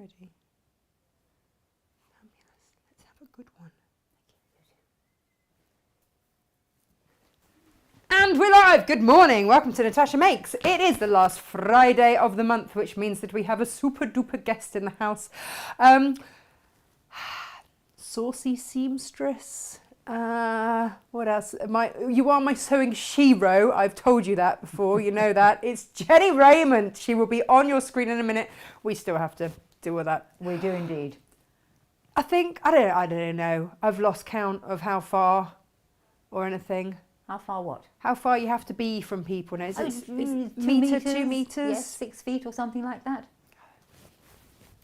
Friday. Fabulous. Let's have a good one. And we're live! Good morning! Welcome to Natasha Makes. It is the last Friday of the month, which means that we have a super duper guest in the house. Saucy seamstress. What else? You are my sewing shero. I've told you that before. You know that. It's Jenny Raymond. She will be on your screen in a minute. We still have to deal with that. We do indeed. I don't know. I've lost count of how far or anything. How far what? How far you have to be from people now. Is it 2 metre, 2 metres? Yes, 6 feet or something like that.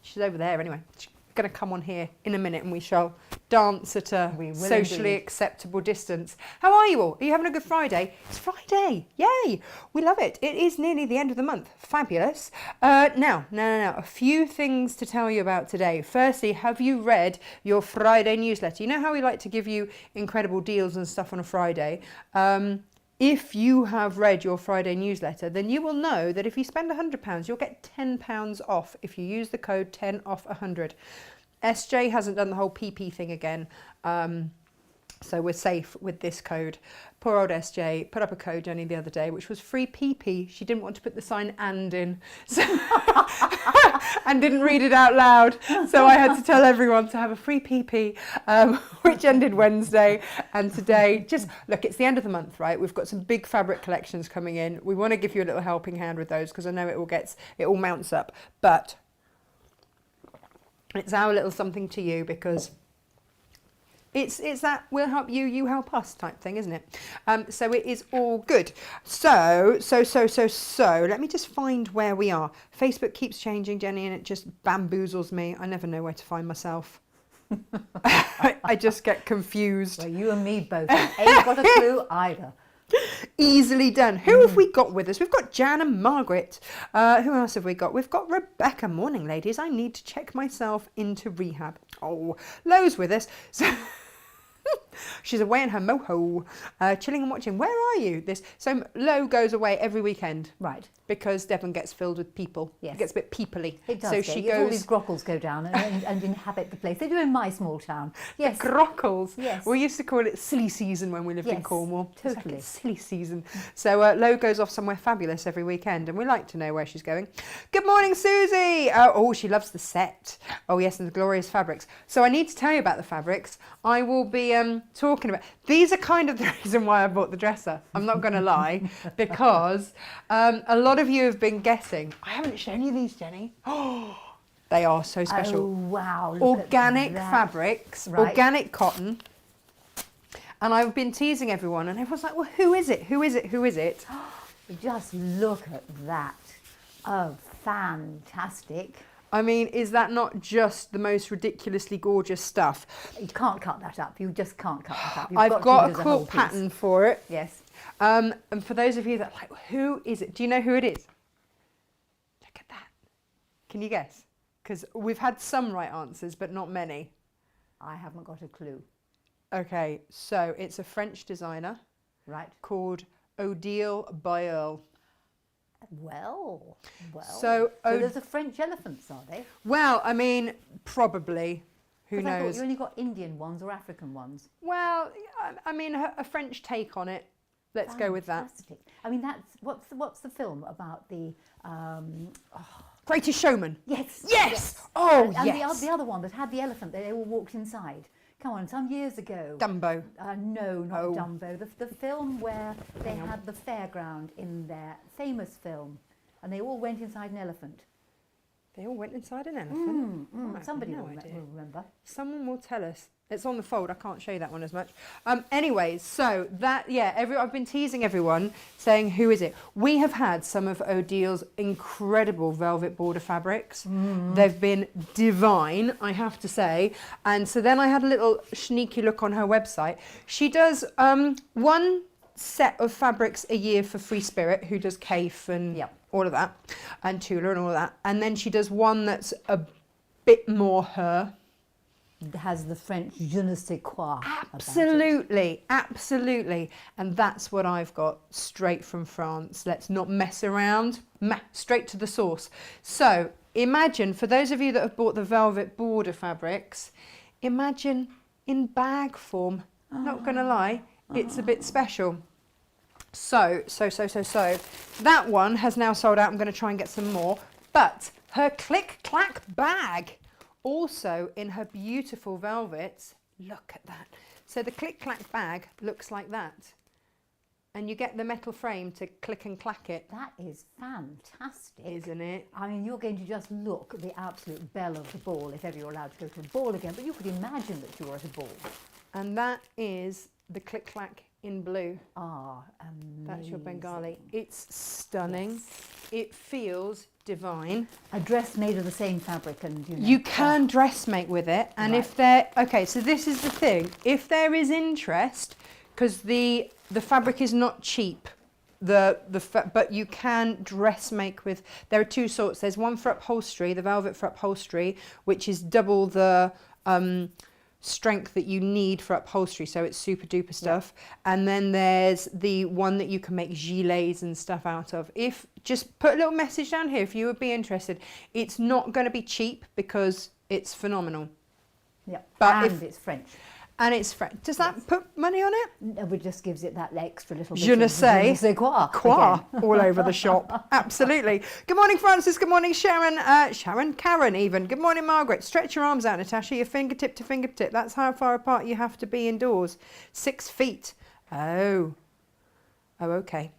She's over there anyway. She's going to come on here in a minute and we shall dance at a socially acceptable distance. How are you all? Are you having a good Friday? It's Friday. Yay. We love it. It is nearly the end of the month. Fabulous. Now, a few things to tell you about today. Firstly, have you read your Friday newsletter? You know how we like to give you incredible deals and stuff on a Friday? If you have read your Friday newsletter, then you will know that if you spend £100, you'll get £10 off if you use the code 10 off 100. SJ hasn't done the whole PP thing again, so we're safe with this code. Poor old SJ put up a code, Jenny, the other day, which was free PP. She didn't want to put the sign "and" in, so and didn't read it out loud. So I had to tell everyone to have a free PP, which ended Wednesday. And today, just look, it's the end of the month, right? We've got some big fabric collections coming in. We want to give you a little helping hand with those because I know it all mounts up, but it's our little something to you because it's that we'll help you, you help us type thing, isn't it? So it is all good. So let me just find where we are. Facebook keeps changing, Jenny, and it just bamboozles me. I never know where to find myself. I just get confused. Well, you and me both. Ain't got a clue either. Easily done. Who have we got with us? We've got Jan and Margaret. Who else have we got? We've got Rebecca. Morning, ladies. I need to check myself into rehab. Oh, Lo's with us. So she's away in her moho, chilling and watching. Where are you? So Lo goes away every weekend. Right. Because Devon gets filled with people. Yes. It gets a bit peoply. It does. So she goes. All these grockles go down and inhabit the place. They do in my small town. Yes. Grockles. Yes. We used to call it silly season when we lived in Cornwall. Totally. It's silly season. So Lo goes off somewhere fabulous every weekend and we like to know where she's going. Good morning, Susie. Oh, she loves the set. Oh, yes, and the glorious fabrics. So I need to tell you about the fabrics. I will be talking about... These are kind of the reason why I bought the dresser. I'm not going to lie. Because a lot of you have been guessing. I haven't shown you these, Jenny. Oh, they are so special. Oh, wow. Organic fabrics, right. Organic cotton. And I've been teasing everyone and everyone's like, well, who is it? Who is it? Who is it? Just look at that. Oh, fantastic. I mean, is that not just the most ridiculously gorgeous stuff? You can't cut that up. You just can't cut that up. I've got a quilt pattern for it. Yes. And for those of you that are like, who is it? Do you know who it is? Look at that. Can you guess? Because we've had some right answers, but not many. I haven't got a clue. Okay, so it's a French designer. Right. Called Odile by Earl. Well. So there's the French elephants, are they? Well, I mean, probably. Who knows? I thought you only got Indian ones or African ones. Well, I mean, a French take on it. Let's go with that. I mean, what's the film about the... Greatest Showman. Yes. Yes. Oh, and yes. the other one that had the elephant, they all walked inside. Come on, some years ago. Dumbo. No, not Dumbo. The film where they had the fairground in their famous film, and they all went inside an elephant. They all went inside an elephant? Somebody will remember. Someone will tell us. It's on the fold. I can't show you that one as much. Anyways, so that, I've been teasing everyone, saying, who is it? We have had some of Odile's incredible velvet border fabrics. They've been divine, I have to say. And so then I had a little sneaky look on her website. She does one set of fabrics a year for Free Spirit, who does Cafe and all of that, and Tula and all of that. And then she does one that's a bit more her. Has the French je ne sais quoi. Absolutely, absolutely. And that's what I've got straight from France. Let's not mess around. Straight to the source. So imagine, for those of you that have bought the velvet border fabrics, imagine in bag form. Not going to lie, it's a bit special. So, that one has now sold out. I'm going to try and get some more. But her click-clack bag, also in her beautiful velvets. Look at that. So the click-clack bag looks like that. And you get the metal frame to click and clack it. That is fantastic. Isn't it? I mean, you're going to just look the absolute belle of the ball if ever you're allowed to go to a ball again, but you could imagine that you were at a ball. And that is the click-clack in blue. Ah, amazing. That's your Bengali. It's stunning. Yes. It feels divine. A dress made of the same fabric and, you know. You can dressmake with it. And Right. if there, okay, so this is the thing. If there is interest, because the fabric is not cheap, but you can dressmake with, there are two sorts. There's one for upholstery, the velvet for upholstery, which is double the strength that you need for upholstery, so it's super duper stuff. And then there's the one that you can make gilets and stuff out of. If just put a little message down here if you would be interested. It's not going to be cheap because it's phenomenal. Yeah, But and it's French. And it's French. Does that put money on it? No, it just gives it that extra little bit Je ne of sais quoi. quoi again. all over the shop. Absolutely. Good morning, Francis. Good morning, Sharon. Karen even. Good morning, Margaret. Stretch your arms out, Natasha. Your fingertip to fingertip. That's how far apart you have to be indoors. 6 feet. Oh, okay.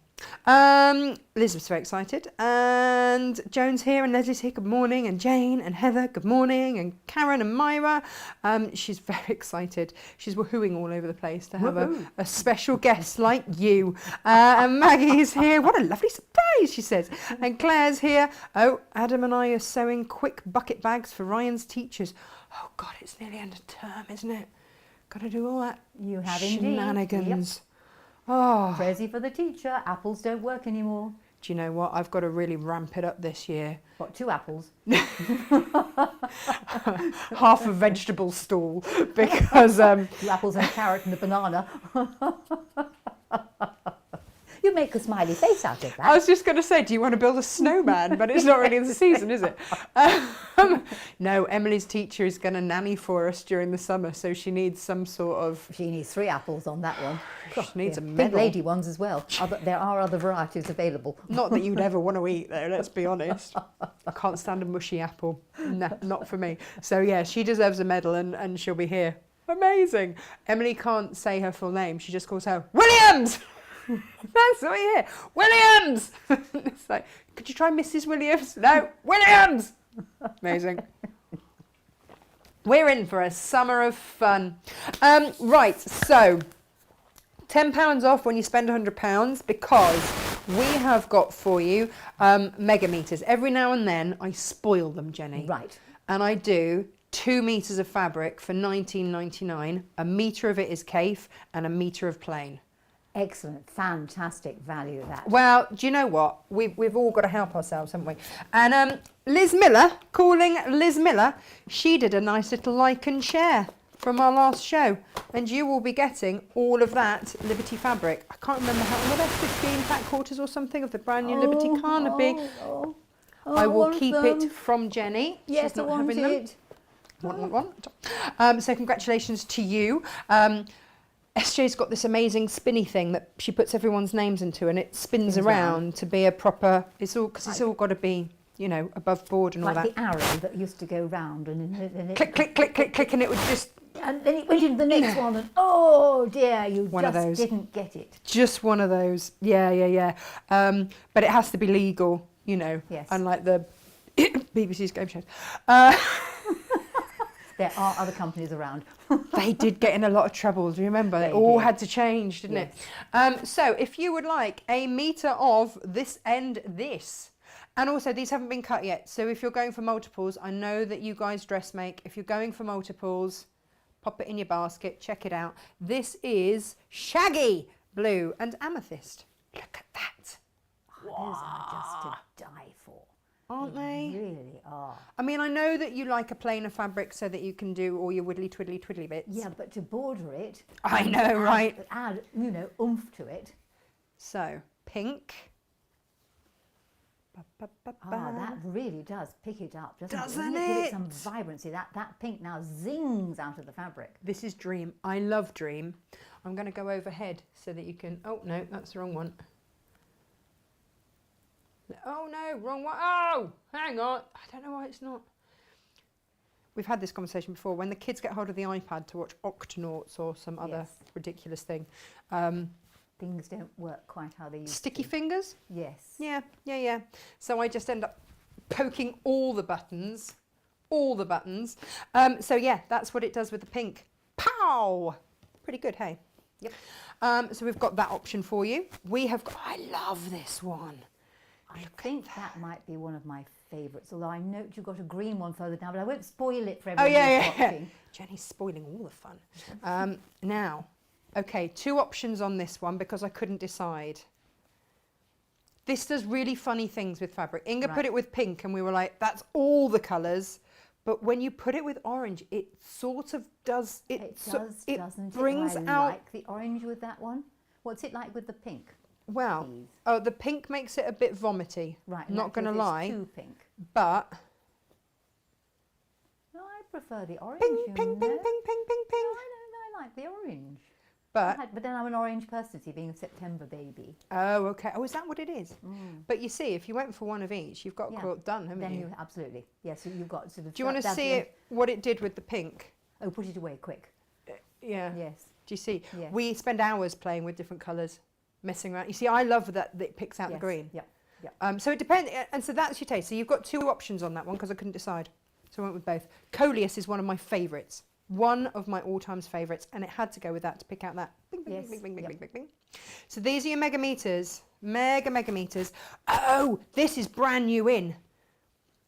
Liz was very excited, and Joan's here, and Leslie's here. Good morning, and Jane and Heather. Good morning, and Karen and Myra. She's very excited. She's woohooing all over the place to have a special guest like you. And Maggie's here. What a lovely surprise, she says. And Claire's here. Oh, Adam and I are sewing quick bucket bags for Ryan's teachers. Oh God, it's nearly end of term, isn't it? Got to do all that. You have indeed. Shenanigans. Yep. Oh. Crazy for the teacher. Apples don't work anymore. Do you know what? I've got to really ramp it up this year. What, 2 apples? Half a vegetable stall because 2 apples and a carrot and a banana. You make a smiley face out of that. I was just going to say, do you want to build a snowman? But it's not really the season, is it? No, Emily's teacher is going to nanny for us during the summer, so she needs some sort of... She needs 3 apples on that one. She needs a Big medal. lady ones as well. There are other varieties available. Not that you'd ever want to eat, though, let's be honest. I can't stand a mushy apple. No, not for me. So, yeah, she deserves a medal, and she'll be here. Amazing. Emily can't say her full name. She just calls her Williams! That's what you hear. Williams! It's like, could you try Mrs. Williams? No, Williams! Amazing. We're in for a summer of fun. Right, so £10 off when you spend £100 because we have got for you mega meters. Every now and then I spoil them, Jenny. Right. And I do 2 meters of fabric for £19.99. A meter of it is Kaif and a meter of plain. Excellent, fantastic value that. Well, do you know what? We've all got to help ourselves, haven't we? And Liz Miller, calling Liz Miller, she did a nice little like and share from our last show. And you will be getting all of that Liberty fabric. I can't remember how, were there 15 fat quarters or something of the brand new Liberty Carnaby? I will keep it from Jenny. Yes, She's not I want having it. them. Want. So congratulations to you. SJ's got this amazing spinny thing that she puts everyone's names into, and it spins around to be a proper. It's all because it's all got to be, you know, above board and all Like that. the arrow that used to go round and then it Click, click, click, click, click, and it would just. and then it went into the next one, and oh dear, you One of just those. didn't get it. Just one of those. Yeah. But it has to be legal, you know. Yes. Unlike the BBC's game shows. There are other companies around. They did get in a lot of trouble. Do you remember? It They all did. had to change, didn't it? So if you would like a meter of this and this, and also these haven't been cut yet. So if you're going for multiples, I know that you guys dressmake. If you're going for multiples, pop it in your basket. Check it out. This is shaggy blue and amethyst. Look at that. Those are just to die for. Aren't they? Really are. I mean, I know that you like a plainer fabric so that you can do all your widdly twiddly twiddly bits. Yeah, but to border it. I and know, right? Add, you know, oomph to it. So, pink, That really does pick it up, Doesn't Give it it? some vibrancy. That pink now zings out of the fabric. This is Dream. I love Dream. I'm going to go overhead so that you can... Oh, no, that's the wrong one. Oh, no, wrong one. Oh, hang on. I don't know why it's not. We've had this conversation before. When the kids get hold of the iPad to watch Octonauts or some other ridiculous thing... Things don't work quite how they used to. Sticky fingers? Yes. Yeah. So I just end up poking all the buttons. So yeah, that's what it does with the pink. Pow! Pretty good, hey? Yep. So we've got that option for you. We have got, I love this one. I think that might be one of my favourites, although I note you've got a green one further down, but I won't spoil it for everyone who's watching. Jenny's spoiling all the fun. Now, okay, 2 options on this one because I couldn't decide. This does really funny things with fabric. Inga put it with pink and we were like, that's all the colours. But when you put it with orange, it sort of does... It does, doesn't brings it? out... I like the orange with that one. What's it like with the pink? Well, please? the pink makes it a bit vomity. Right. Not going to lie. Too pink. But... No, I prefer the orange. Ping, ping, ping, ping, ping, ping, ping. No, I like the orange. But then I'm an orange person, see, being a September baby. Oh, okay. Oh, is that what it is? But you see, if you went for one of each, you've got a quilt done, haven't then you? Absolutely. Yes, you've got sort of... Do you want to see what it did with the pink? Oh, put it away quick. Yeah. Yes. Do you see? Yes. We spend hours playing with different colours, messing around. You see, I love that it picks out the green. Yep. So it depends, and so that's your taste. So you've got 2 options on that one because I couldn't decide. So I went with both. Coleus is one of my favourites. One of my all-time favourites, and it had to go with that to pick out that. Bing, bing, bing, bing, bing, bing, bing, bing. So these are your megameters, megameters. Oh, this is brand new in.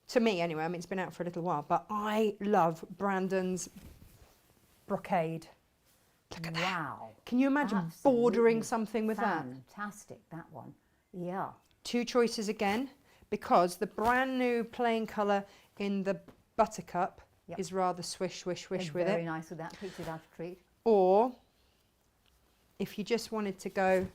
To me, anyway. I mean, it's been out for a little while, but I love Brandon's brocade. Look at that. Wow. Can you imagine bordering something with that? Fantastic, that one. Yeah. 2 choices again, because the brand new plain colour in the buttercup is rather swish, swish, swish with it. Very nice with that, picks it out a treat. Or if you just wanted to go...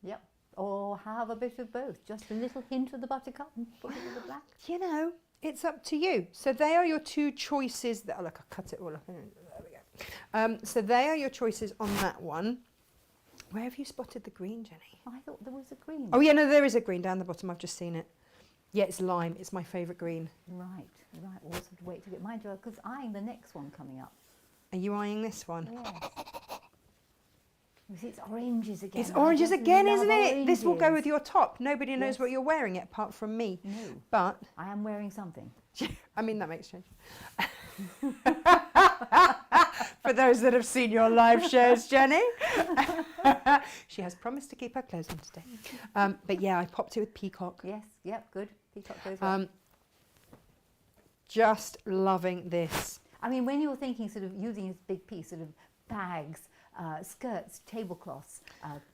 Yep, or have a bit of both. Just a little hint of the buttercup and put it in the black. You know, it's up to you. So they are your 2 choices. Oh, look, I cut it all up. There we go. So they are your choices on that one. Where have you spotted the green, Jenny? I thought there was a green. Oh, yeah, no, there is a green down the bottom. I've just seen it. Yeah, it's lime. It's my favourite green. Right. We'll also have to wait to get mine, because eyeing the next one coming up. Are you eyeing this one? Yes. You see, it's oranges again. It's oranges again, isn't it? Oranges. This will go with your top. Nobody knows what you're wearing it apart from me. No. But I am wearing something. I mean, that makes sense. For those that have seen your live shows, Jenny. She has promised to keep her clothes on today. But yeah, I popped it with peacock. Yes, yep, good. Peacock goes well. Just loving this. I mean, when you're thinking sort of using this big piece, sort of bags, skirts, tablecloths,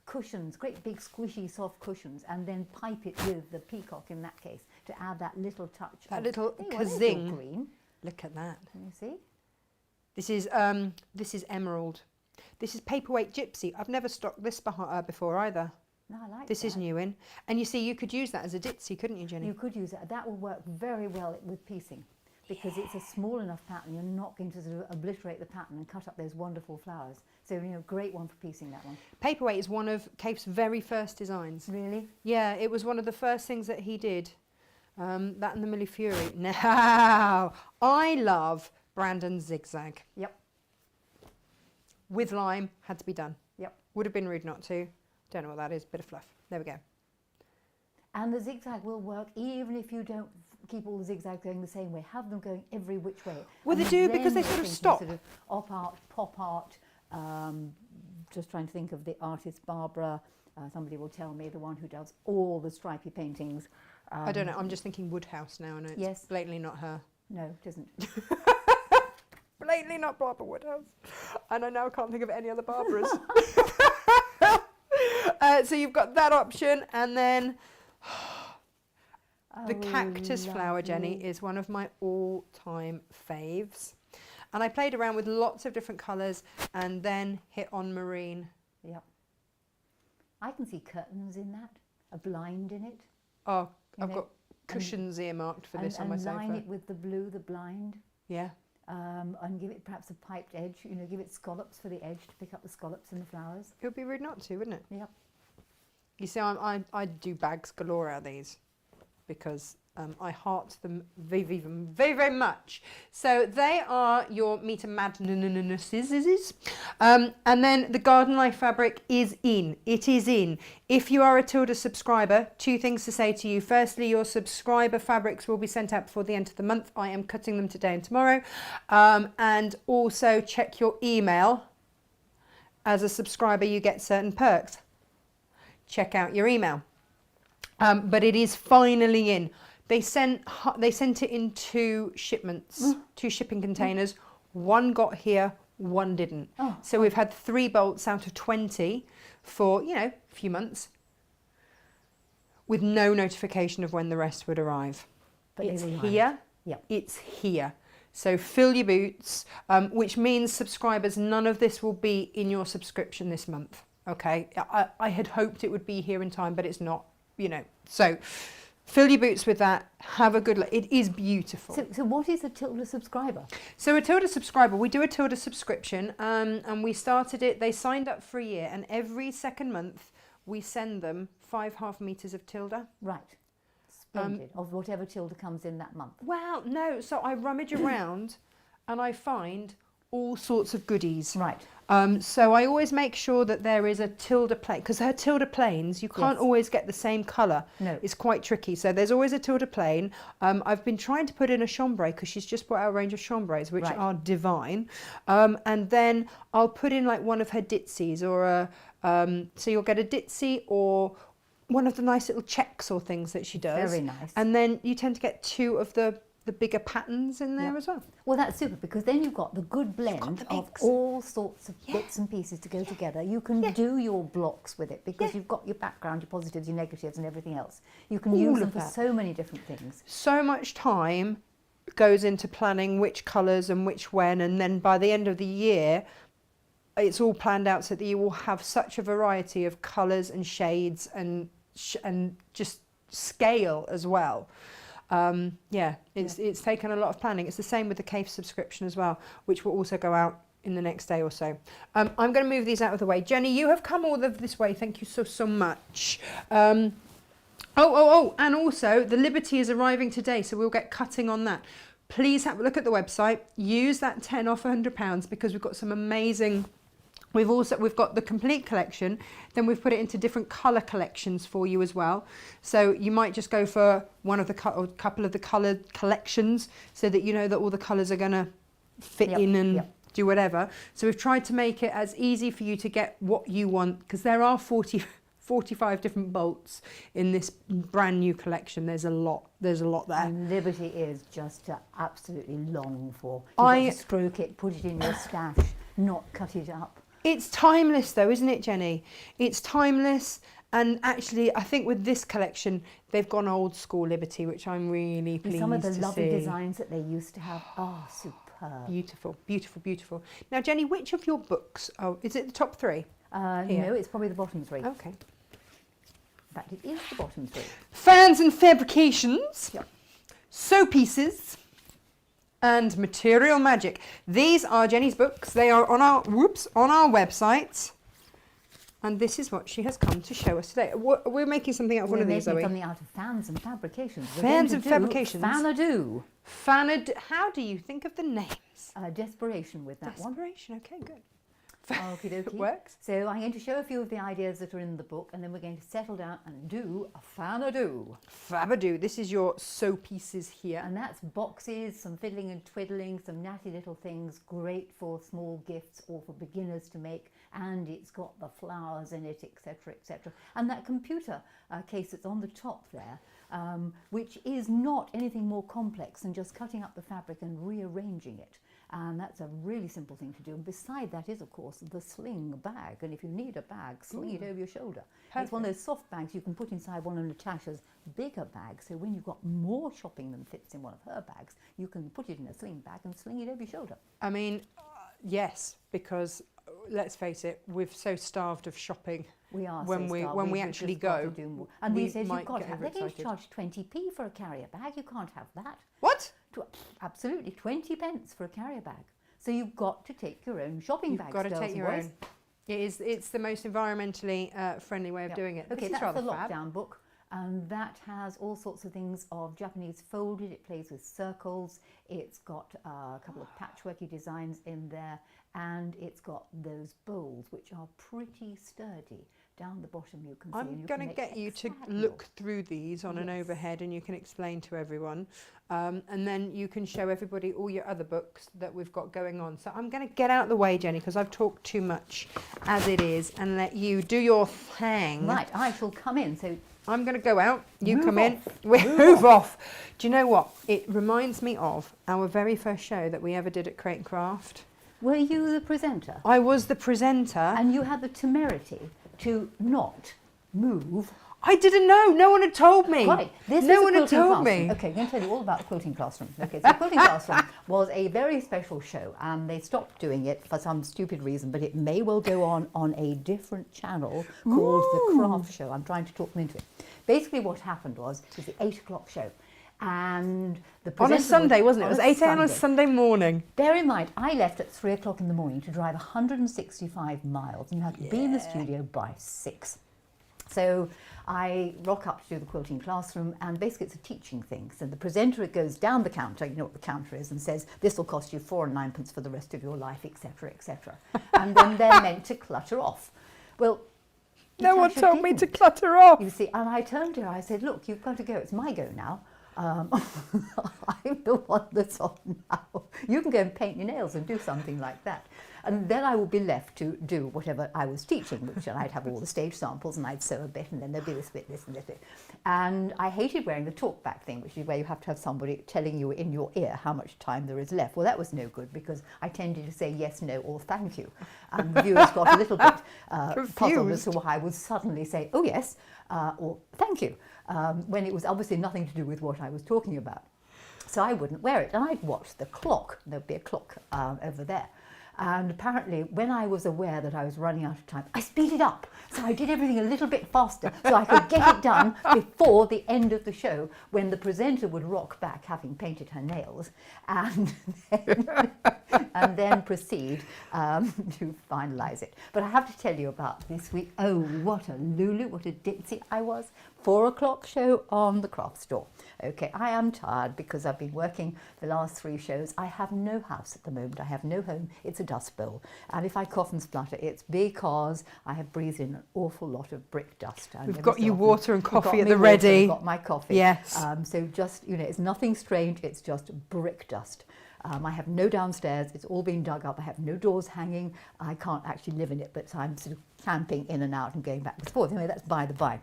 cushions, great big squishy soft cushions, and then pipe it with the peacock in that case to add that little touch. That little kazing. Green. Look at that. Can you see? This is emerald. This is paperweight gypsy. I've never stocked this before either. No, I like this that. Is new in. And you see, you could use that as a ditzy, couldn't you, Jenny? You could use it. That will work very well with piecing, because it's a small enough pattern. You're not going to sort of obliterate the pattern and cut up those wonderful flowers. So, you know, great one for piecing, that one. Paperweight is one of Kaif's very first designs. Really? Yeah, it was one of the first things that he did. That and the Millie Fury. Now, I love Brandon's zigzag. Yep. With lime, had to be done. Yep. Would have been rude not to. Don't know what that is, bit of fluff. There we go. And the zigzag will work even if you don't keep all the zigzags going the same way. Have them going every which way. Well, they do, because they sort of stop. Sort of op art, pop art. Just trying to think of the artist Barbara. Somebody will tell me, the one who does all the stripy paintings. I don't know. I'm just thinking Woodhouse now. No, it's blatantly not her. No, it isn't. Blatantly not Barbara Woodhouse. And I now can't think of any other Barbaras. So you've got that option, and then the cactus flower, Jenny, is one of my all-time faves. And I played around with lots of different colours and then hit on marine. Yep. I can see curtains in that, a blind in it. Oh, I've know, got cushions earmarked for this on my and sofa. line it with the blue, the blind. Yeah. And give it perhaps a piped edge, you know, give it scallops for the edge to pick up the scallops in the flowers. It would be rude not to, wouldn't it? Yep. You see, I do bags galore out of these because I heart them very, very, very, very much. So they are your meter madnesses. And then the Garden Life fabric is in. It is in. If you are a Tilda subscriber, 2 things to say to you. Firstly, your subscriber fabrics will be sent out before the end of the month. I am cutting them today and tomorrow. And also check your email. As a subscriber, you get certain perks. Check out your email. But it is finally in. They sent it in 2 shipments, 2 shipping containers. One got here, one didn't. So we've had 3 bolts out of 20 for, you know, a few months with no notification of when the rest would arrive. But it's here. Yep. It's here. So fill your boots, which means subscribers, none of this will be in your subscription this month. Okay. I had hoped it would be here in time, but it's not, you know. So fill your boots with that. Have a good look. It is beautiful. So what is a Tilda subscriber? So a Tilda subscriber, we do a Tilda subscription, and we started it. They signed up for a year, and every second month we send them 5 meters of Tilda. Right. Splendid. Of whatever Tilda comes in that month. Well, no. So I rummage around, and I find all sorts of goodies. Right. So I always make sure that there is a Tilda plain, because her Tilda plains, you can't always get the same colour. No. It's quite tricky. So there's always a Tilda plain. I've been trying to put in a chambray because she's just brought out a range of chambrays, which are divine. And then I'll put in like one of her ditsies or a, so you'll get a ditzy or one of the nice little checks or things that she does. Very nice. And then you tend to get 2 of the bigger patterns in there as well. Well, that's super, because then you've got the good blend of all sorts of bits and pieces to go together. You can do your blocks with it because you've got your background, your positives, your negatives and everything else. You can use them for so many different things. So much time goes into planning which colours and which when, and then by the end of the year it's all planned out so that you will have such a variety of colours and shades and just scale as well. It's taken a lot of planning. It's the same with the cave subscription as well, which will also go out in the next day or so. I'm going to move these out of the way. Jenny, you have come all of this way. Thank you so much. And also the Liberty is arriving today, so we'll get cutting on that. Please have a look at the website. Use that 10 off £100 because we've got some amazing. We've got the complete collection, then we've put it into different colour collections for you as well. So you might just go for one of the or couple of the coloured collections so that you know that all the colours are going to fit in and do whatever. So we've tried to make it as easy for you to get what you want, because there are 45 different bolts in this brand new collection. There's a lot there. And Liberty is just to absolutely long for. You stroke it, put it in your stash, not cut it up. It's timeless though, isn't it, Jenny? It's timeless, and actually I think with this collection they've gone old school Liberty, which I'm really pleased to see. Some of the lovely designs that they used to have are superb. Beautiful, beautiful, beautiful. Now Jenny, which of your books, is it the top 3? No, it's probably the bottom 3. Okay. In fact, it is the bottom 3. Fans and Fabrications, Sew Pieces, and Material Magic. These are Jenny's books. They are on our website, and this is what she has come to show us today. We're making something out of one of these, are we? We're making something out of Fans and Fabrications. Fans and Fabrications. Fanadoo. How do you think of the names? Desperation with that one. Desperation. Okay, good. Okie dokie. It works. So I'm going to show a few of the ideas that are in the book, and then we're going to settle down and do a Fanadoo. Fabadoo. This is your sew pieces here. And that's boxes, some fiddling and twiddling, some natty little things, great for small gifts or for beginners to make. And it's got the flowers in it, etc., etc. And that computer case that's on the top there, which is not anything more complex than just cutting up the fabric and rearranging it. And that's a really simple thing to do. And beside that is, of course, the sling bag. And if you need a bag, sling it over your shoulder. It's one of those soft bags you can put inside one of Natasha's bigger bags. So when you've got more shopping than fits in one of her bags, you can put it in a sling bag and sling it over your shoulder. I mean, yes, because let's face it, we're so starved of shopping We are when so we starved. when we We've actually just got to go. do more. And we these days might you've got to get have. They're going to overexcited. charge 20p for a carrier bag. You can't have that. What? Absolutely, 20 pence for a carrier bag. So you've got to take your own shopping bags. You've got to girls take and your boys. own. It's the most environmentally friendly way of doing it. Okay, This is that's rather the fab. lockdown book. And that has all sorts of things of Japanese folded. It plays with circles. It's got a couple of patchworky designs in there. And it's got those bowls, which are pretty sturdy. Down the bottom you can see. I'm going to get you to exactly look through these on an Yes. overhead, and you can explain to everyone. And then you can show everybody all your other books that we've got going on. So I'm going to get out of the way, Jenny, because I've talked too much as it is, and let you do your thing. Right, I shall come in. So I'm going to go out, you Move come off. in, we move off. Do you know what? It reminds me of our very first show that we ever did at Crate and Craft. were you the presenter? I was the presenter. And you had the temerity to not move. I didn't know. No one had told me. Right, this no is one a had quilting told classroom. me. Okay, I'm going to tell you all about the quilting classroom. Okay, so the quilting classroom was a very special show, and they stopped doing it for some stupid reason, but it may well go on a different channel called the Craft Show. I'm trying to talk them into it. Basically, what happened was it was the 8 o'clock show, and the On a presenter Sunday, wasn't it? It was on 8 a.m. on a Sunday. Sunday morning. Bear in mind, I left at 3 o'clock in the morning to drive 165 miles, and you had to be in the studio by 6. So I rock up to do the quilting classroom, and basically it's a teaching thing. So the presenter goes down the counter, you know what the counter is, and says, this will cost you 4 and 9 for the rest of your life, etc., etc. And then they're meant to clutter off. Well, No one Natasha told me to didn't. clutter off. You see, and I turned to her, I said, look, you've got to go, it's my go now. I'm the one that's on now. You can go and paint your nails and do something like that. And then I would be left to do whatever I was teaching, which I'd have all the stage samples and I'd sew a bit, and then there'd be this bit, this and this bit. And I hated wearing the talk back thing, which is where you have to have somebody telling you in your ear how much time there is left. Well, that was no good because I tended to say yes, no, or thank you. And the viewers got a little bit puzzled as to why I would suddenly say, oh yes, or thank you, when it was obviously nothing to do with what I was talking about. So I wouldn't wear it, and I'd watch the clock. There'd be a clock over there. And apparently, when I was aware that I was running out of time, I speeded up. So I did everything a little bit faster so I could get it done before the end of the show, when the presenter would rock back, having painted her nails, and then proceed to finalise it. But I have to tell you about this week. Oh, what a Lulu, what a ditzy I was. 4 o'clock show on the craft store. Okay, I am tired because I've been working the last 3 shows. I have no house at the moment. I have no home. It's a dust bowl. And if I cough and splutter, it's because I have breathed in an awful lot of brick dust. We've got you water and coffee at me the water, ready. I've got my coffee. Yes. So just, you know, it's nothing strange. It's just brick dust. I have no downstairs. It's all been dug up. I have no doors hanging. I can't actually live in it, but I'm sort of camping in and out and going back and forth. Anyway, that's by the by.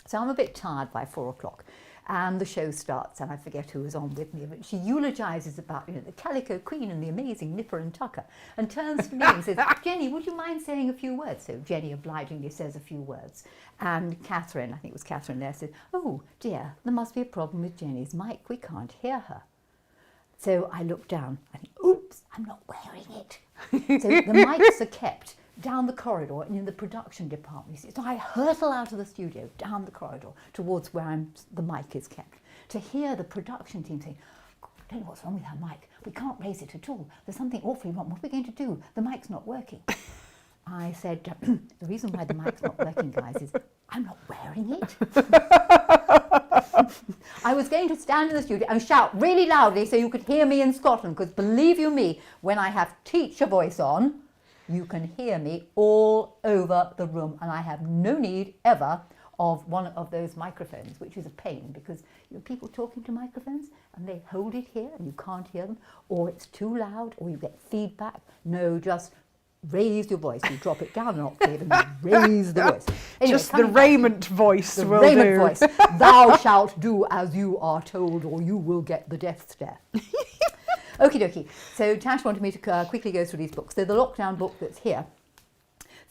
So I'm a bit tired by 4 o'clock. And the show starts, and I forget who was on with me, but she eulogises about, you know, the Calico Queen and the amazing Nipper and Tucker, and turns to me and says, Jenny, would you mind saying a few words? So Jenny obligingly says a few words. And Catherine, I think it was Catherine there, said, oh dear, there must be a problem with Jenny's mic. We can't hear her. So I look down, I think, oops, I'm not wearing it. So the mics are kept down the corridor and in the production department. You see. So I hurtle out of the studio, down the corridor, towards where the mic is kept, to hear the production team saying, I don't know what's wrong with her mic. We can't raise it at all. There's something awfully wrong. What are we going to do? The mic's not working. I said, the reason why the mic's not working, guys, is I'm not wearing it. I was going to stand in the studio and shout really loudly so you could hear me in Scotland, because believe you me, when I have teacher voice on, you can hear me all over the room, and I have no need ever of one of those microphones, which is a pain, because you know, people talking to microphones and they hold it here and you can't hear them, or it's too loud, or you get feedback. No, just raise your voice. You drop it down an octave and you raise the voice. Anyway, just the raiment voice the will raiment do. voice. Thou shalt do as you are told, or you will get the death stare. Okie dokie. So Tash wanted me to quickly go through these books. So the lockdown book that's here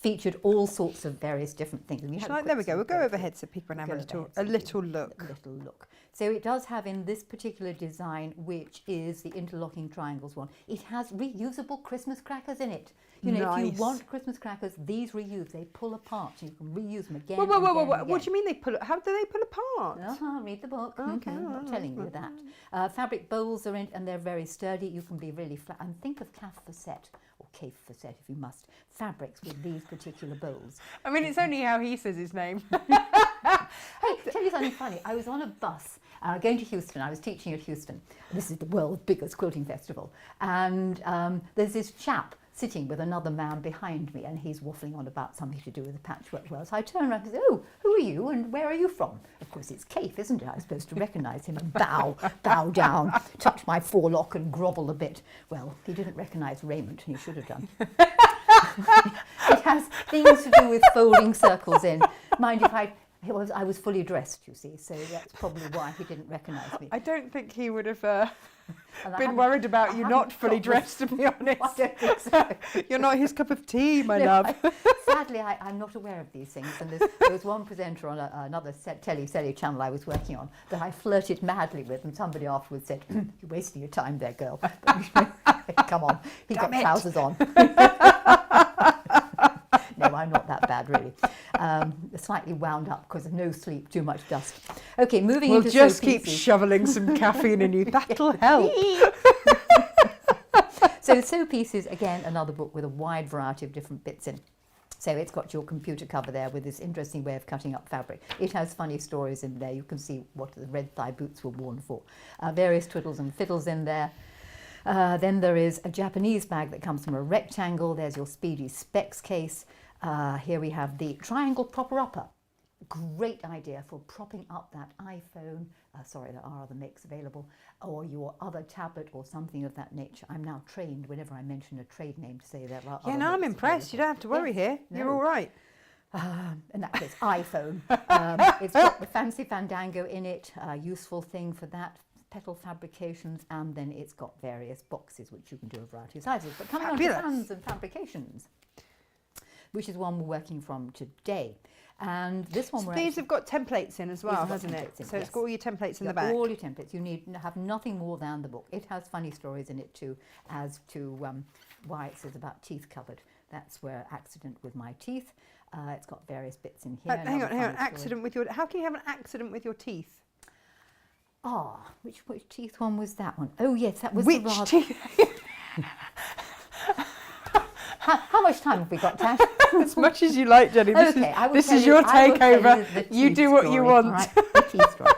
featured all sorts of various different things. And you had a There we quick go. sort We'll of go through. overhead so people can have Go a overhead so little you- look. A little look. So it does have in this particular design, which is the interlocking triangles one, it has reusable Christmas crackers in it. You know, if Nice. you want Christmas crackers, these reuse. They pull apart, so you can reuse them again. Whoa, whoa, and whoa, again whoa! and What do you again. mean they pull? How do they pull apart? Read the book. Okay, I'm not telling you that. Fabric bowls are in, and they're very sturdy. You can be really flat. And think of calf facet, or cafe facet if you must, fabrics with these particular bowls. I mean, it's only how he says his name. Hey, tell you something funny. I was on a bus going to Houston. I was teaching at Houston. This is the world's biggest quilting festival. And there's this chap sitting with another man behind me, and he's waffling on about something to do with the patchwork world. So I turn around and say, "Oh, who are you and where are you from?" Of course, it's Cafe, isn't it? I was supposed to recognise him and bow down, touch my forelock and grovel a bit. Well, he didn't recognise raiment, and he should have done. It has things to do with folding circles in. Mind if I was fully dressed, you see, so that's probably why he didn't recognise me. I don't think he would have And I been haven't- worried about I you haven't not fully got the- dressed, to be honest. I don't think so. You're not his cup of tea, my No, love. Sadly, I'm not aware of these things. And there was one presenter on another telly channel I was working on that I flirted madly with, and somebody afterwards said, "You're wasting your time there, girl." Come on, he got trousers on. No, I'm not that bad, really. Slightly wound up because of no sleep, too much dust. Okay, moving We'll into just sew keep pieces. shoveling some caffeine in you. That'll help. So Sew Pieces, again, another book with a wide variety of different bits in. So it's got your computer cover there with this interesting way of cutting up fabric. It has funny stories in there. You can see what the red thigh boots were worn for. Various twiddles and fiddles in there. Then there is a Japanese bag that comes from a rectangle. There's your Speedy Specs case. Here we have the triangle propper-upper. Great idea for propping up that iPhone. Sorry, there are other makes available. Or your other tablet or something of that nature. I'm now trained whenever I mention a trade name to say there are Yeah, other no, I'm makes impressed. You don't have to worry here. You're No. all right. in that case, iPhone. It's got the fancy fandango in it, a useful thing for that, petal fabrications, and then it's got various boxes which you can do a variety of sizes. But coming on to Fabulous. fans and fabrications, which is one we're working from today. And this one So we're these have got templates in as well, got hasn't it? templates in, So it's yes. got all your templates in the You've got back. all your templates. You need have nothing more than the book. It has funny stories in it too, as to why it says about teeth cupboard. That's where accident with my teeth. It's got various bits in here. Hang on, another funny story. accident with your... How can you have an accident with your teeth? Which teeth one was that one? Oh yes, that was Which the rather... teeth? How much time have we got, Tash? As much as you like, Jenny. This Okay, I will this tell is you- your I will tell takeover. the You teeth do what you story, want. all right? The teeth story.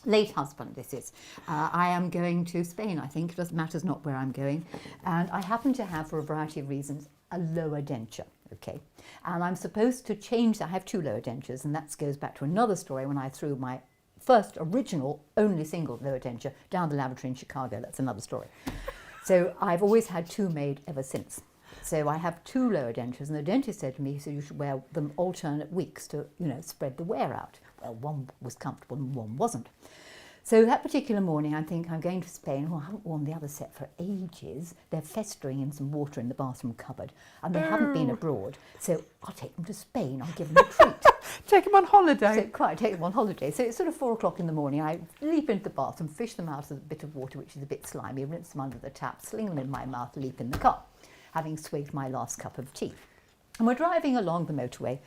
Late husband, this is. I am going to Spain, I think. It doesn't matter not where I'm going. And I happen to have, for a variety of reasons, a lower denture, okay? And I'm supposed to change that. I have two lower dentures, and that goes back to another story when I threw my first original, only single lower denture down the lavatory in Chicago. That's another story. So I've always had two made ever since. So I have two lower dentures, and the dentist said to me, he said, you should wear them alternate weeks to, spread the wear out. Well, one was comfortable and one wasn't. So that particular morning, I think I'm going to Spain. Well, I haven't worn the other set for ages. They're festering in some water in the bathroom cupboard, and they haven't been abroad. So I'll take them to Spain. I'll give them a treat. Take them on holiday. So quite take them on holiday. So it's sort of 4 o'clock in the morning. I leap into the bathroom, fish them out of a bit of water, which is a bit slimy, rinse them under the tap, sling them in my mouth, leap in the car, having swigged my last cup of tea. And we're driving along the motorway,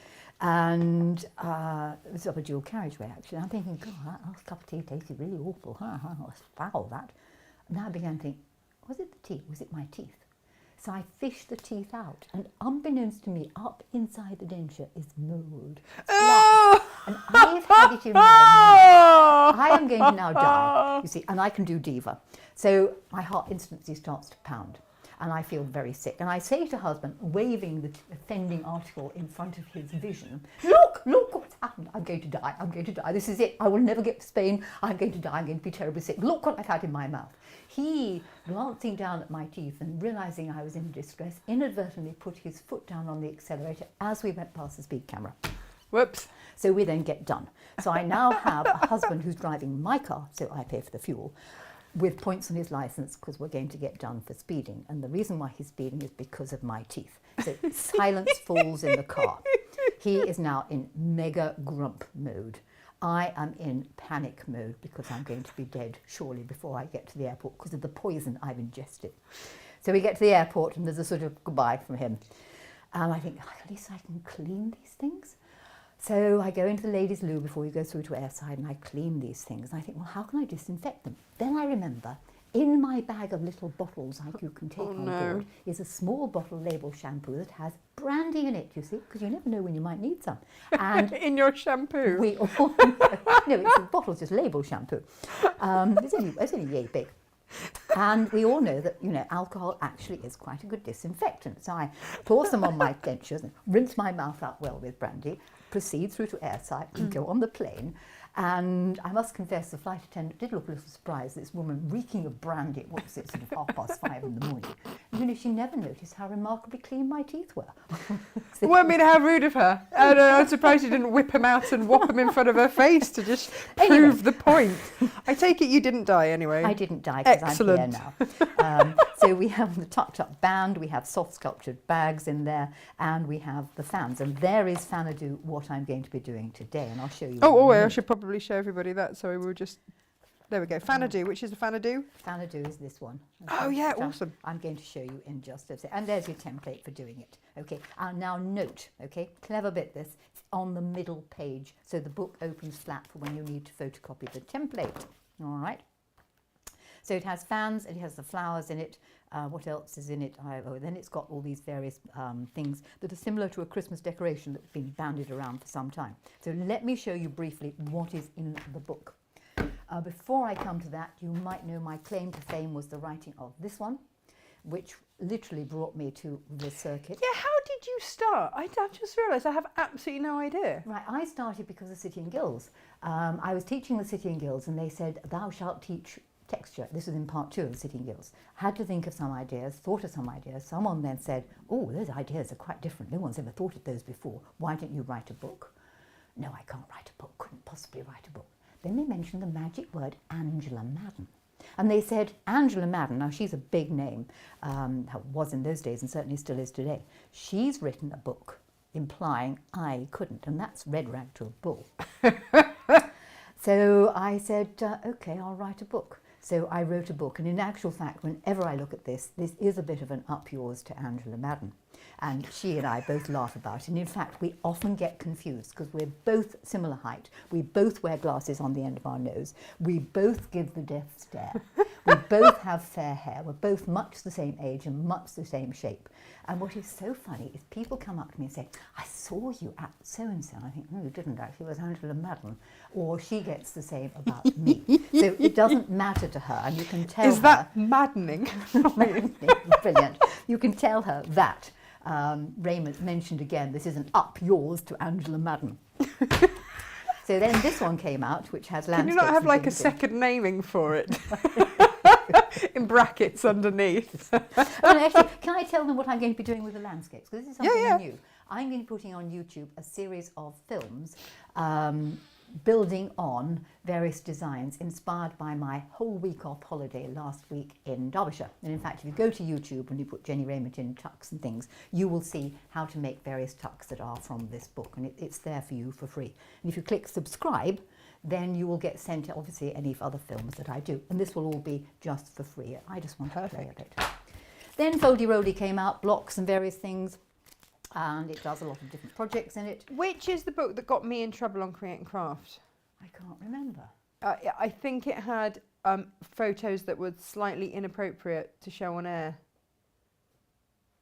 and it was up a dual carriageway, actually. I'm thinking, God, that last cup of tea tasted really awful. Let's foul that. And now I began to think, was it the tea? Was it my teeth? So I fished the teeth out, and unbeknownst to me, up inside the denture is mould. Oh! And I've had it in my mouth. I am going to now die, you see, and I can do diva. So my heart instantly starts to pound, and I feel very sick. And I say to husband, waving the offending article in front of his vision, look what's happened. I'm going to die, I'm going to die. This is it. I will never get to Spain. I'm going to die. I'm going to be terribly sick. Look what I've had in my mouth. He, glancing down at my teeth and realising I was in distress, inadvertently put his foot down on the accelerator as we went past the speed camera. Whoops. So we then get done. So I now have a husband who's driving my car, so I pay for the fuel, with points on his licence because we're going to get done for speeding. And the reason why he's speeding is because of my teeth. So silence falls in the car. He is now in mega grump mode. I am in panic mode because I'm going to be dead surely before I get to the airport because of the poison I've ingested. So we get to the airport and there's a sort of goodbye from him. And I think, at least I can clean these things. So I go into the ladies' loo before we go through to airside and I clean these things. And I think, well, how can I disinfect them? Then I remember, in my bag of little bottles like you can take on board is a small bottle label shampoo that has brandy in it, you see, because you never know when you might need some. And in your shampoo? We all know. No, it's a bottle, just label shampoo. It's only yay big. And we all know that, alcohol actually is quite a good disinfectant. So I pour some on my dentures and rinse my mouth out well with brandy, proceed through to airside and go on the plane. And I must confess, the flight attendant did look a little surprised, this woman reeking of brandy, what was it, sort of 5:30 in the morning. And she never noticed how remarkably clean my teeth were. Well, I mean, how rude of her. I'm surprised you didn't whip him out and whop him in front of her face to just prove the point. I take it you didn't die anyway. I didn't die because I'm here now. So we have the tucked up band, we have soft sculptured bags in there, and we have the fans. And there is Fanadu, what I'm going to be doing today, and I'll show you. I should probably show everybody that. So we will just, there we go. Fanadu, which is the Fanadu? Fanadu is this one. Okay. Oh yeah, awesome. I'm going to show you in just a second. And there's your template for doing it. Okay, now note, okay, clever bit this, it's on the middle page. So the book opens flat for when you need to photocopy the template. All right. So it has fans, and it has the flowers in it. What else is in it? Then it's got all these various things that are similar to a Christmas decoration that's been bandied around for some time. So let me show you briefly what is in the book. Before I come to that, you might know my claim to fame was the writing of this one, which literally brought me to the circuit. Yeah, how did you start? I just realised I have absolutely no idea. Right, I started because of City and Guilds. I was teaching the City and Guilds, and they said, thou shalt teach texture. This was in part 2 of the City and Guilds. Had to think of some ideas, thought of some ideas. Someone then said, oh, those ideas are quite different. No one's ever thought of those before. Why don't you write a book? No, I can't write a book. Couldn't possibly write a book. Then they mentioned the magic word Angela Madden. And they said, Angela Madden, now she's a big name, was in those days and certainly still is today. She's written a book implying I couldn't, and that's red rag to a bull. So I said, okay, I'll write a book. So I wrote a book, and in actual fact, whenever I look at this is a bit of an up yours to Angela Madden. And she and I both laugh about it. And in fact, we often get confused because we're both similar height. We both wear glasses on the end of our nose. We both give the death stare. We both have fair hair. We're both much the same age and much the same shape. And what is so funny is people come up to me and say, I saw you at so-and-so. I think, no, you didn't actually. It was Angela Madden. Or she gets the same about me. So it doesn't matter to her. And you can tell her. Is that maddening? Brilliant. You can tell her that. Raymond mentioned again, this is an up yours to Angela Madden. So then this one came out, which has landscapes. Can you not have like a second naming for it? In brackets underneath. Actually, can I tell them what I'm going to be doing with the landscapes? Because this is something new. I'm going to be putting on YouTube a series of films building on various designs inspired by my whole week off holiday last week in Derbyshire. And in fact, if you go to YouTube and you put Jenny Raymond in tucks and things, you will see how to make various tucks that are from this book, and it's there for you for free. And if you click subscribe, then you will get sent, obviously, any other films that I do. And this will all be just for free. I just want to play a bit. Then Foldy Roldy came out, blocks and various things. And it does a lot of different projects in it. Which is the book that got me in trouble on Create and Craft? I can't remember. I think it had photos that were slightly inappropriate to show on air.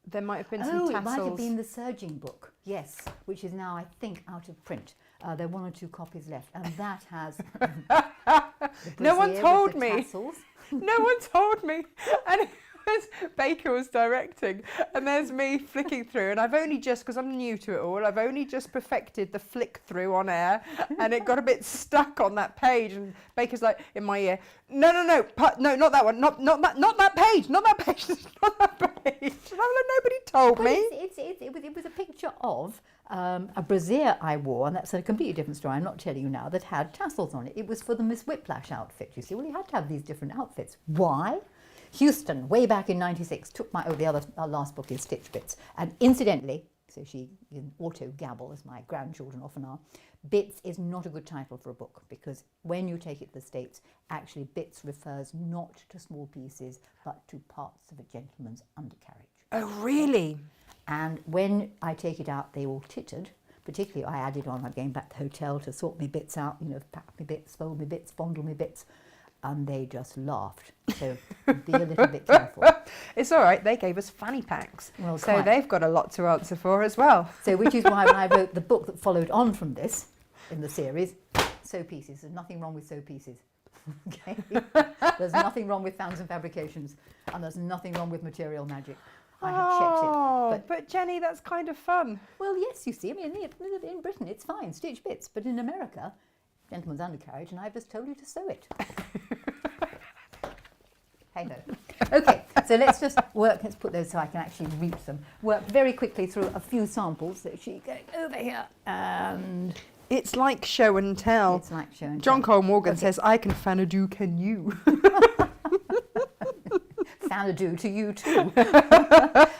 There might have been some tassels. It might have been the Surging book, yes, which is now, I think, out of print. There are 1 or 2 copies left, and that has no one told me. Tassels. No one told me. And Baker was directing, and there's me flicking through, and I've only just, because I'm new to it all, I've only just perfected the flick through on air, and it got a bit stuck on that page, and Baker's like in my ear, no, not that one, not that page, not that page, not that page. And I'm like, nobody told me. It was a picture of a brassiere I wore, and that's a completely different story, I'm not telling you now, that had tassels on it. It was for the Miss Whiplash outfit, you see. Well, you had to have these different outfits. Why? Houston, way back in '96, took my, our last book is Stitch Bits, and incidentally, so she in auto gabble, as my grandchildren often are, Bits is not a good title for a book, because when you take it to the States, actually Bits refers not to small pieces, but to parts of a gentleman's undercarriage. Oh, really? And when I take it out, they all tittered. Particularly, I added on, I'm going back to the hotel to sort me bits out, you know, pack me bits, fold me bits, fondle me bits. And they just laughed. So be a little bit careful. It's all right. They gave us fanny packs. Well, so quite. they've got a lot to answer for as well. So which is why when I wrote the book that followed on from this in the series, Sew Pieces, there's nothing wrong with Sew Pieces. Okay? There's nothing wrong with fans and fabrications. And there's nothing wrong with material magic. I have checked it. But Jenny, that's kind of fun. Well, yes, you see, I mean, in Britain it's fine, Stitch Bits, but in America, gentleman's undercarriage, and I've just told you to sew it. Hey ho. Okay, so let's just work, let's put those so I can actually reach them. Work very quickly through a few samples. So she going over here, and It's like show and tell. it's like show and John tell. Cole Morgan says, I can fanadoo, can you? Fanadoo to you too.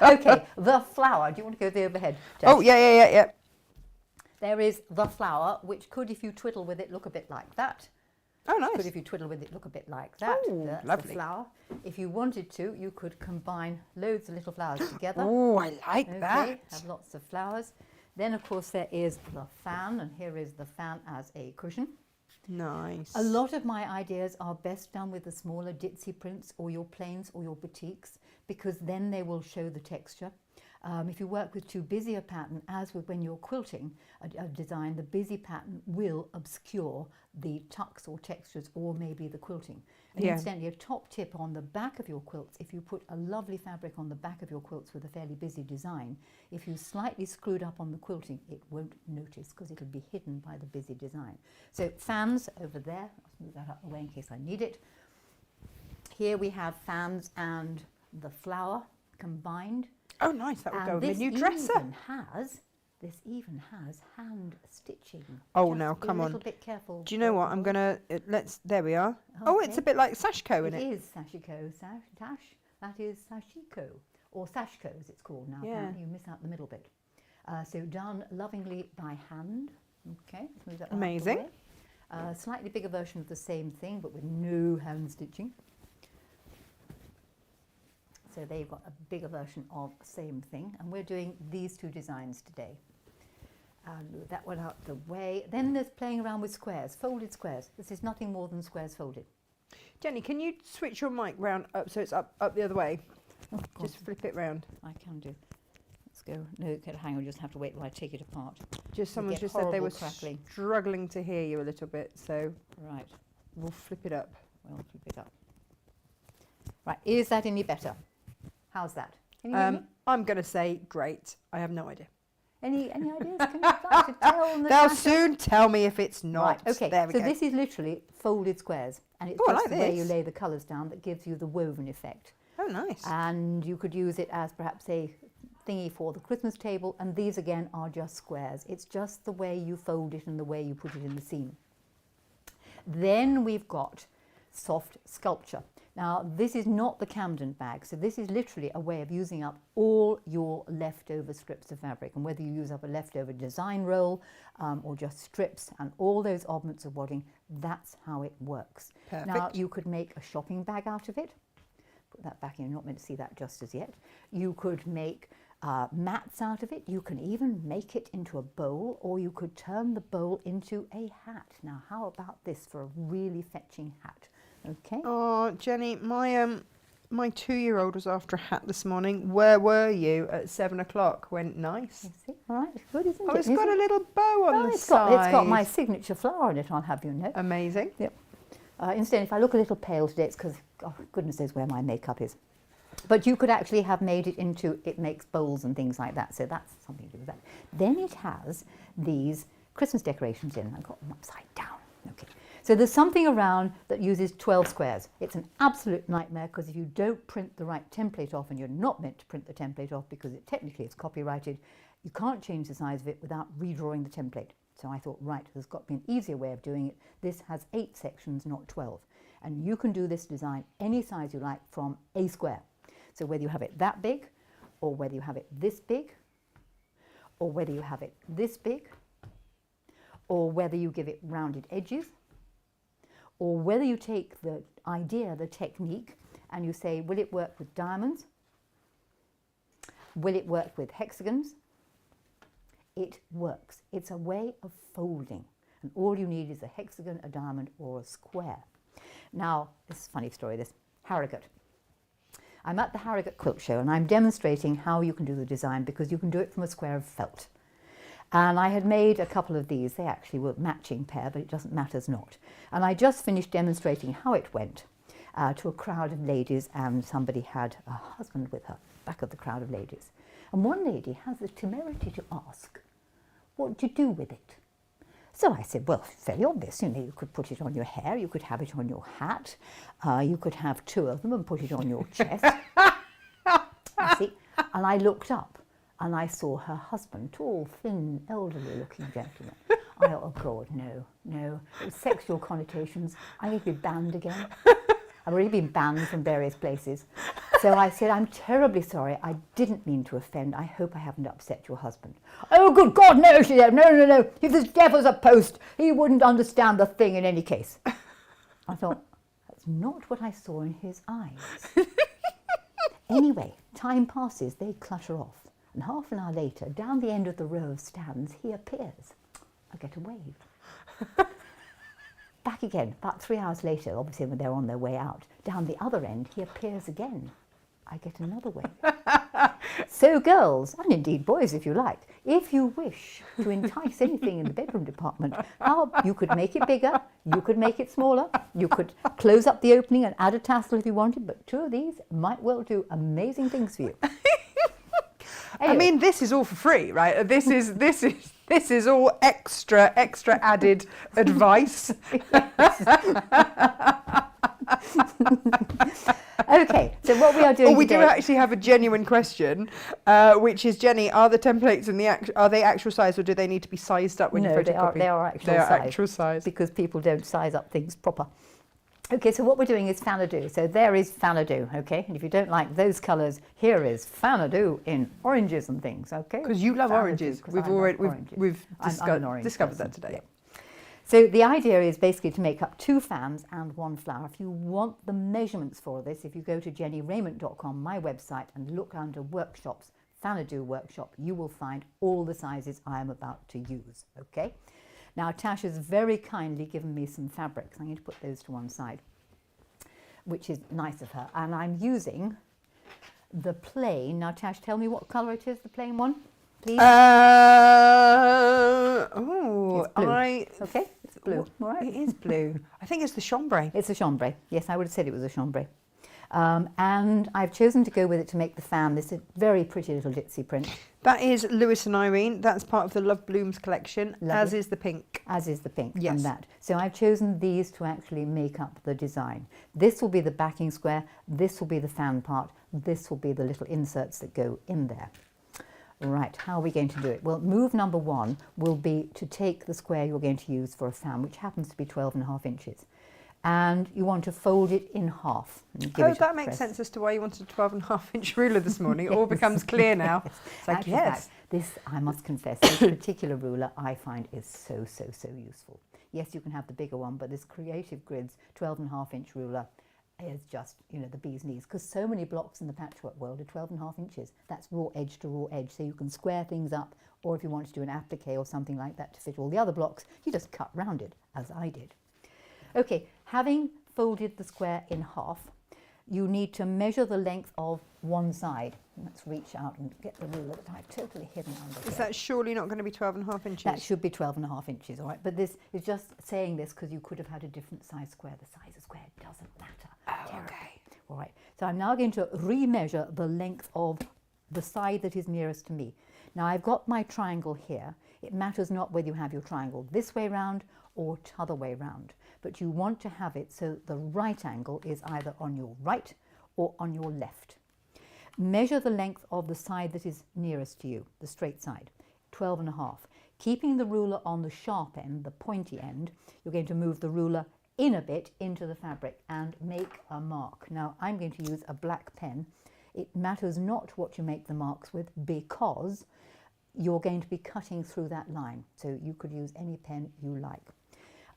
Okay, the flower. Do you want to go the overhead? Jess? Oh, yeah. There is the flower, which could, if you twiddle with it, look a bit like that. Oh, Could, nice. if you twiddle with it, look a bit like that. Ooh, That's lovely. the flower. If you wanted to, you could combine loads of little flowers together. Oh, I like Okay, that. have lots of flowers. Then, of course, there is the fan, and here is the fan as a cushion. Nice. A lot of my ideas are best done with the smaller ditzy prints or your plains or your batiks, because then they will show the texture. If you work with too busy a pattern, as with when you're quilting a design, the busy pattern will obscure the tucks or textures or maybe the quilting. And Yeah. incidentally, a top tip on the back of your quilts, if you put a lovely fabric on the back of your quilts with a fairly busy design, if you slightly screwed up on the quilting, it won't notice because it'll be hidden by the busy design. So fans over there, I'll move that out of the way in case I need it. Here we have fans and the flower combined. Oh, nice. That would go And with this a new dresser. even has hand stitching. Oh, Just now, be come a on. little bit careful. Do you know what? I'm going to, there we are. Oh, it's a Okay. bit like Sashiko in It it. is sashiko, tash. That is sashiko, or sashiko as it's called now. Yeah. Apparently you miss out the middle bit. So done lovingly by hand. Okay, let's move that out of the Amazing. way. Slightly bigger version of the same thing, but with no hand stitching. So there you've got a bigger version of the same thing, and we're doing these two designs today. Move that one out the way. Then there's playing around with squares, folded squares. This is nothing more than squares folded. Jenny, can you switch your mic round up so it's up the other way? Oh, Just flip it round. I can do. Let's go. No, okay, hang on, just have to wait while I take it apart. Just someone get just said they horrible were crackling. struggling to hear you a little bit, so Right, we'll flip it up. we'll flip it up. Right, is that any better? How's that? Can you hear me? I'm going to say great. I have no idea. Any ideas? Can you like to tell They'll Natasha? soon tell me if it's not. Right, okay, There we so go. this is literally folded squares, and it's Oh, I just like the way you this. lay the colours down that gives you the woven effect. Oh, nice. And you could use it as perhaps a thingy for the Christmas table, and these again are just squares. It's just the way you fold it and the way you put it in the seam. Then we've got soft sculpture. Now, this is not the Camden bag, so this is literally a way of using up all your leftover strips of fabric, and whether you use up a leftover design roll or just strips and all those oddments of wadding, that's how it works. Perfect. Now, you could make a shopping bag out of it. Put that back in, you're not meant to see that just as yet. You could make mats out of it. You can even make it into a bowl, or you could turn the bowl into a hat. Now, how about this for a really fetching hat? Okay. Oh, Jenny, my 2-year-old was after a hat this morning. Where were you at 7 o'clock? Went nice. You see? All right, it's good, isn't Oh, it? it's got a little bow on the it's side. got my signature flower on it, I'll have you know. Amazing. Yep. Instead, if I look a little pale today, it's because, oh, goodness knows where my makeup is. But you could actually have made it into, it makes bowls and things like that, so that's something to do with that. Then it has these Christmas decorations in. I've got them upside down. Okay. So there's something around that uses 12 squares. It's an absolute nightmare because if you don't print the right template off, and you're not meant to print the template off because it technically is copyrighted, You can't change the size of it without redrawing the template. So I thought, right, there's got to be an easier way of doing it. This has 8 sections, not 12. And you can do this design any size you like from a square. So whether you have it that big, or whether you have it this big, or whether you have it this big, or whether you give it rounded edges, or whether you take the idea, the technique, and you say, will it work with diamonds? Will it work with hexagons? It works. It's a way of folding. And all you need is a hexagon, a diamond, or a square. Now, this is a funny story, this. Harrogate. I'm at the Harrogate Quilt Show, and I'm demonstrating how you can do the design, because you can do it from a square of felt. And I had made a couple of these. They actually were matching pair, but it doesn't matter as not. And I just finished demonstrating how it went to a crowd of ladies, and somebody had a husband with her, back of the crowd of ladies. And one lady has the temerity to ask, what do you do with it? So I said, well, fairly obvious, you know, you could put it on your hair, you could have it on your hat, you could have 2 of them and put it on your chest. You see? And I looked up and I saw her husband, tall, thin, elderly looking gentleman. I thought, oh God, no, no, it's sexual connotations. I need to be banned again. I've already been banned from various places. So I said, I'm terribly sorry. I didn't mean to offend. I hope I haven't upset your husband. Oh, good God, no, she said. No, no, no. If this devil's a post, he wouldn't understand the thing in any case. I thought, that's not what I saw in his eyes. Anyway, time passes. They clutter off. And half an hour later, down the end of the row of stands, he appears. I get a wave. Back again, about 3 hours later, obviously when they're on their way out, down the other end, he appears again. I get another wave. So girls, and indeed boys if you like, if you wish to entice anything in the bedroom department, you could make it bigger, you could make it smaller, you could close up the opening and add a tassel if you wanted, but 2 of these might well do amazing things for you. Anyway. I mean, this is all for free, right? This is all extra added advice. Okay, so what we are doing we today, do actually have a genuine question, which is, Jenny, are the templates in are they actual size, or do they need to be sized up when you photocopy? They are actual size. Actual size, because people don't size up things proper. Okay, so what we're doing is Fanadoo. So there is Fanadoo, okay? And if you don't like those colours, here is Fanadoo in oranges and things, okay? Because you love oranges. We've discovered that today. Yeah. So the idea is basically to make up 2 fans and 1 flower. If you want the measurements for this, if you go to jennyraymond.com, my website, and look under workshops, Fanadoo workshop, you will find all the sizes I am about to use, okay? Now, Tasha's very kindly given me some fabrics. I'm going to put those to one side, which is nice of her. And I'm using the plain. Now, Tash, tell me what colour it is, the plain one, please. It's blue. Okay, it's blue. All right. It is blue. I think it's the chambray. It's a chambray. Yes, I would have said it was a chambray. And I've chosen to go with it to make the fan. This is a very pretty little ditzy print. That is Lewis and Irene. That's part of the Love Blooms collection, Lovely. as is the pink. As is the pink, yes. And that. So I've chosen these to actually make up the design. This will be the backing square, this will be the fan part, this will be the little inserts that go in there. Right, how are we going to do it? Well, move number 1 will be to take the square you're going to use for a fan, which happens to be 12.5 inches. And you want to fold it in half. That makes sense as to why you wanted a 12.5-inch ruler this morning. It all becomes clear now. Yes. It's like, Actually, yes. This, I must confess, this particular ruler I find is so useful. Yes, you can have the bigger one, but this Creative Grids 12.5-inch ruler is just, you know, the bee's knees, because so many blocks in the patchwork world are 12.5 inches. That's raw edge to raw edge, so you can square things up, or if you want to do an applique or something like that to fit all the other blocks, you just cut round it, as I did. Okay, having folded the square in half, you need to measure the length of one side. Let's reach out and get the ruler that I've totally hidden under here. Is that surely not going to be 12.5 inches? That should be 12.5 inches, all right? But this is just saying this because you could have had a different size square. The size of square doesn't matter. Oh, okay. All right, so I'm now going to remeasure the length of the side that is nearest to me. Now I've got my triangle here. It matters not whether you have your triangle this way round or t'other way round, but you want to have it so the right angle is either on your right or on your left. Measure the length of the side that is nearest to you, the straight side, 12.5. Keeping the ruler on the sharp end, the pointy end, you're going to move the ruler in a bit into the fabric and make a mark. Now, I'm going to use a black pen. It matters not what you make the marks with because you're going to be cutting through that line. So you could use any pen you like.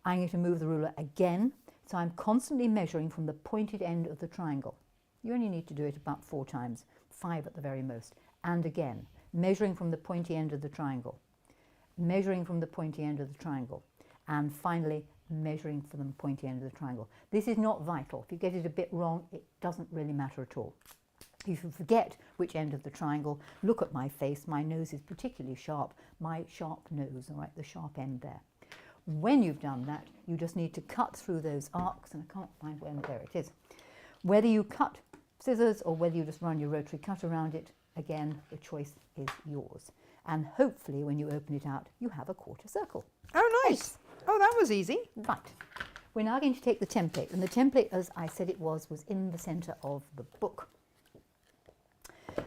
I'm going to move the ruler again. So I'm constantly measuring from the pointed end of the triangle. You only need to do it about 4 times, 5 at the very most. And again, measuring from the pointy end of the triangle, measuring from the pointy end of the triangle, and finally measuring from the pointy end of the triangle. This is not vital. If you get it a bit wrong, it doesn't really matter at all. If you forget which end of the triangle, look at my face. My nose is particularly sharp. My sharp nose, all right, the sharp end there. When you've done that, you just need to cut through those arcs, and I can't find where, there it is. Whether you cut scissors or whether you just run your rotary cut around it, again, the choice is yours. And hopefully when you open it out, you have a quarter circle. Oh, nice. Oh, that was easy. Right. We're now going to take the template, and the template, as I said it was in the centre of the book.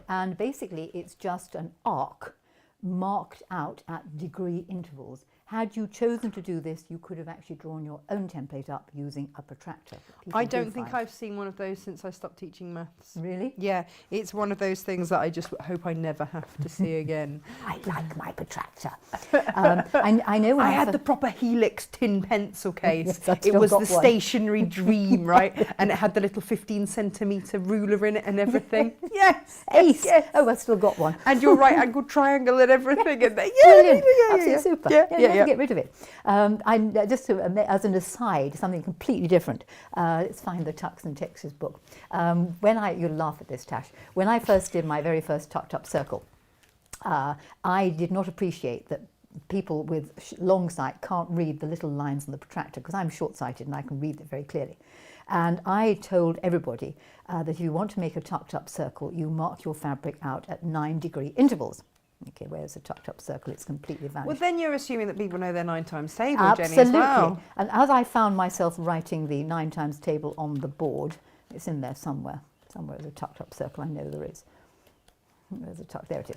And basically it's just an arc marked out at degree intervals. Had you chosen to do this, you could have actually drawn your own template up using a protractor. I don't think I've seen one of those since I stopped teaching maths. Really? Yeah, it's one of those things that I just hope I never have to see again. I like my protractor. I know when I had the proper Helix tin pencil case. Yes, it was the stationary dream, right? And it had the little 15cm ruler in it and everything. Yes, ace. Yes. Oh, I've still got one. And your right angle triangle and everything in there. Yeah, brilliant. yeah, Absolutely super. Yeah. Get rid of it. I'm just to, as an aside, something completely different. Let's find the Tucks and Textures book. You'll laugh at this, Tash. When I first did my very first tucked up circle, I did not appreciate that people with long sight can't read the little lines on the protractor, because I'm short-sighted and I can read it very clearly. And I told everybody that if you want to make a tucked up circle, you mark your fabric out at 9-degree intervals. Okay, whereas a tucked up circle, it's completely vanished. Well, then you're assuming that people know their 9 times table, Absolutely. Jenny, as well. And as I found myself writing the 9 times table on the board, it's in there somewhere. Somewhere there's a tucked up circle, I know there is. There's a tuck, there it is.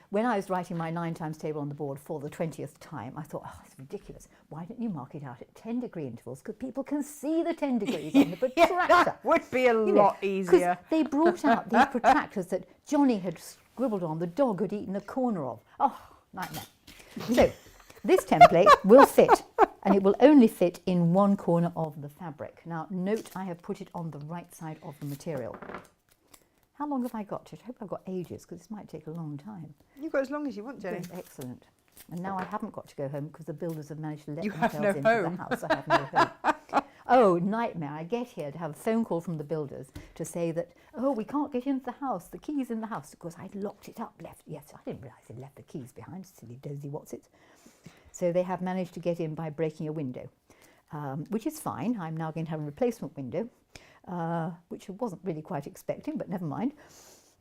When I was writing my 9 times table on the board for the 20th time, I thought, oh, it's ridiculous. Why don't you mark it out at 10-degree intervals? Because people can see the 10 degrees on the protractor. That would be a lot easier. They brought out these protractors that Johnny had scribbled on, the dog had eaten a corner of. Oh, nightmare. So this template will fit, and it will only fit in one corner of the fabric. Now note, I have put it on the right side of the material. How long have I got? I hope I've got ages, because this might take a long time. You've got as long as you want, Jenny. Good, excellent. And now I haven't got to go home because the builders have managed to let You themselves have no into home. the house. I have no home. Oh, nightmare. I get here to have a phone call from the builders to say that, oh, we can't get into the house. The key's in the house. Of course, I'd locked it up, Yes, I didn't realise they'd left the keys behind. Silly dozy what's-it. So they have managed to get in by breaking a window, which is fine. I'm now going to have a replacement window, which I wasn't really quite expecting, but never mind.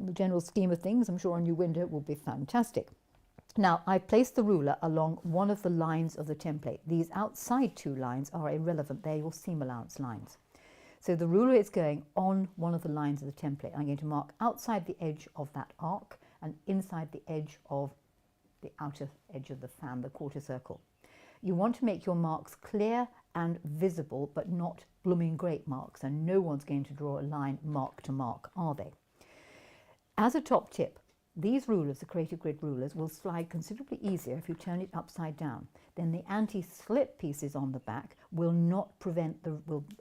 In the general scheme of things, I'm sure a new window will be fantastic. Now, I placed the ruler along one of the lines of the template. These outside 2 lines are irrelevant. They're your seam allowance lines. So the ruler is going on one of the lines of the template. I'm going to mark outside the edge of that arc and inside the edge of the outer edge of the fan, the quarter circle. You want to make your marks clear and visible, but not blooming great marks. And no one's going to draw a line mark to mark, are they? As a top tip, these rulers, the Creative Grid rulers, will slide considerably easier if you turn it upside down. Then the anti-slip pieces on the back will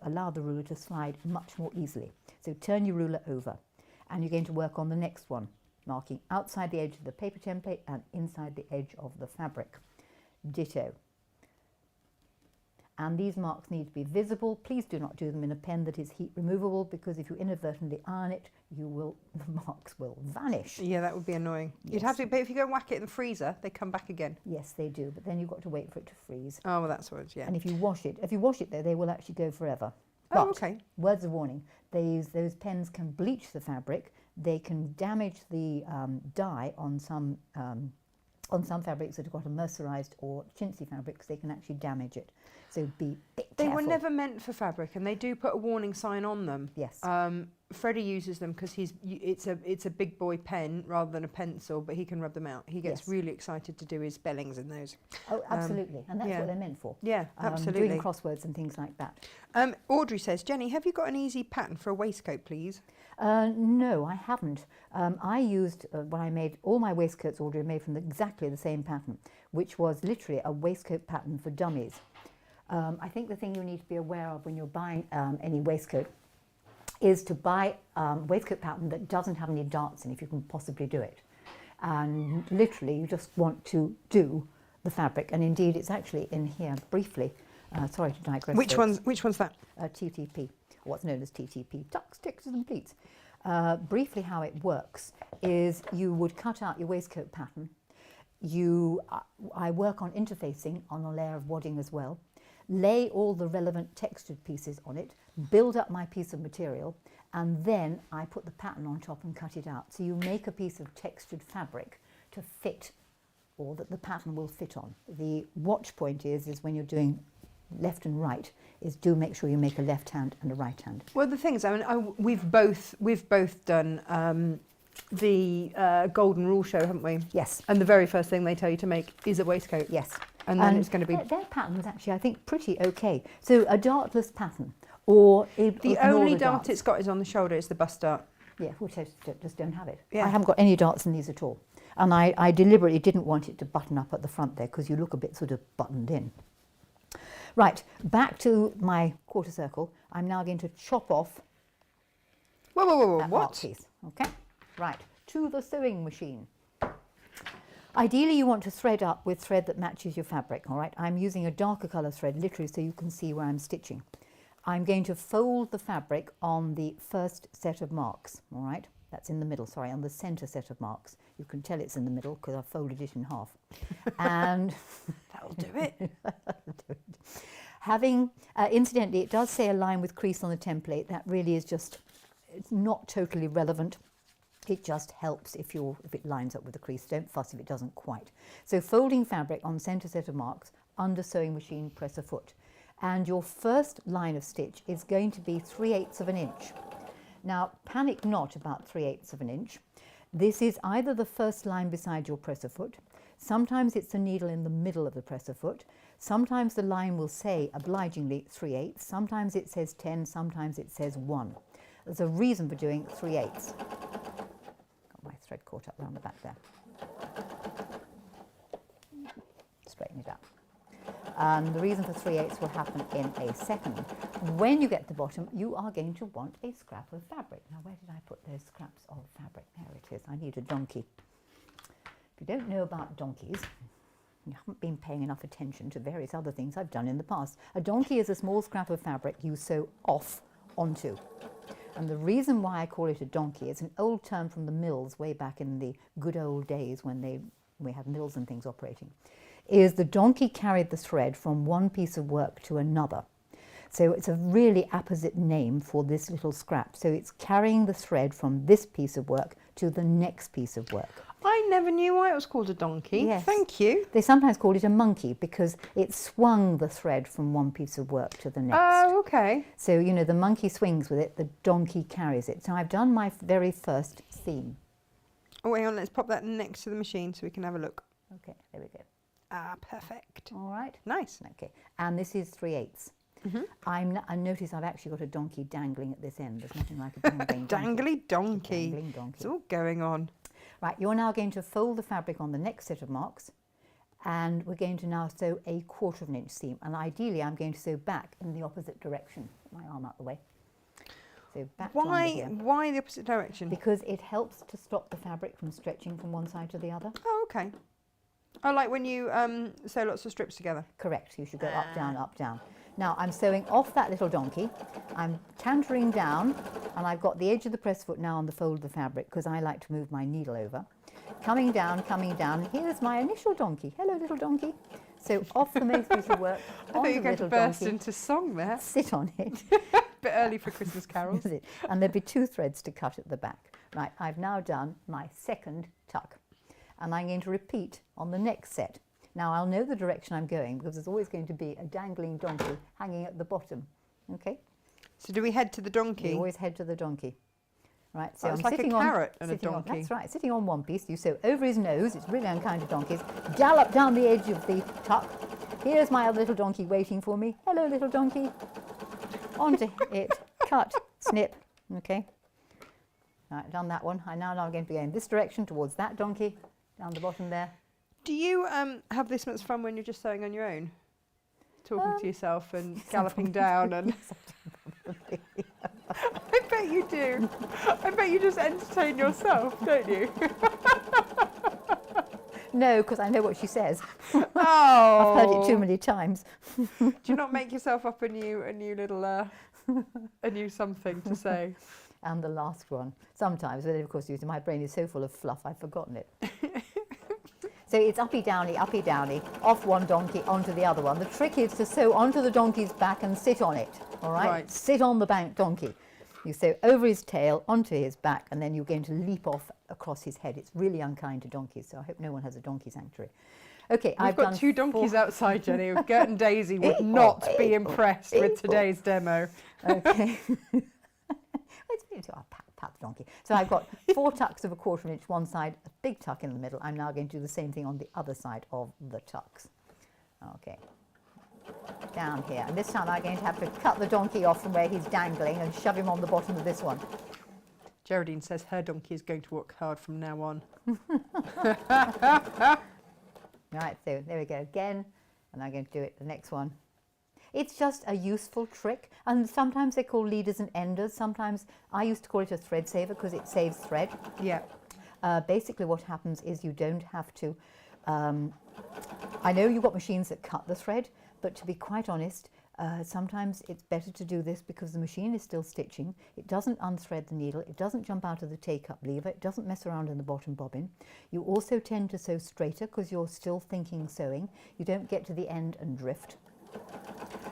allow the ruler to slide much more easily. So turn your ruler over, and you're going to work on the next one, marking outside the edge of the paper template and inside the edge of the fabric. Ditto. And these marks need to be visible. Please do not do them in a pen that is heat removable, because if you inadvertently iron it, the marks will vanish. Yeah, that would be annoying. Yes. You'd have to, but if you go and whack it in the freezer, they come back again. Yes, they do, but then you've got to wait for it to freeze. Oh, well, that's what, yeah. And if you wash it though, they will actually go forever. Oh, But, okay. words of warning, those pens can bleach the fabric. They can damage the dye on some fabrics that have got a mercerized or chintzy fabrics. They can actually damage it. So be a bit careful. They were never meant for fabric, and they do put a warning sign on them. Yes. Freddie uses them because it's a big boy pen rather than a pencil, but he can rub them out. He gets really excited to do his spellings in those. Oh, absolutely, and that's what they're meant for. Yeah, absolutely. Doing crosswords and things like that. Audrey says, Jenny, have you got an easy pattern for a waistcoat, please? No, I haven't. I used, when I made all my waistcoats, Audrey, made from exactly the same pattern, which was literally a waistcoat pattern for dummies. I think the thing you need to be aware of when you're buying any waistcoat is to buy a waistcoat pattern that doesn't have any darts in if you can possibly do it. And literally you just want to do the fabric, and indeed it's actually in here briefly. Sorry to digress. Which one's that? TTP, what's known as TTP, tucks, textures and pleats. Briefly how it works is you would cut out your waistcoat pattern. I work on interfacing on a layer of wadding as well, lay all the relevant textured pieces on it, build up my piece of material, and then I put the pattern on top and cut it out. So you make a piece of textured fabric to fit, or that the pattern will fit on. The watch point is when you're doing left and right, is do make sure you make a left hand and a right hand. Well, the thing is, I mean, we've both done the Golden Rule show, haven't we? Yes. And the very first thing they tell you to make is a waistcoat. Yes. And then it's going to be... Their pattern's actually, I think, pretty okay. So a dartless pattern, or... The only dart it's got is on the shoulder, is the bust dart. Yeah, which I just don't have it. Yeah. I haven't got any darts in these at all. And I deliberately didn't want it to button up at the front there, because you look a bit sort of buttoned in. Right, back to my quarter circle. I'm now going to chop off Whoa, that what? mark piece. Okay, right, to the sewing machine. Ideally, you want to thread up with thread that matches your fabric, all right? I'm using a darker colour thread, literally, so you can see where I'm stitching. I'm going to fold the fabric on the first set of marks, all right? That's in the middle, sorry, on the centre set of marks. You can tell it's in the middle because I've folded it in half. And that'll do it. Having, incidentally, it does say a line with crease on the template. That really is just, it's not totally relevant. It just helps if it lines up with the crease. Don't fuss if it doesn't quite. So folding fabric on centre set of marks, under sewing machine, press a foot. And your first line of stitch is going to be 3/8 of an inch. Now, panic not about 3/8 of an inch. This is either the first line beside your presser foot. Sometimes it's a needle in the middle of the presser foot. Sometimes the line will say, obligingly, 3/8. Sometimes it says 10, sometimes it says 1. There's a reason for doing 3/8. Got my thread caught up around the back there. Straighten it out. The reason for 3/8 will happen in a second. When you get to the bottom, you are going to want a scrap of fabric. Now, where did I put those scraps of fabric? There it is. I need a donkey. If you don't know about donkeys, you haven't been paying enough attention to various other things I've done in the past. A donkey is a small scrap of fabric you sew off onto. And the reason why I call it a donkey is an old term from the mills way back in the good old days when we had mills and things operating, is the donkey carried the thread from one piece of work to another. So it's a really apposite name for this little scrap. So it's carrying the thread from this piece of work to the next piece of work. I never knew why it was called a donkey. Yes. Thank you. They sometimes call it a monkey because it swung the thread from one piece of work to the next. Oh, okay. So, you know, the monkey swings with it, the donkey carries it. So I've done my very first seam. Oh, hang on, let's pop that next to the machine so we can have a look. Okay, there we go. Ah, perfect. All right. Nice. Okay, and this is 3/8. I notice I've actually got a donkey dangling at this end. There's nothing like a dangling donkey. Dangly donkey. Dangling donkey. It's all going on. Right, you're now going to fold the fabric on the next set of marks, and we're going to now sew a 1/4 of an inch seam. And ideally, I'm going to sew back in the opposite direction. Put my arm out the way. So back to under here. Why the opposite direction? Because it helps to stop the fabric from stretching from one side to the other. Oh, okay. Oh, like when you sew lots of strips together. Correct. You should go up, down, up, down. Now I'm sewing off that little donkey. I'm cantering down, and I've got the edge of the press foot now on the fold of the fabric because I like to move my needle over. Coming down, coming down. Here's my initial donkey. Hello, little donkey. So off the main piece of work. I thought you were going to burst into song there. Sit on it. Bit early for Christmas carols. And there'd be 2 threads to cut at the back. Right, I've now done my second tuck. And I'm going to repeat on the next set. Now I'll know the direction I'm going because there's always going to be a dangling donkey hanging at the bottom. Okay? So do we head to the donkey? We always head to the donkey. Right, so It's I'm like a sitting carrot on, and a donkey. That's right, sitting on one piece. You sew over his nose. It's really unkind to donkeys. Gallop down the edge of the tuck. Here's my other little donkey waiting for me. Hello, little donkey. Onto it. Cut. Snip. Okay. Right, done that one. I'm now going to be going this direction towards that donkey down the bottom there. Do you have this much fun when you're just sewing on your own? Talking to yourself and galloping down and... I bet you do. I bet you just entertain yourself, don't you? No, because I know what she says. Oh, I've heard it too many times. Do you not make yourself up a new little a new something to say? And the last one. Sometimes, but of course, my brain is so full of fluff, I've forgotten it. So it's uppy downy, off one donkey onto the other one. The trick is to sew onto the donkey's back and sit on it. All right? Right. Sit on the bank donkey. You sew over his tail, onto his back, and then you're going to leap off across his head. It's really unkind to donkeys, so I hope no one has a donkey sanctuary. Okay, I've got two donkeys outside, Jenny. Gert and Daisy would not be impressed with today's demo. Okay. It's really too, I'll pat the donkey. So I've got 4 tucks of a 1/4 inch one side, a big tuck in the middle. I'm now going to do the same thing on the other side of the tucks. Okay. Down here. And this time I'm going to have to cut the donkey off from where he's dangling and shove him on the bottom of this one. Geraldine says her donkey is going to work hard from now on. Right, so there we go again. And I'm going to do it the next one. It's just a useful trick, and sometimes they're called leaders and enders. Sometimes I used to call it a thread saver because it saves thread. Yeah. Basically what happens is you don't have to, I know you've got machines that cut the thread, but to be quite honest, sometimes it's better to do this because the machine is still stitching. It doesn't unthread the needle, it doesn't jump out of the take-up lever, it doesn't mess around in the bottom bobbin. You also tend to sew straighter because you're still thinking sewing. You don't get to the end and drift.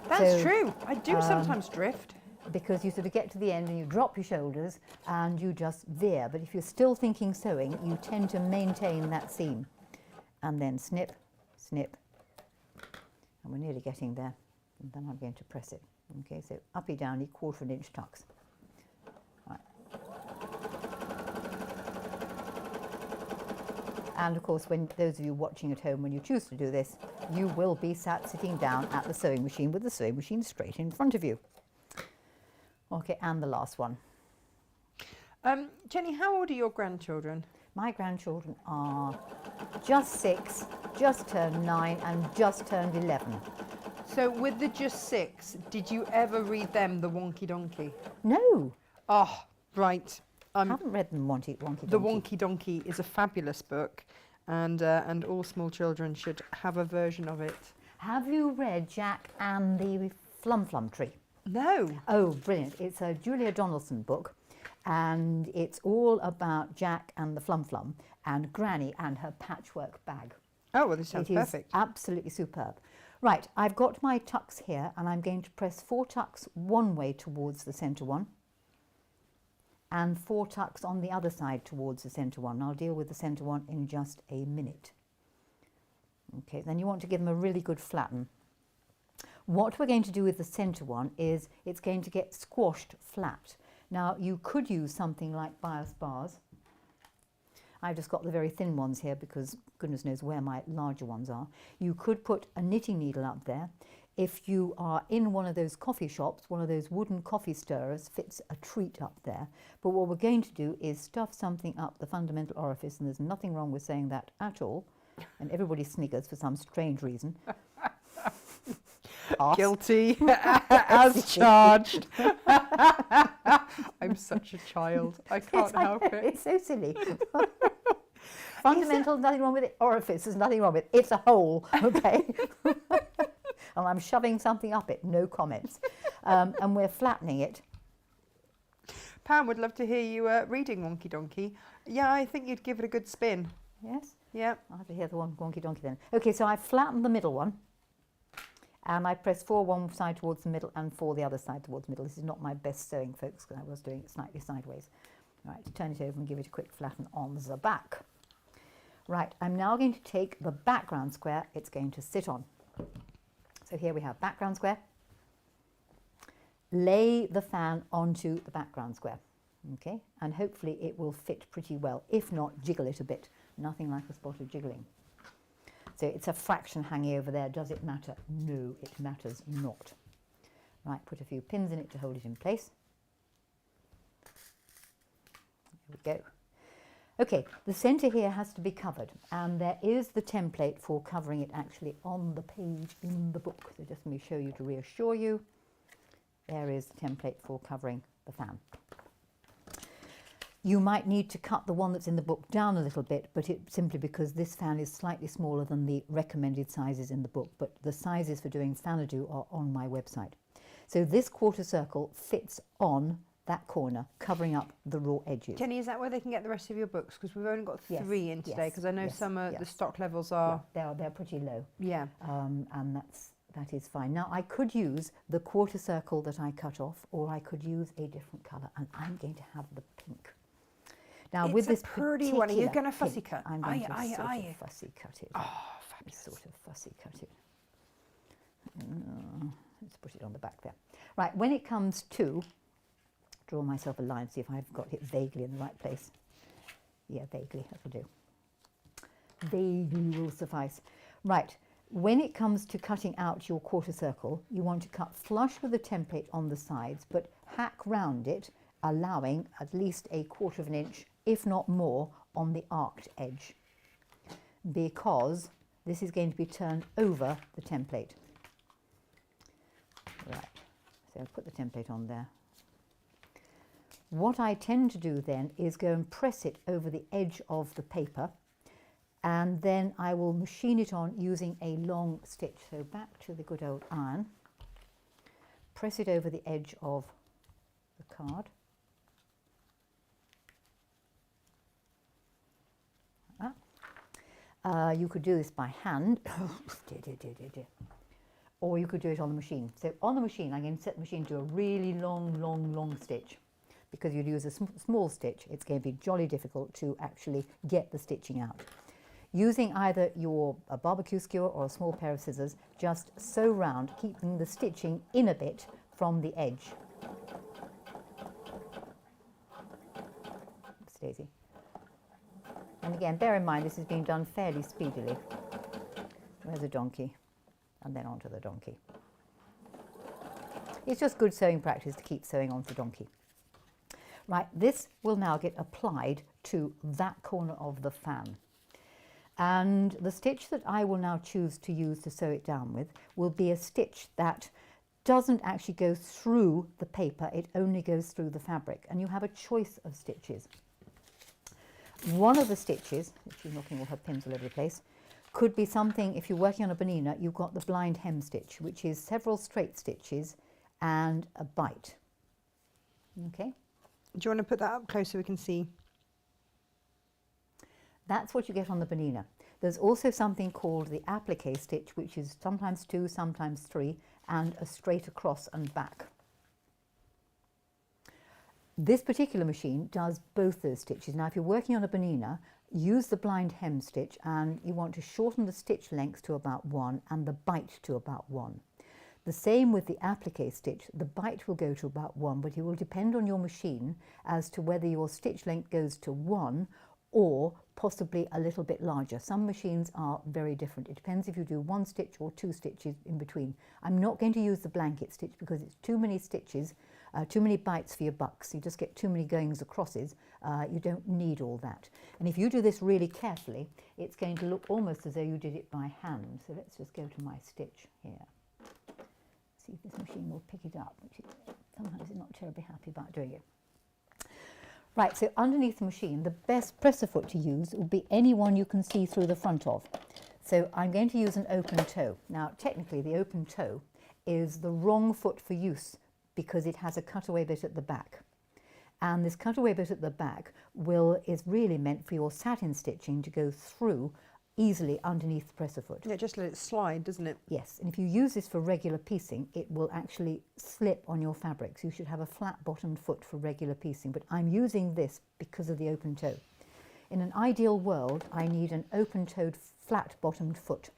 That's true. I do sometimes drift. Because you sort of get to the end and you drop your shoulders and you just veer. But if you're still thinking sewing, you tend to maintain that seam. And then snip, snip. And we're nearly getting there. And then I'm going to press it. Okay, so uppy downy 1/4 inch tucks. Right. And of course, when those of you watching at home, when you choose to do this, you will be sitting down at the sewing machine with the sewing machine straight in front of you. Okay, and the last one. Jenny, how old are your grandchildren? My grandchildren are just 6, just turned 9, and just turned 11. So with the just 6, did you ever read them The Wonky Donkey? No. Oh, right. I haven't read them Wonky Donkey. The Wonky Donkey is a fabulous book, and all small children should have a version of it. Have you read Jack and the Flum Flum Tree? No. Oh, brilliant. It's a Julia Donaldson book, and it's all about Jack and the Flum Flum and Granny and her patchwork bag. Oh, well, this sounds perfect. It is absolutely superb. Right, I've got my tucks here, and I'm going to press 4 tucks one way towards the centre one, and 4 tucks on the other side towards the centre one. I'll deal with the centre one in just a minute. Okay, then you want to give them a really good flatten. What we're going to do with the centre one is it's going to get squashed flat. Now, you could use something like bias bars. I've just got the very thin ones here because goodness knows where my larger ones are. You could put a knitting needle up there. If you are in one of those coffee shops, one of those wooden coffee stirrers fits a treat up there. But what we're going to do is stuff something up the fundamental orifice, and there's nothing wrong with saying that at all. And everybody sniggers for some strange reason. Guilty as charged. I'm such a child. I can't help it. It's so silly. Fundamental, nothing wrong with it. Orifice, there's nothing wrong with it. It's a hole, okay? And I'm shoving something up it, no comments. And we're flattening it. Pam would love to hear you reading Wonky Donkey. Yeah, I think you'd give it a good spin. Yes? Yeah. I'll have to hear the one Wonky Donkey then. Okay, so I've flattened the middle one. And I press 4 one side towards the middle and 4 the other side towards the middle. This is not my best sewing, folks, because I was doing it slightly sideways. Right, turn it over and give it a quick flatten on the back. Right, I'm now going to take the background square it's going to sit on. So here we have background square. Lay the fan onto the background square. Okay, and hopefully it will fit pretty well. If not, jiggle it a bit. Nothing like a spot of jiggling. So it's a fraction hanging over there. Does it matter? No, it matters not. Right, put a few pins in it to hold it in place. There we go. Okay, the centre here has to be covered, and there is the template for covering it actually on the page in the book. So just let me show you to reassure you. There is the template for covering the fan. You might need to cut the one that's in the book down a little bit, but it's simply because this fan is slightly smaller than the recommended sizes in the book, but the sizes for doing fanadoo are on my website. So this quarter circle fits on that corner, covering up the raw edges. Jenny, is that where they can get the rest of your books? Because we've only got 3 in today, because I know some of the stock levels are... Yeah, they're pretty low. Yeah. And that is fine. Now, I could use the quarter circle that I cut off, or I could use a different colour, and I'm going to have the pink. Now, it's with a this pretty one. Are you going to fussy cut? I'm going to sort of fussy cut it. Oh, fabulous. Sort of fussy cut it. Let's put it on the back there. Right, when it comes to... Draw myself a line, see if I've got it vaguely in the right place. Yeah, vaguely, that'll do. Vaguely will suffice. Right, when it comes to cutting out your quarter circle, you want to cut flush with the template on the sides, but hack round it, allowing at least 1/4 inch, if not more, on the arced edge, because this is going to be turned over the template. Right, so put the template on there. What I tend to do then is go and press it over the edge of the paper, and then I will machine it on using a long stitch. So back to the good old iron, press it over the edge of the card. You could do this by hand, or you could do it on the machine. So on the machine, I'm going to set the machine to a really long stitch. Because you'd use a small stitch, it's going to be jolly difficult to actually get the stitching out. Using either a barbecue skewer or a small pair of scissors, just sew round, keeping the stitching in a bit from the edge. Oops, Daisy. And again, bear in mind this is being done fairly speedily. Where's the donkey? And then onto the donkey. It's just good sewing practice to keep sewing onto the donkey. Right, this will now get applied to that corner of the fan. And the stitch that I will now choose to use to sew it down with will be a stitch that doesn't actually go through the paper, it only goes through the fabric. And you have a choice of stitches. One of the stitches, which is knocking all her pins all over the place, could be something, if you're working on a banana, you've got the blind hem stitch, which is several straight stitches and a bite. Okay? Do you want to put that up close so we can see? That's what you get on the banana. There's also something called the applique stitch, which is sometimes 2, sometimes 3, and a straight across and back. This particular machine does both those stitches. Now, if you're working on a banana, use the blind hem stitch, and you want to shorten the stitch length to about 1 and the bite to about 1. The same with the applique stitch. The bite will go to about 1, but it will depend on your machine as to whether your stitch length goes to 1 or possibly a little bit larger. Some machines are very different. It depends if you do 1 stitch or 2 stitches in between. I'm not going to use the blanket stitch because it's too many stitches, too many bites for your bucks. You just get too many goings acrosses. You don't need all that. And if you do this really carefully, it's going to look almost as though you did it by hand. So let's just go to my stitch here. See if this machine will pick it up, which sometimes it's not terribly happy about doing it. Right, so underneath the machine, the best presser foot to use will be any one you can see through the front of. So I'm going to use an open toe. Now, technically, the open toe is the wrong foot for use because it has a cutaway bit at the back. And this cutaway bit at the back is really meant for your satin stitching to go through easily underneath the presser foot. Yeah, just let it slide, doesn't it? Yes, and if you use this for regular piecing, it will actually slip on your fabrics. You should have a flat-bottomed foot for regular piecing, but I'm using this because of the open toe. In an ideal world, I need an open-toed, flat-bottomed foot.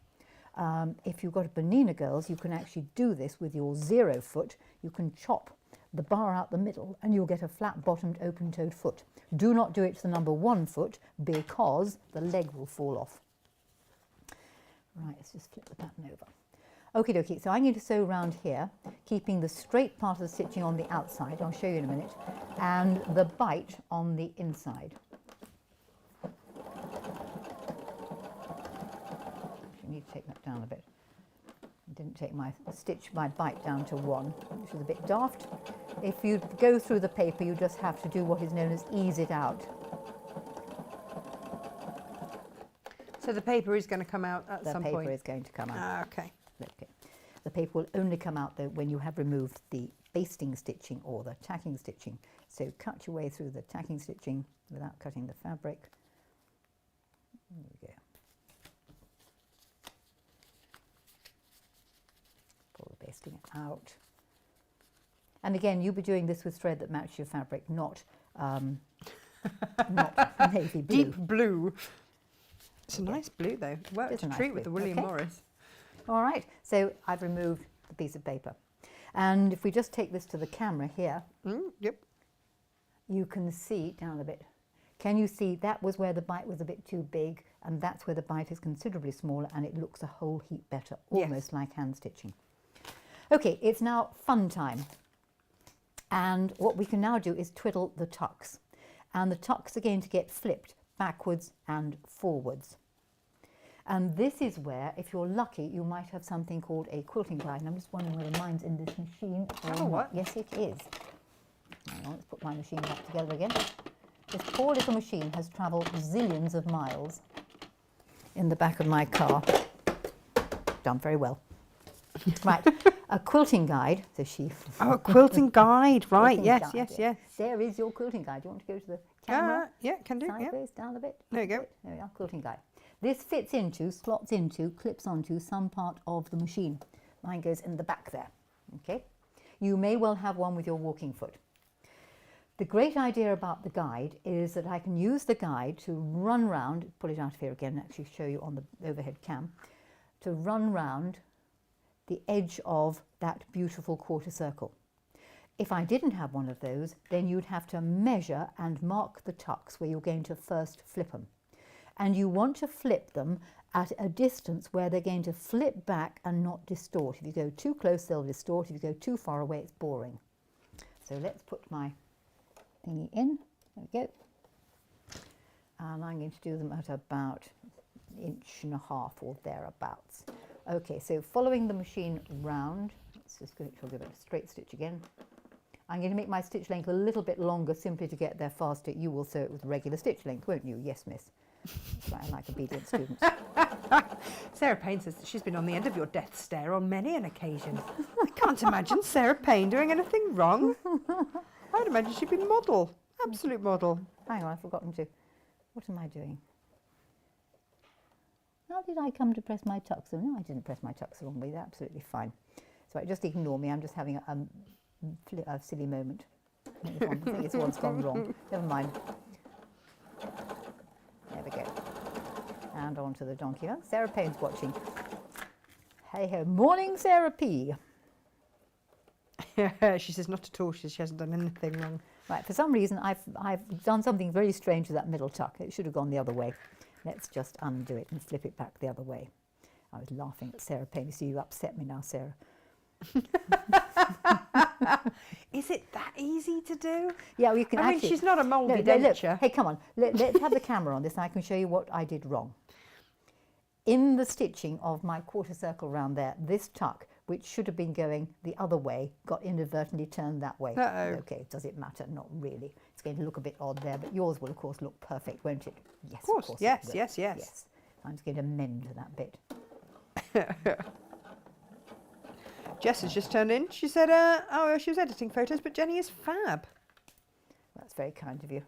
If you've got a banana, girls, you can actually do this with your 0 foot. You can chop the bar out the middle, and you'll get a flat-bottomed, open-toed foot. Do not do it to the number 1 foot because the leg will fall off. Right, let's just flip the pattern over. Okie dokie, so I'm going to sew around here, keeping the straight part of the stitching on the outside, I'll show you in a minute, and the bite on the inside. You need to take that down a bit. I didn't take my bite down to 1, which is a bit daft. If you go through the paper, you just have to do what is known as ease it out. So the paper is going to come out at some point? The paper is going to come out. Ah, okay. Okay. The paper will only come out though when you have removed the basting stitching or the tacking stitching. So cut your way through the tacking stitching without cutting the fabric. There we go. Pull the basting out. And again, you'll be doing this with thread that matches your fabric, not navy blue. Deep blue. It's a nice blue though. Worked a treat with the William Morris. All right, so I've removed the piece of paper. And if we just take this to the camera here, yep. You can see down a bit. Can you see that was where the bite was a bit too big, and that's where the bite is considerably smaller, and it looks a whole heap better, almost like hand stitching. Okay, it's now fun time. And what we can now do is twiddle the tucks. And the tucks are going to get flipped backwards and forwards. And this is where, if you're lucky, you might have something called a quilting guide. And I'm just wondering whether mine's in this machine or what? Yes, it is. Hang on, let's put my machine back together again. This poor little machine has travelled zillions of miles in the back of my car. Done very well. Right, a quilting guide. So she. Oh, a quilting guide, right? Quilting Yes, guide, yes, yes. There is your quilting guide. Do you want to go to the camera? Yeah, can do. Sideways, down a bit. There you go. There we are, quilting guide. This fits into, slots into, clips onto some part of the machine. Mine goes in the back there. Okay. You may well have one with your walking foot. The great idea about the guide is that I can use the guide to run round, pull it out of here again and actually show you on the overhead cam, to run round the edge of that beautiful quarter circle. If I didn't have one of those, then you'd have to measure and mark the tucks where you're going to first flip them. And you want to flip them at a distance where they're going to flip back and not distort. If you go too close, they'll distort. If you go too far away, it's boring. So let's put my thingy in. There we go. And I'm going to do them at about 1.5 inches or thereabouts. Okay, so following the machine round, let's just go to give it a straight stitch again. I'm going to make my stitch length a little bit longer simply to get there faster. You will sew it with regular stitch length, won't you? Yes, miss. That's right, I like obedient students. Sarah Payne says that she's been on the end of your death stare on many an occasion. I can't imagine Sarah Payne doing anything wrong. I'd imagine she'd be model, absolute model. Hang on, I've forgotten to. What am I doing? How did I come to press my tucks? No, I didn't press my tucks the wrong way. They're absolutely fine. So just ignore me. I'm just having a silly moment. I think it's one's gone wrong. Never mind. There we go. And on to the donkey. Oh, Sarah Payne's watching. Hey ho. Morning, Sarah P. She says not at all. She hasn't done anything wrong. Right, for some reason I've done something very strange with that middle tuck. It should have gone the other way. Let's just undo it and flip it back the other way. I was laughing at Sarah Payne. You see, you upset me now, Sarah. Is it that easy to do? Yeah, well, you can I mean, she's not a mouldy denture. Look, hey, come on. Let's have the camera on this and I can show you what I did wrong. In the stitching of my quarter circle round there, this tuck, which should have been going the other way, got inadvertently turned that way. Uh-oh. Okay, does it matter? Not really. It's going to look a bit odd there, but yours will, of course, look perfect, won't it? Yes, of course. Yes, yes, yes. Yes. I'm just going to mend that bit. Jess has just turned in. She said, she was editing photos, but Jenny is fab. That's very kind of you.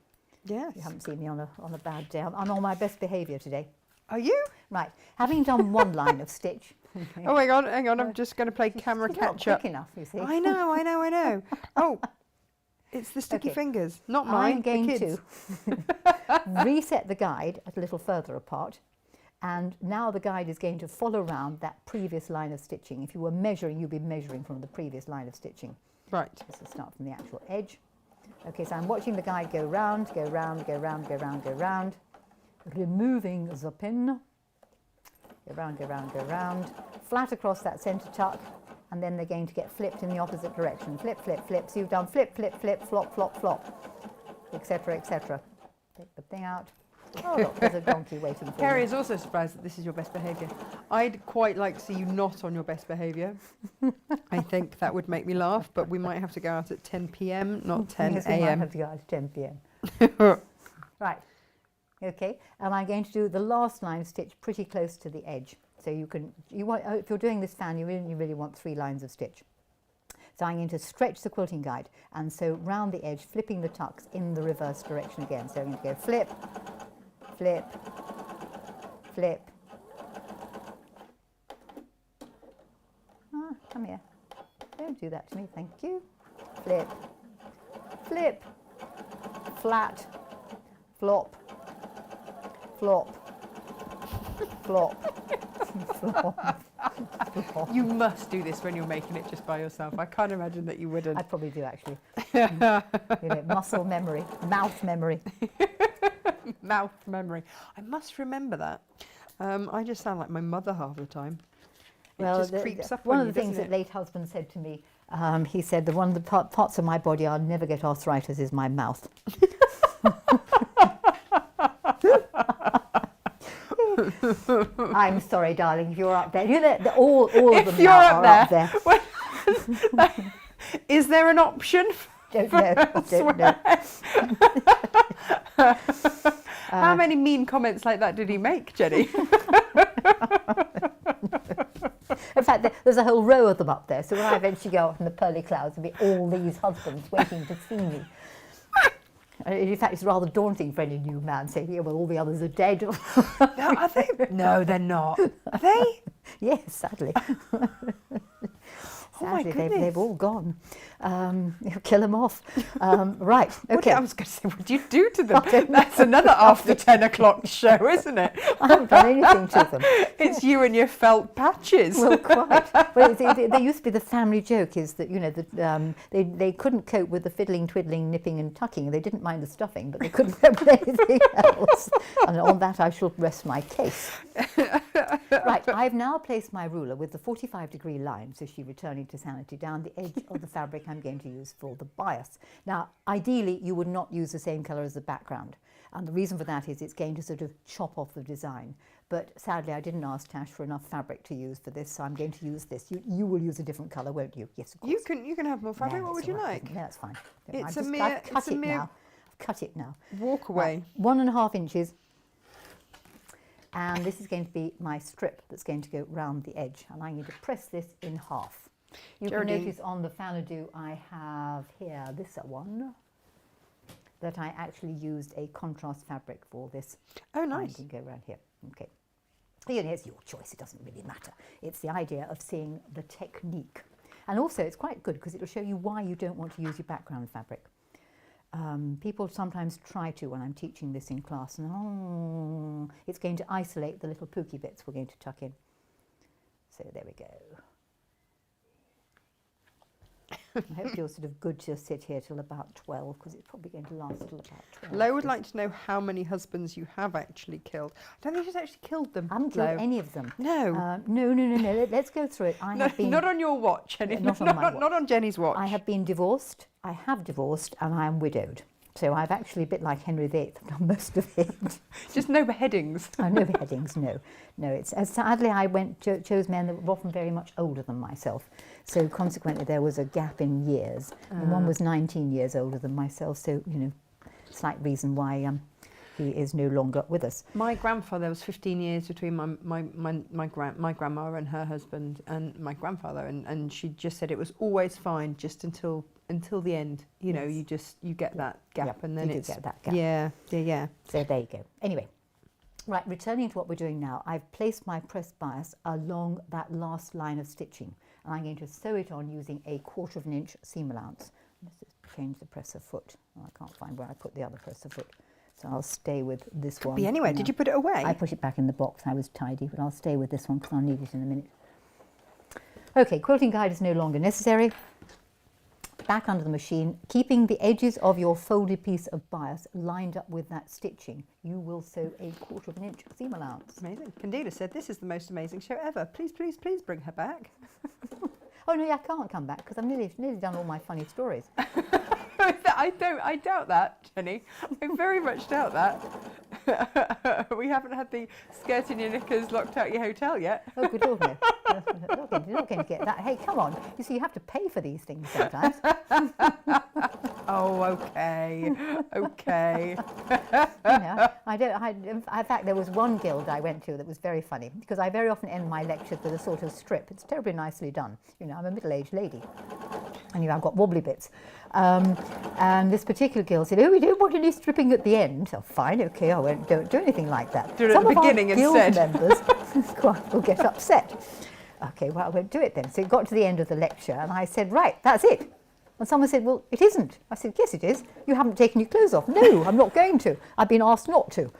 Yes. You haven't seen me on a bad day. I'm on my best behaviour today. Are you? Right. Having done one line of stitch. Oh, hang on. I'm just going to play camera She's catch not up. quick enough, you see. I know. Oh, it's the sticky fingers, not mine. I'm going the kids. to reset the guide a little further apart. And now the guide is going to follow around that previous line of stitching. If you were measuring, you'd be measuring from the previous line of stitching. Right. This will start from the actual edge. Okay, so I'm watching the guide go round, go round, go round, go round, go round, removing the pin. Go round, go round, go round, flat across that centre tuck, and then they're going to get flipped in the opposite direction. Flip, flip, flip. So you've done flip, flip, flip, flop, flop, flop, etc., etc. Take the thing out. Oh, look, there's a donkey waiting for Carrie you. is also surprised that this is your best behaviour. I'd quite like to see you not on your best behaviour. I think that would make me laugh, but we might have to go out at 10 p.m, not 10 Yes, we might a.m. have to go out at 10 p.m. Right. Okay, and I'm going to do the last line stitch pretty close to the edge. So if you're doing this fan, you really want 3 lines of stitch. So I'm going to stretch the quilting guide, and so round the edge, flipping the tucks in the reverse direction again. So I'm going to go flip, flip, flip. Ah, come here. Don't do that to me, thank you. Flip, flip, flat, flop, flop, flop, flop. You must do this when you're making it just by yourself. I can't imagine that you wouldn't. I probably do actually. You know, muscle memory, mouth memory. Mouth memory. I must remember that. I just sound like my mother half the time. It Well, just creeps up one on of the you, things doesn't that it? late husband said to me, he said that one of the parts of my body I'll never get arthritis is my mouth. I'm sorry, darling, if you're up there. You know, all of If them you're now are up up there. Well, is there an option? Don't know. Don't know. How many mean comments like that did he make, Jenny? In fact, there's a whole row of them up there. So when I eventually go up in the pearly clouds, there'll be all these husbands waiting to see me. In fact, it's rather daunting for any new man saying, yeah, well, all the others are dead. No, are they? No, they're not. Are they? Yes, sadly. Oh my Sadly, goodness. they've all gone. Kill them off. Right, okay. I was going to say, what do you do to them? That's another after 10 o'clock show, isn't it? I haven't done anything to them. It's you and your felt patches. Well, quite. Well, there used to be the family joke is that, you know, that they couldn't cope with the fiddling, twiddling, nipping and tucking. They didn't mind the stuffing, but they couldn't cope with anything else. And on that, I shall rest my case. Right, I've now placed my ruler with the 45-degree line, so she returning to sanity, down the edge of the fabric I'm going to use for the bias. Now, ideally, you would not use the same colour as the background. And the reason for that is it's going to sort of chop off the design. But sadly, I didn't ask Tash for enough fabric to use for this, so I'm going to use this. You will use a different colour, won't you? Yes, of course. You can have more fabric. No, what would it's you all right, like? No, that's fine. It's I've cut it now. I've cut it now. Walk away. Right, 1.5 inches. And this is going to be my strip that's going to go round the edge. And I'm going to press this in half. You can Geraldine. notice on the Fanadoo I have here this one that I actually used a contrast fabric for this. Oh, nice. You can go around here. Okay. You know, it's your choice. It doesn't really matter. It's the idea of seeing the technique. And also it's quite good because it'll show you why you don't want to use your background fabric. People sometimes try to when I'm teaching this in class, and it's going to isolate the little pooky bits we're going to tuck in. So there we go. I hope you're sort of good to sit here till about 12, because it's probably going to last till about 12. Lo would like to know how many husbands you have actually killed. I don't think she's actually killed them. I haven't killed Lo. any of them. No. No. Let's go through it. I No, have been, not on your watch, Jenny. Not on my watch. Not on Jenny's watch. I have been divorced, I have divorced, and I am widowed. So I've actually, a bit like Henry VIII, done most of it. Just no beheadings. No beheadings, no. It's sadly I chose men that were often very much older than myself. So consequently there was a gap in years. And one was 19 years older than myself, so, you know, slight reason why he is no longer with us. My grandfather, there was 15 years between my grandma and her husband and my grandfather, and she just said it was always fine just until the end. You know, you get that gap, and then you it's do get that gap. Yeah. So there you go. Anyway, right, returning to what we're doing now, I've placed my press bias along that last line of stitching, and I'm going to sew it on using a 1/4 inch seam allowance. Let's just change the presser foot. Oh, I can't find where I put the other presser foot, so I'll stay with this one. Be anywhere. Did you put it away? I put it back in the box. I was tidy, but I'll stay with this one because I'll need it in a minute. Okay, quilting guide is no longer necessary. back under the machine, keeping the edges of your folded piece of bias lined up with that stitching. You will sew a 1/4 of an inch seam allowance. Amazing. Candida said, this is the most amazing show ever. Please, please, please bring her back. Oh no, I can't come back because I've nearly done all my funny stories. I doubt that, Jenny. I very much doubt that. We haven't had the skirt in your knickers locked out your hotel yet. Oh, good Lord, no. You're not going to get that. Hey, come on. You see, you have to pay for these things sometimes. Oh, okay. Okay. You know, in fact, there was one guild I went to that was very funny because I very often end my lectures with a sort of strip. It's terribly nicely done. You know, I'm a middle-aged lady. And I've got wobbly bits. And this particular guild said, oh, we don't want any stripping at the end. Oh, fine, okay, don't do anything like that. Do it at the beginning instead. Some of our guild members will get upset. Okay, well, I won't do it then. So it got to the end of the lecture and I said, right, that's it. And someone said, well, it isn't. I said, yes, it is. You haven't taken your clothes off. No, I'm not going to. I've been asked not to.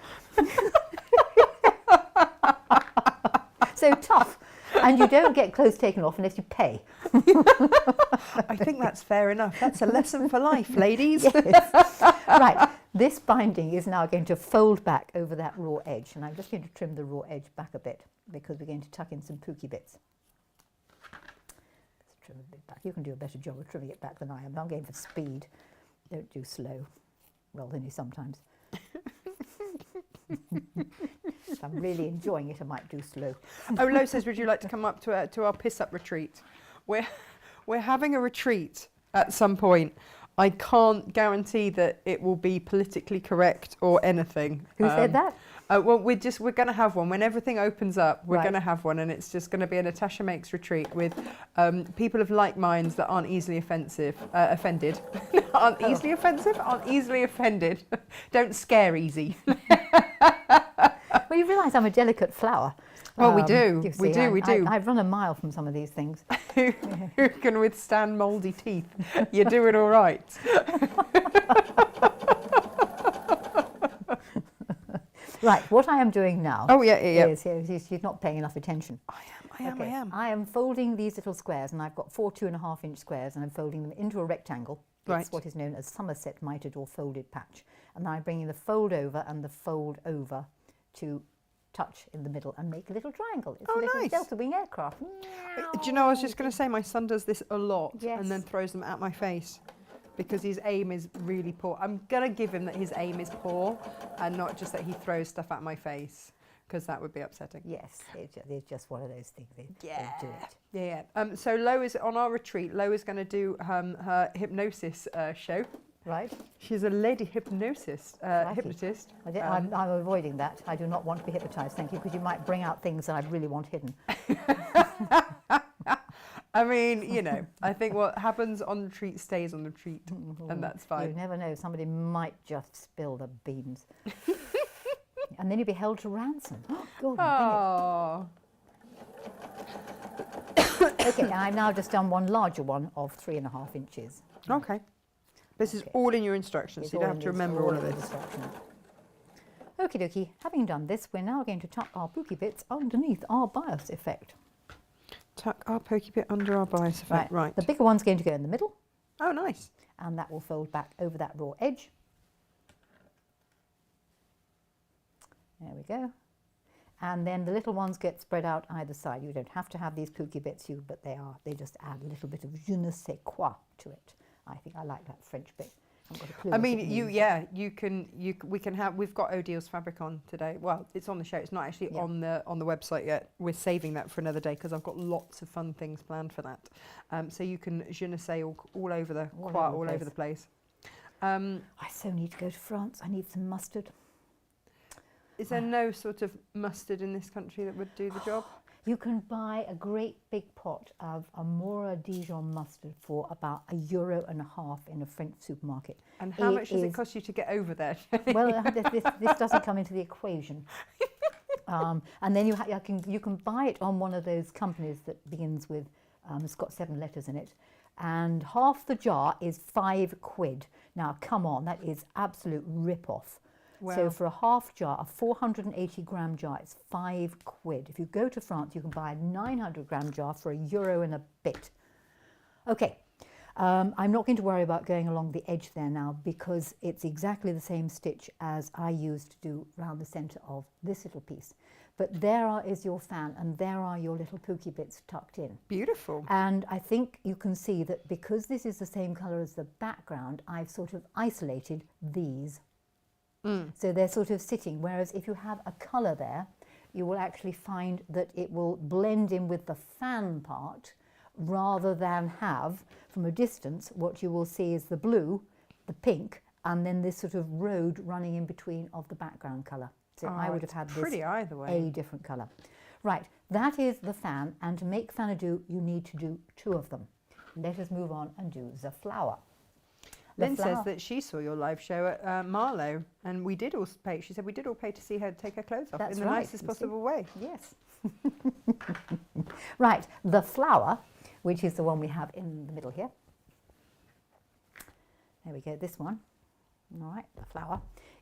So tough. And you don't get clothes taken off unless you pay. I think that's fair enough. That's a lesson for life, ladies. Yes. Right, this binding is now going to fold back over that raw edge. And I'm just going to trim the raw edge back a bit because we're going to tuck in some pooky bits. Let's trim a bit back. You can do a better job of trimming it back than I am. I'm going for speed. Don't do slow. Well, only sometimes. If I'm really enjoying it, I might do slow. Oh, Lo says, would you like to come up to our piss-up retreat? We're having a retreat at some point. I can't guarantee that it will be politically correct or anything. Who said that? Well, we're going to have one. When everything opens up, we're Right. going to have one, and it's just going to be a Natasha Makes retreat with people of like minds that aren't easily offended. Aren't easily offensive? Aren't easily offended. Don't scare easy. Well, you realise I'm a delicate flower. Well, we do. You We see, do. I've run a mile from some of these things. Who can withstand mouldy teeth? You're doing all right. Right, what I am doing now is she's not paying enough attention. I am. I am folding these little squares, and I've got 4 2.5 inch squares, and I'm folding them into a rectangle. Right. It's what is known as Somerset mitered or folded patch. And I'm bringing the fold over and the fold over to touch in the middle and make a little triangle. It's a little nice. Delta Wing aircraft. Do you know, I was just going to say, my son does this a lot Yes. and then throws them at my face because his aim is really poor. I'm going to give him that his aim is poor and not just that he throws stuff at my face, because that would be upsetting. Yes, it's just one of those things. They do it. Yeah. So Lo is on our retreat. Lo is going to do her hypnosis show. Right. She's a lady hypnotist. I'm avoiding that. I do not want to be hypnotised, thank you, because you might bring out things that I really want hidden. I mean, you know, I think what happens on retreat stays on retreat, and that's fine. You never know, somebody might just spill the beans. And then you'll be held to ransom. Oh, God, bring it. Okay, and I've now just done one larger one of 3.5 inches. Okay. This is all in your instructions, so you don't have to remember all of this. Okie dokie, having done this, we're now going to tuck our pooky bits underneath our bias effect. Tuck our pokey bit under our bias effect, right. The bigger one's going to go in the middle. Oh, nice. And that will fold back over that raw edge. There we go. And then the little ones get spread out either side. You don't have to have these pooky bits, but they just add a little bit of je ne sais quoi to it. I think I like that French bit. I've got a clue. I mean, we've got Odile's fabric on today. Well, it's on the show. It's not actually on the website yet. We're saving that for another day because I've got lots of fun things planned for that. So you can je ne sais all over the place. I so need to go to France. I need some mustard. Is there no sort of mustard in this country that would do the job? You can buy a great big pot of Amora Dijon mustard for about €1.50 in a French supermarket. And how much does it cost you to get over there? Well, this doesn't come into the equation. And then you can buy it on one of those companies that begins with, it's got 7 letters in it. And half the jar is £5. Now, come on, that is absolute rip-off. Wow. So for a half jar, a 480 gram jar, it's £5. If you go to France, you can buy a 900 gram jar for €1 and a bit. Okay, I'm not going to worry about going along the edge there now because it's exactly the same stitch as I used to do around the centre of this little piece. But is your fan, and there are your little pokey bits tucked in. Beautiful. And I think you can see that because this is the same colour as the background, I've sort of isolated these. So they're sort of sitting, whereas if you have a colour there, you will actually find that it will blend in with the fan part rather than have, from a distance, what you will see is the blue, the pink, and then this sort of road running in between of the background colour. So I would have had this either way. a different colour. Right, that is the fan, and to make Fanadoo, you need to do 2 of them. Let us move on and do the flower. Lynn says that she saw your live show at Marlow, and we did all pay. She said we did all pay to see her take her clothes off in the nicest possible way. Yes. Right, the flower, which is the one we have in the middle here. There we go, this one. All right, the flower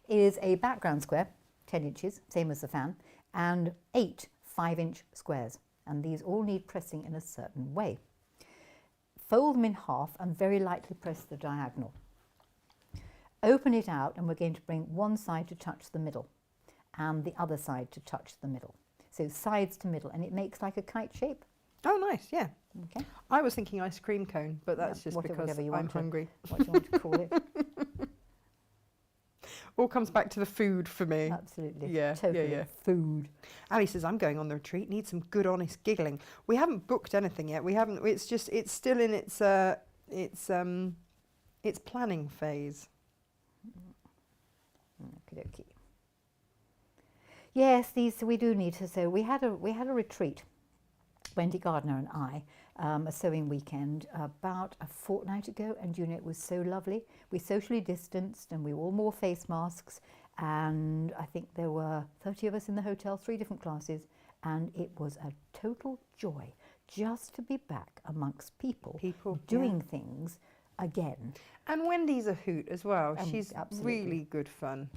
is a background square, 10 inches, same as the fan, and 8 5-inch squares. And these all need pressing in a certain way. Fold them in half and very lightly press the diagonal. Open it out, and we're going to bring one side to touch the middle and the other side to touch the middle. So sides to middle, and it makes like a kite shape. Oh, nice, yeah. Okay. I was thinking ice cream cone, but that's just because I'm hungry. What you want to call it. All comes back to the food for me. Absolutely. Yeah, totally. yeah. Food. Ali says, I'm going on the retreat, need some good honest giggling. We haven't booked anything yet. We haven't, it's still in its planning phase. Okey-dokey. Yes, we do need to. So we had a retreat, Wendy Gardner and I, a sewing weekend about a fortnight ago, and you know, it was so lovely. We socially distanced and we all wore face masks, and I think there were 30 of us in the hotel, 3 different classes, and it was a total joy just to be back amongst people doing things again. And Wendy's a hoot as well. She's really good fun.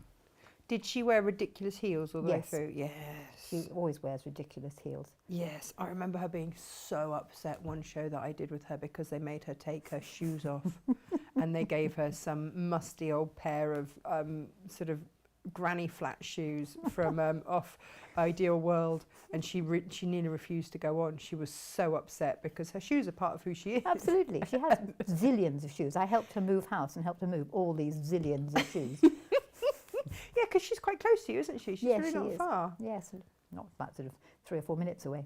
Did she wear ridiculous heels all the way through? Yes. She always wears ridiculous heels. Yes. I remember her being so upset one show that I did with her because they made her take her shoes off and they gave her some musty old pair of sort of granny flat shoes from off Ideal World, and she nearly refused to go on. She was so upset because her shoes are part of who she is. Absolutely. She has zillions of shoes. I helped her move house and helped her move all these zillions of shoes. Yeah, because she's quite close to you, isn't she? She's really not far. Yes, not about sort of 3 or 4 minutes away.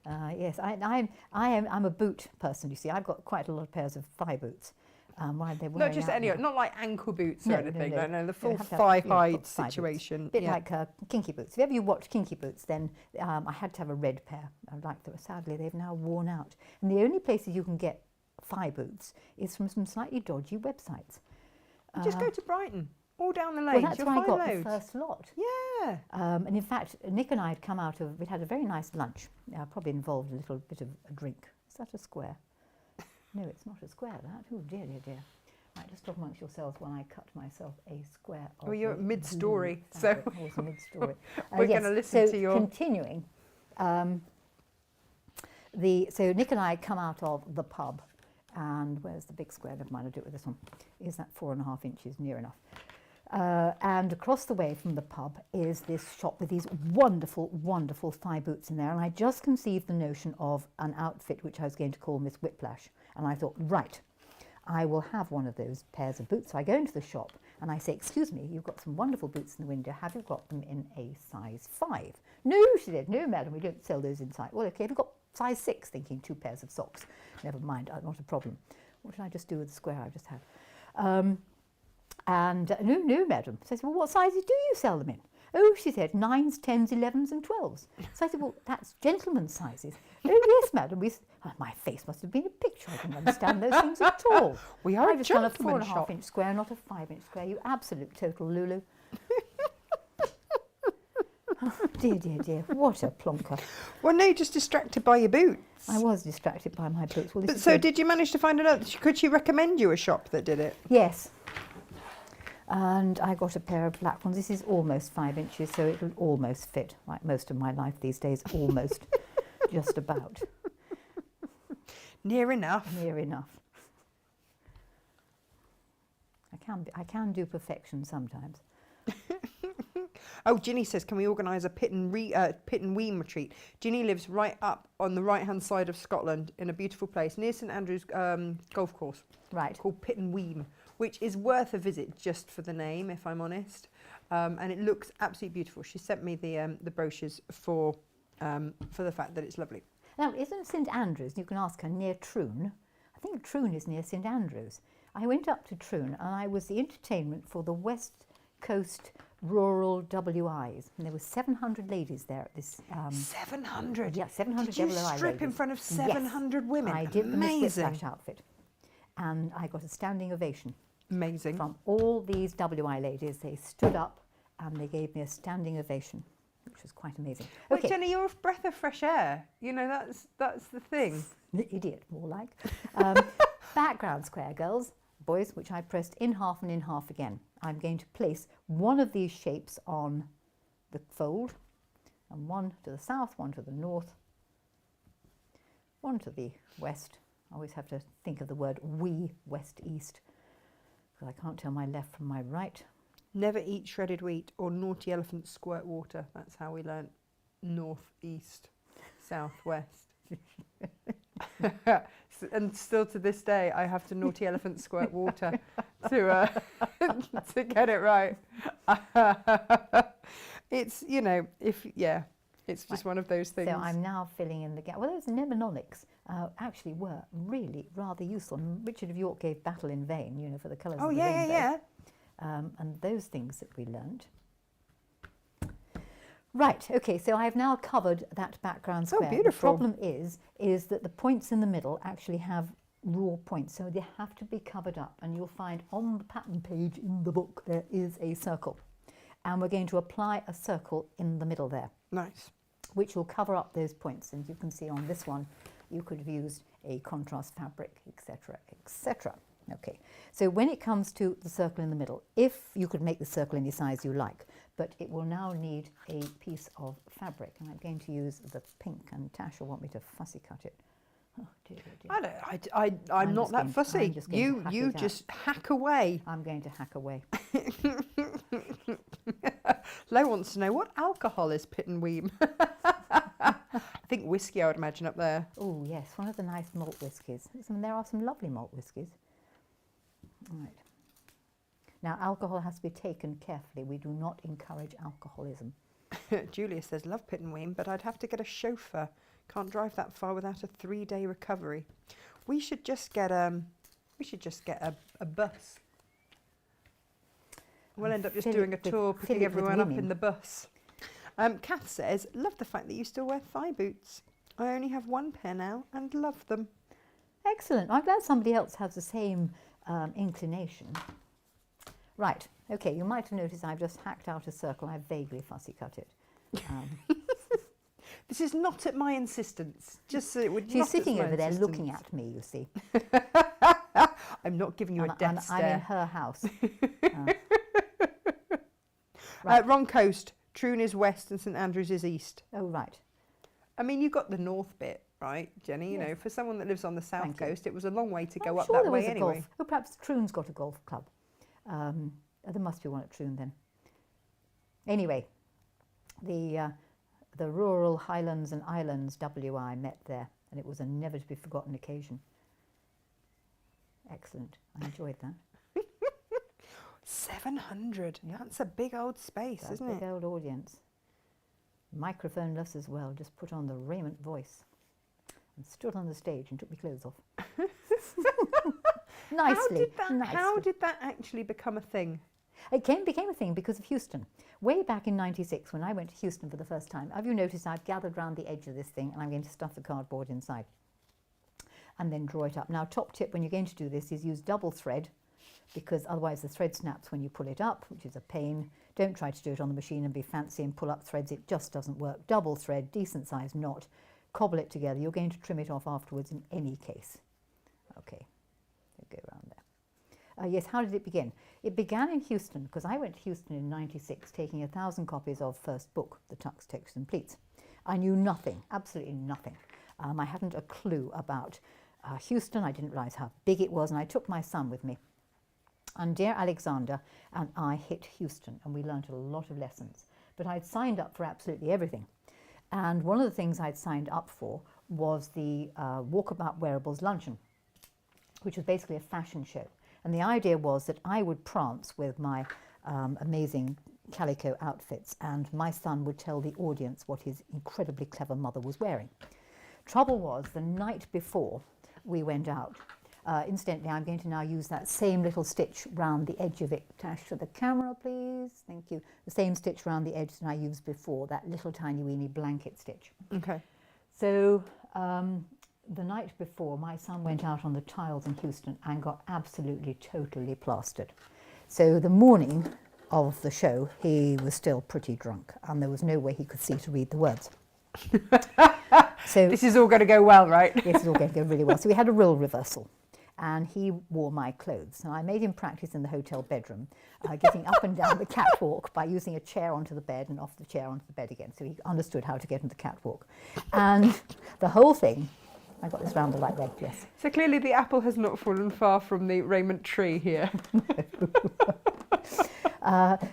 Yes, I'm a boot person. You see, I've got quite a lot of pairs of thigh boots. Not just any, not like ankle boots or anything. No, the full have thigh high boots. situation. A bit like kinky boots. If ever you watch Kinky Boots, then I had to have a red pair. I liked them. Sadly, they've now worn out. And the only places you can get thigh boots is from some slightly dodgy websites. Just go to Brighton. All down the lane. Well, that's where I got the first lot. Yeah. And in fact, Nick and I had come out of, we'd had a very nice lunch, probably involved a little bit of a drink. Is that a square? No, it's not a square, that. Oh, dear, dear, dear. Right, just talk amongst yourselves while I cut myself a square of you're at mid-story, so... I was mid-story. We're going to listen to your... continuing. So Nick and I had come out of the pub, and where's the big square? Never mind, I'll do it with this one. Is that 4.5 inches? Near enough. And across the way from the pub is this shop with these wonderful, wonderful thigh boots in there. And I just conceived the notion of an outfit which I was going to call Miss Whiplash. And I thought, right, I will have one of those pairs of boots. So I go into the shop and I say, excuse me, you've got some wonderful boots in the window. Have you got them in a size 5? No, she said, no, madam, we don't sell those inside. Well, okay, have you got size 6? Thinking 2 pairs of socks. Never mind, not a problem. What did I just do with the square I just had? No, madam. So I said, well, what sizes do you sell them in? Oh, she said, 9s, 10s, 11s and 12s. So I said, well, that's gentlemen's sizes. Oh, yes, madam. My face must have been a picture. I didn't understand those things at all. We are I've just done a gentleman's shop. 4.5 inch square, not a 5-inch square. You absolute total Lulu. Oh, dear, dear, dear. What a plonker. Well, no, you're just distracted by your boots. I was distracted by my boots. Well, but so did you manage to find another? Could she recommend you a shop that did it? Yes. And I got a pair of black ones. This is almost 5 inches, so it will almost fit, like most of my life these days, almost, just about. Near enough. Near enough. I can do perfection sometimes. Oh, Ginny says, can we organise a pit and weem retreat? Ginny lives right up on the right-hand side of Scotland in a beautiful place near St Andrew's golf course. Right. Called Pit and Weem, which is worth a visit just for the name, if I'm honest. And it looks absolutely beautiful. She sent me the brochures for the fact that it's lovely. Now, isn't St Andrews, you can ask her, near Troon? I think Troon is near St Andrews. I went up to Troon and I was the entertainment for the West Coast Rural WIs. And there were 700 ladies there at this. 700? Yeah, 700 Did you WI strip ladies. in front of 700 women? I did the Miss Amazing. Whiplash outfit. And I got a standing ovation. Amazing. From all these WI ladies. They stood up and they gave me a standing ovation, which was quite amazing. Wait, Okay. Jenny, you're a breath of fresh air. You know, that's the thing. The idiot, more like. Background square, girls, boys, which I pressed in half and in half again. I'm going to place one of these shapes on the fold, and one to the south, one to the north, one to the west. I always have to think of the word we, west, east, because I can't tell my left from my right. Never eat shredded wheat or naughty elephants squirt water. That's how we learnt north, east, south, west. And still to this day, I have to naughty elephant squirt water to get it right. It's, you know, it's just one of those things. So I'm now filling in the gap. Well, those mnemonics actually were really rather useful. And Richard of York gave battle in vain, you know, for the colours of the rainbow. yeah. And those things that we learnt. Right, okay, so I've now covered that background square. beautiful. The problem is that the points in the middle actually have raw points, so they have to be covered up. And you'll find on the pattern page in the book there is a circle. And we're going to apply a circle in the middle there, Nice. which will cover up those points. And you can see on this one, you could have used a contrast fabric, etc., etc. Okay, so when it comes to the circle in the middle, if you could make the circle any size you like, but it will now need a piece of fabric, and I'm going to use the pink, and Natasha will want me to fussy cut it. Oh dear, oh dear. I'm not that fussy. You just hack away. I'm going to hack away. Lo wants to know, what alcohol is Pit and Weem? I think whiskey, I would imagine, up there. Oh yes, one of the nice malt whiskies. There are some lovely malt whiskies. Right. Now, alcohol has to be taken carefully. We do not encourage alcoholism. Julia says, love Pit and Weem, but I'd have to get a chauffeur. Can't drive that far without a 3-day recovery. We should just get a bus. We'll end up just doing a tour, picking everyone up in the bus. Kath says, love the fact that you still wear thigh boots. I only have one pair now and love them. Excellent. I'm glad somebody else has the same inclination. Right, okay, you might have noticed I've just hacked out a circle. I've vaguely fussy cut it. This is not at my insistence. Just so it would. She's sitting over there looking at me, you see. I'm not giving you a death stare. I'm in her house. Wrong coast. Troon is west and St Andrews is east. Oh, right. I mean, you got the north bit, right, Jenny? You know, for someone that lives on the south coast, it was a long way to go up that way anyway. Oh, perhaps Troon's got a golf club. There must be one at Troon then. Anyway, the rural highlands and islands WI met there, and it was a never to be forgotten occasion. Excellent. I enjoyed that. 700. Yeah. That's a big old space, isn't it? Big old audience. Microphone-less as well. Just put on the Raymond voice and stood on the stage and took my clothes off. Nicely. How did that actually become a thing? It became a thing because of Houston. Way back in '96, when I went to Houston for the first time, have you noticed I've gathered round the edge of this thing and I'm going to stuff the cardboard inside and then draw it up. Now, top tip when you're going to do this is use double thread, because otherwise the thread snaps when you pull it up, which is a pain. Don't try to do it on the machine and be fancy and pull up threads. It just doesn't work. Double thread, decent size knot, cobble it together. You're going to trim it off afterwards in any case. Okay, go around there. Yes, how did it begin? It began in Houston, because I went to Houston in '96 taking 1,000 copies of first book, The Tux, Textures and Pleats. I knew nothing, absolutely nothing. I hadn't a clue about Houston. I didn't realise how big it was, and I took my son with me. And dear Alexander and I hit Houston, and we learned a lot of lessons. But I'd signed up for absolutely everything. And one of the things I'd signed up for was the Walkabout Wearables Luncheon, which was basically a fashion show. And the idea was that I would prance with my amazing calico outfits, and my son would tell the audience what his incredibly clever mother was wearing. Trouble was, the night before we went out, incidentally, I'm going to now use that same little stitch round the edge of it. Tash, to the camera, please. Thank you. The same stitch round the edge that I used before, that little tiny weeny blanket stitch. Okay. So the night before, my son went out on the tiles in Houston and got absolutely, totally plastered. So the morning of the show, he was still pretty drunk, and there was no way he could see to read the words. So this is all going to go well, right? This is all going to go really well. So we had a role reversal, and he wore my clothes. And I made him practice in the hotel bedroom, getting up and down the catwalk by using a chair onto the bed and off the chair onto the bed again. So he understood how to get into the catwalk. And the whole thing, I got this round the right leg, yes. So clearly the apple has not fallen far from the raiment tree here.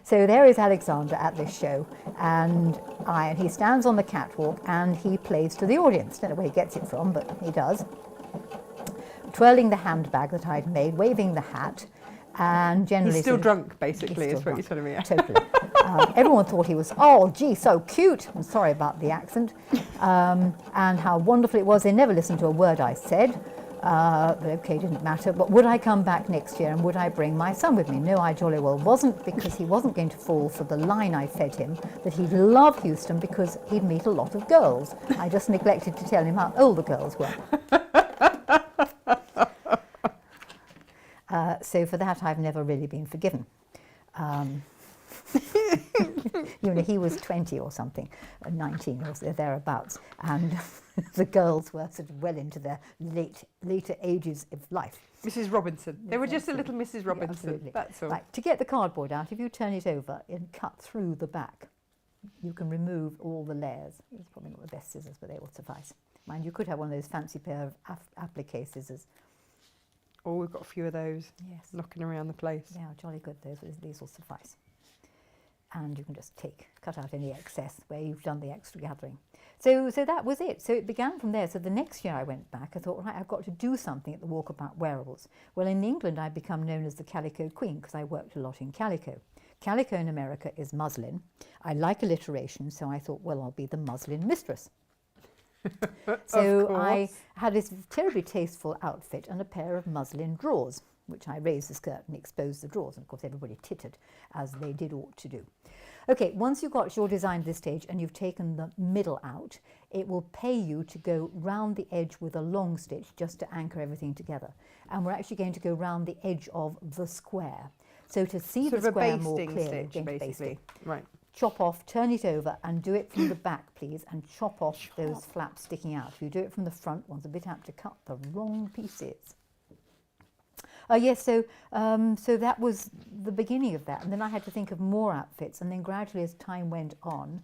So there is Alexander at this show, and he stands on the catwalk and he plays to the audience. Don't know where he gets it from, but he does. Twirling the handbag that I'd made, waving the hat, and generally... He's still drunk, basically, is what drunk. you're telling me. Yeah. Totally. Everyone thought he was, oh, gee, so cute. I'm sorry about the accent. And how wonderful it was. They never listened to a word I said. But okay, didn't matter. But would I come back next year, and would I bring my son with me? No, I jolly well wasn't, because he wasn't going to fall for the line I fed him that he'd love Houston because he'd meet a lot of girls. I just neglected to tell him how old the girls were. So for that, I've never really been forgiven. You know, he was 20 or something, 19 or thereabouts, and the girls were sort of well into their later ages of life. Mrs. Robinson. They were just a little Mrs. Robinson. Yeah, that's all. Right, to get the cardboard out, if you turn it over and cut through the back, you can remove all the layers. It's probably not the best scissors, but they will suffice. Mind, you could have one of those fancy pair of applique scissors. Oh, we've got a few of those. Yes. Knocking around the place. Yeah, jolly good. These will suffice. And you can just cut out any excess where you've done the extra gathering. So that was it. So it began from there. So the next year I went back, I thought, right, I've got to do something at the Walkabout Wearables. Well, in England, I'd become known as the Calico Queen because I worked a lot in calico. Calico in America is muslin. I like alliteration, so I thought, well, I'll be the muslin mistress. So I had this terribly tasteful outfit and a pair of muslin drawers, which I raised the skirt and exposed the drawers. And of course, everybody tittered, as they did ought to do. Okay, once you've got your design at this stage and you've taken the middle out, it will pay you to go round the edge with a long stitch just to anchor everything together. And we're actually going to go round the edge of the square. So to see the square more clearly, stitch, basically. Right. Chop off, turn it over, and do it from the back, please, and chop off those flaps sticking out. If you do it from the front, one's a bit apt to cut the wrong pieces. Yes, so that was the beginning of that. And then I had to think of more outfits. And then gradually, as time went on,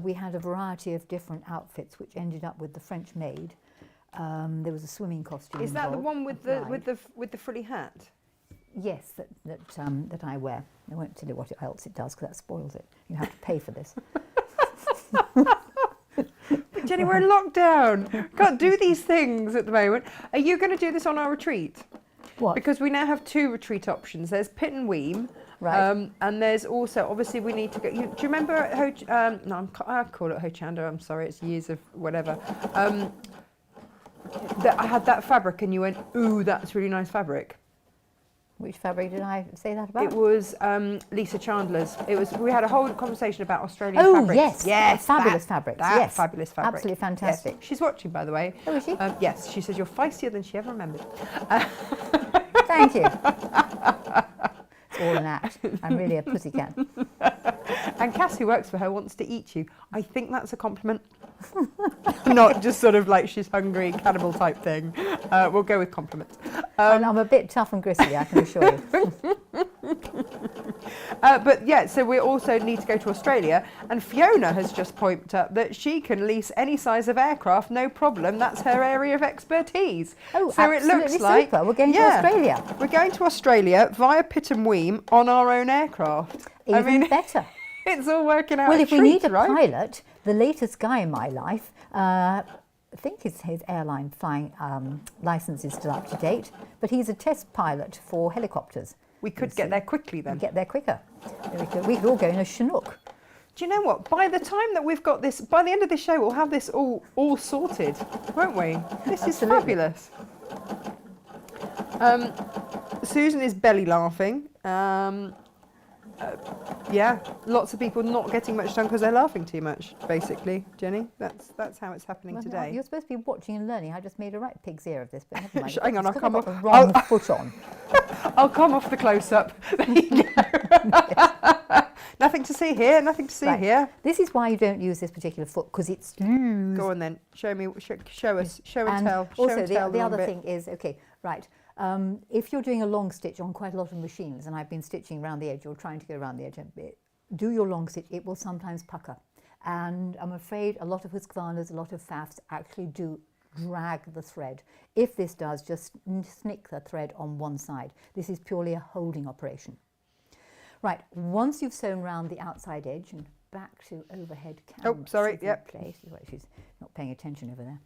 we had a variety of different outfits, which ended up with the French maid. There was a swimming costume. Is that the one with the frilly hat? Yes, that I wear. I won't tell you what else it does because that spoils it. You have to pay for this. But Jenny, we're in lockdown. Can't do these things at the moment. Are you going to do this on our retreat? What? Because we now have two retreat options. There's Pit and Weem. Right. And there's also, obviously, we need to go. Do you remember I call it Hochanda. I'm sorry, it's years of whatever. That I had that fabric, and you went, "Ooh, that's really nice fabric." Which fabric did I say that about? It was Lisa Chandler's. We had a whole conversation about Australian fabrics. Yes, fabulous fabrics. Yes, fabulous fabric. Absolutely fantastic. Yes. She's watching, by the way. Oh, is she? Yes, she says you're feistier than she ever remembered. Thank you. It's all an act. I'm really a pussycat. And Cass, who works for her, wants to eat you. I think that's a compliment. Not just sort of like she's hungry, cannibal type thing. We'll go with compliments. I'm a bit tough and gristly, I can assure you. But yeah, so we also need to go to Australia, and Fiona has just pointed up that she can lease any size of aircraft, no problem. That's her area of expertise. Oh, so it looks like super. We're going to Australia. We're going to Australia via Pitt and Weem on our own aircraft. Even better. It's all working out. Well, a if we treat, need a right? pilot, the latest guy in my life, I think his airline flying license is still up to date, but he's a test pilot for helicopters. We could get there quickly then. Get there quicker. We could all go in a Chinook. Do you know what? By the time that we've got this, by the end of the show, we'll have this all sorted, won't we? This is fabulous. Susan is belly laughing. Yeah, lots of people not getting much done because they're laughing too much, basically, Jenny. That's how it's happening today. You're supposed to be watching and learning. I just made a right pig's ear of this, but never mind. Hang on, I'll come off. The wrong foot on. I'll come off the close-up. There you go. Nothing to see here, nothing to see here. This is why you don't use this particular foot, because it's loose. Go on then, show me, show us, show and tell. Also, the other thing is, okay, right, if you're doing a long stitch on quite a lot of machines, and I've been stitching around the edge, or trying to go around the edge a bit, do your long stitch, it will sometimes pucker. And I'm afraid a lot of Husqvarnas, a lot of Fafs actually do drag the thread. If this does, just snick the thread on one side. This is purely a holding operation. Right, once you've sewn round the outside edge and back to overhead camera. Oh, sorry, yep. Place. She's not paying attention over there.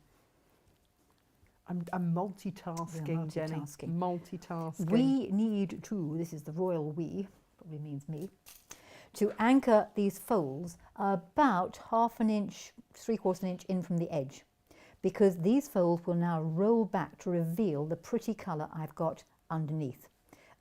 I'm multitasking, Jenny. Multitasking. We need to, this is the royal we, probably means me, to anchor these folds about 1/2 inch, 3/4 inch in from the edge, because these folds will now roll back to reveal the pretty colour I've got underneath.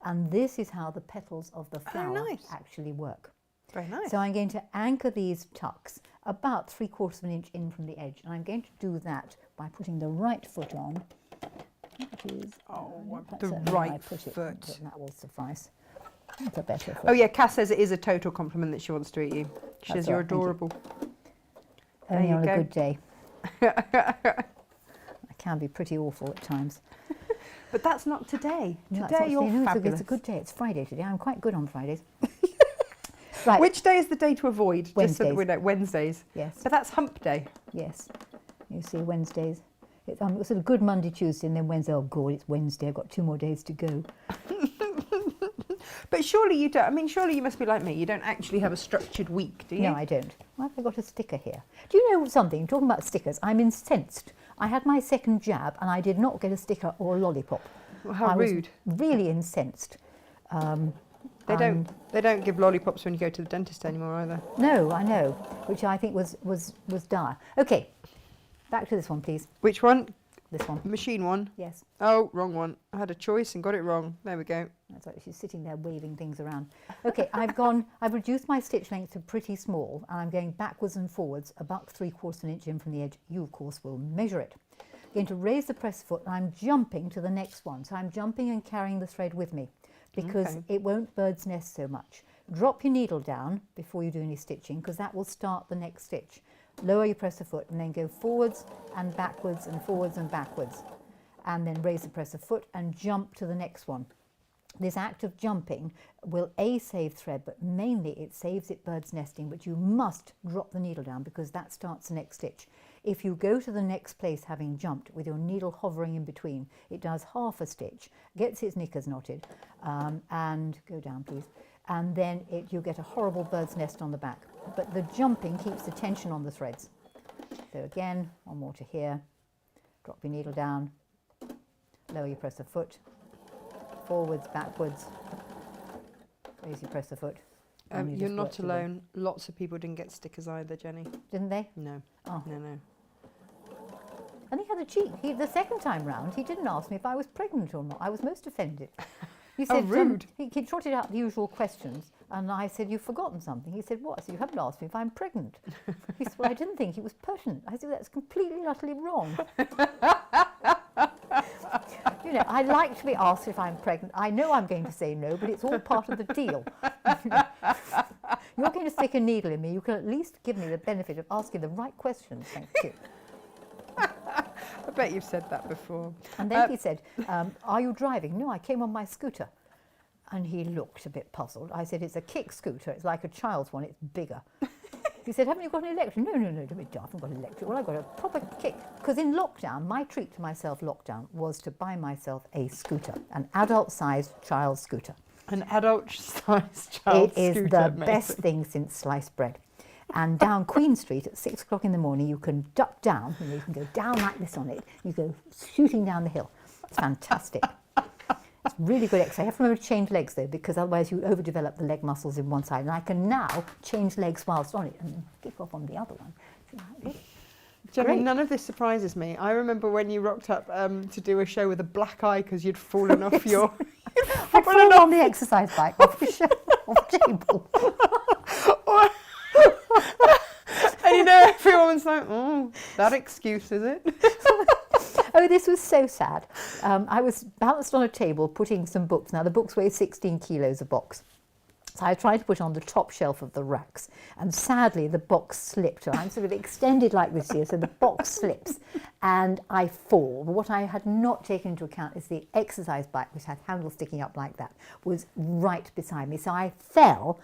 And this is how the petals of the flower actually work. Very nice. So I'm going to anchor these tucks about 3/4 inch in from the edge, and I'm going to do that by putting the right foot on. Which is, the right foot. That will suffice. That's a better foot. Oh yeah, Cass says it is a total compliment that she wants to eat you. She says you're adorable. Only on a good day. I can be pretty awful at times. But that's not today. No, today you're fabulous. It's a good day. It's Friday today. I'm quite good on Fridays. Right. Which day is the day to avoid? Wednesdays. Just so that we know. Wednesdays. Yes. But that's hump day. Yes. You see, Wednesdays. It's sort of good Monday, Tuesday, and then Wednesday. Oh God, it's Wednesday. I've got 2 more days to go. But surely you don't. I mean, surely you must be like me. You don't actually have a structured week, do you? No, I don't. Why have I got a sticker here? Do you know something? Talking about stickers, I'm incensed. I had my second jab and I did not get a sticker or a lollipop. Well, how rude. Was really incensed. They don't give lollipops when you go to the dentist anymore either. No, I know, which I think was dire. Okay, back to this one, please. Which one? This one. Machine one? Yes. Oh, wrong one. I had a choice and got it wrong. There we go. That's right, she's sitting there waving things around. Okay, I've reduced my stitch length to pretty small, and I'm going backwards and forwards about 3/4 inch in from the edge. You, of course, will measure it. I'm going to raise the press foot, and I'm jumping to the next one. So I'm jumping and carrying the thread with me, because it won't bird's nest so much. Drop your needle down before you do any stitching, because that will start the next stitch. Lower your presser foot and then go forwards and backwards and forwards and backwards, and then raise the presser foot and jump to the next one. This act of jumping will save thread, but mainly it saves it bird's nesting, but you must drop the needle down because that starts the next stitch. If you go to the next place having jumped with your needle hovering in between, it does half a stitch, gets its knickers knotted, and go down please, and then you get a horrible bird's nest on the back. But the jumping keeps the tension on the threads. So again, one more to here, drop your needle down, lower your presser foot, forwards, backwards, raise your presser foot. You're not alone. Lots of people didn't get stickers either, Jenny. Didn't they? No. Oh. No. And he had a cheek. The second time round, he didn't ask me if I was pregnant or not. I was most offended. He said, rude. He trotted out the usual questions, and I said, "You've forgotten something." He said, "What?" I said, "You haven't asked me if I'm pregnant." He said, "Well, I didn't think it was pertinent." I said, "That's completely and utterly wrong." You know, I like to be asked if I'm pregnant. I know I'm going to say no, but it's all part of the deal. You're going to stick a needle in me. You can at least give me the benefit of asking the right questions. Thank you. I bet you've said that before. And then he said, "Are you driving?" "No, I came on my scooter." And he looked a bit puzzled. I said, it's a kick scooter. It's like a child's one. It's bigger. He said, haven't you got an electric? No, don't be daft. I haven't got an electric. Well, I've got a proper kick. Because in lockdown, my treat to myself lockdown was to buy myself a scooter, an adult-sized child scooter. An adult-sized child scooter. It is the best thing since sliced bread. And down Queen Street at 6 o'clock in the morning, you can duck down, and you can go down like this on it. You go shooting down the hill. It's fantastic. It's really good exercise. You have to remember to change legs though, because otherwise you overdevelop the leg muscles in one side. And I can now change legs whilst on it and kick off on the other one. Gemma, none of this surprises me. I remember when you rocked up to do a show with a black eye because you'd fallen off your... I'd fallen on the exercise bike off the show, off the table. And you know, everyone's like, oh, that excuse, is it? Oh, this was so sad. I was balanced on a table putting some books. Now, the books weigh 16 kilos a box. So I tried to put on the top shelf of the racks. And sadly, the box slipped. I'm sort of extended like this here, so the box slips. And I fall. But what I had not taken into account is the exercise bike, which had handles sticking up like that, was right beside me. So I fell,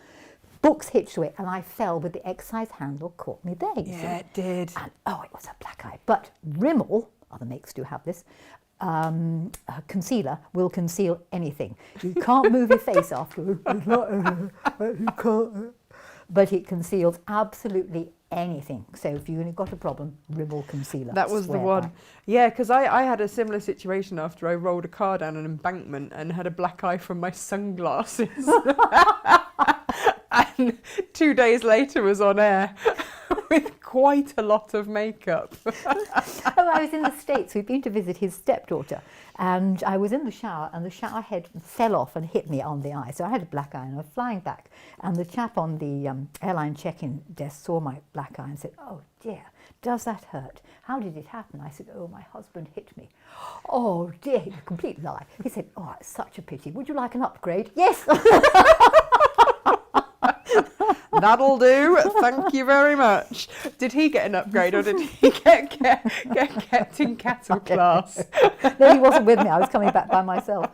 books hitched to it, and I fell, but the exercise handle caught me there. Yeah, it did. And, oh, it was a black eye. But Rimmel, other makes do have this, concealer will conceal anything. You can't move your face afterwards, but it conceals absolutely anything. So if you've got a problem, Rimmel concealer. That was the one. Yeah, because I had a similar situation after I rolled a car down an embankment and had a black eye from my sunglasses. And 2 days later was on air with quite a lot of makeup. Oh, I was in the States. We'd been to visit his stepdaughter, and I was in the shower, and the shower head fell off and hit me on the eye. So I had a black eye, and I was flying back, and the chap on the airline check-in desk saw my black eye and said, "Oh dear, does that hurt? How did it happen?" I said, "Oh, my husband hit me." "Oh dear," a complete lie. He said, "Oh, it's such a pity. Would you like an upgrade?" "Yes." That'll do. Thank you very much. Did he get an upgrade or did he get kept in cattle class? No, he wasn't with me. I was coming back by myself.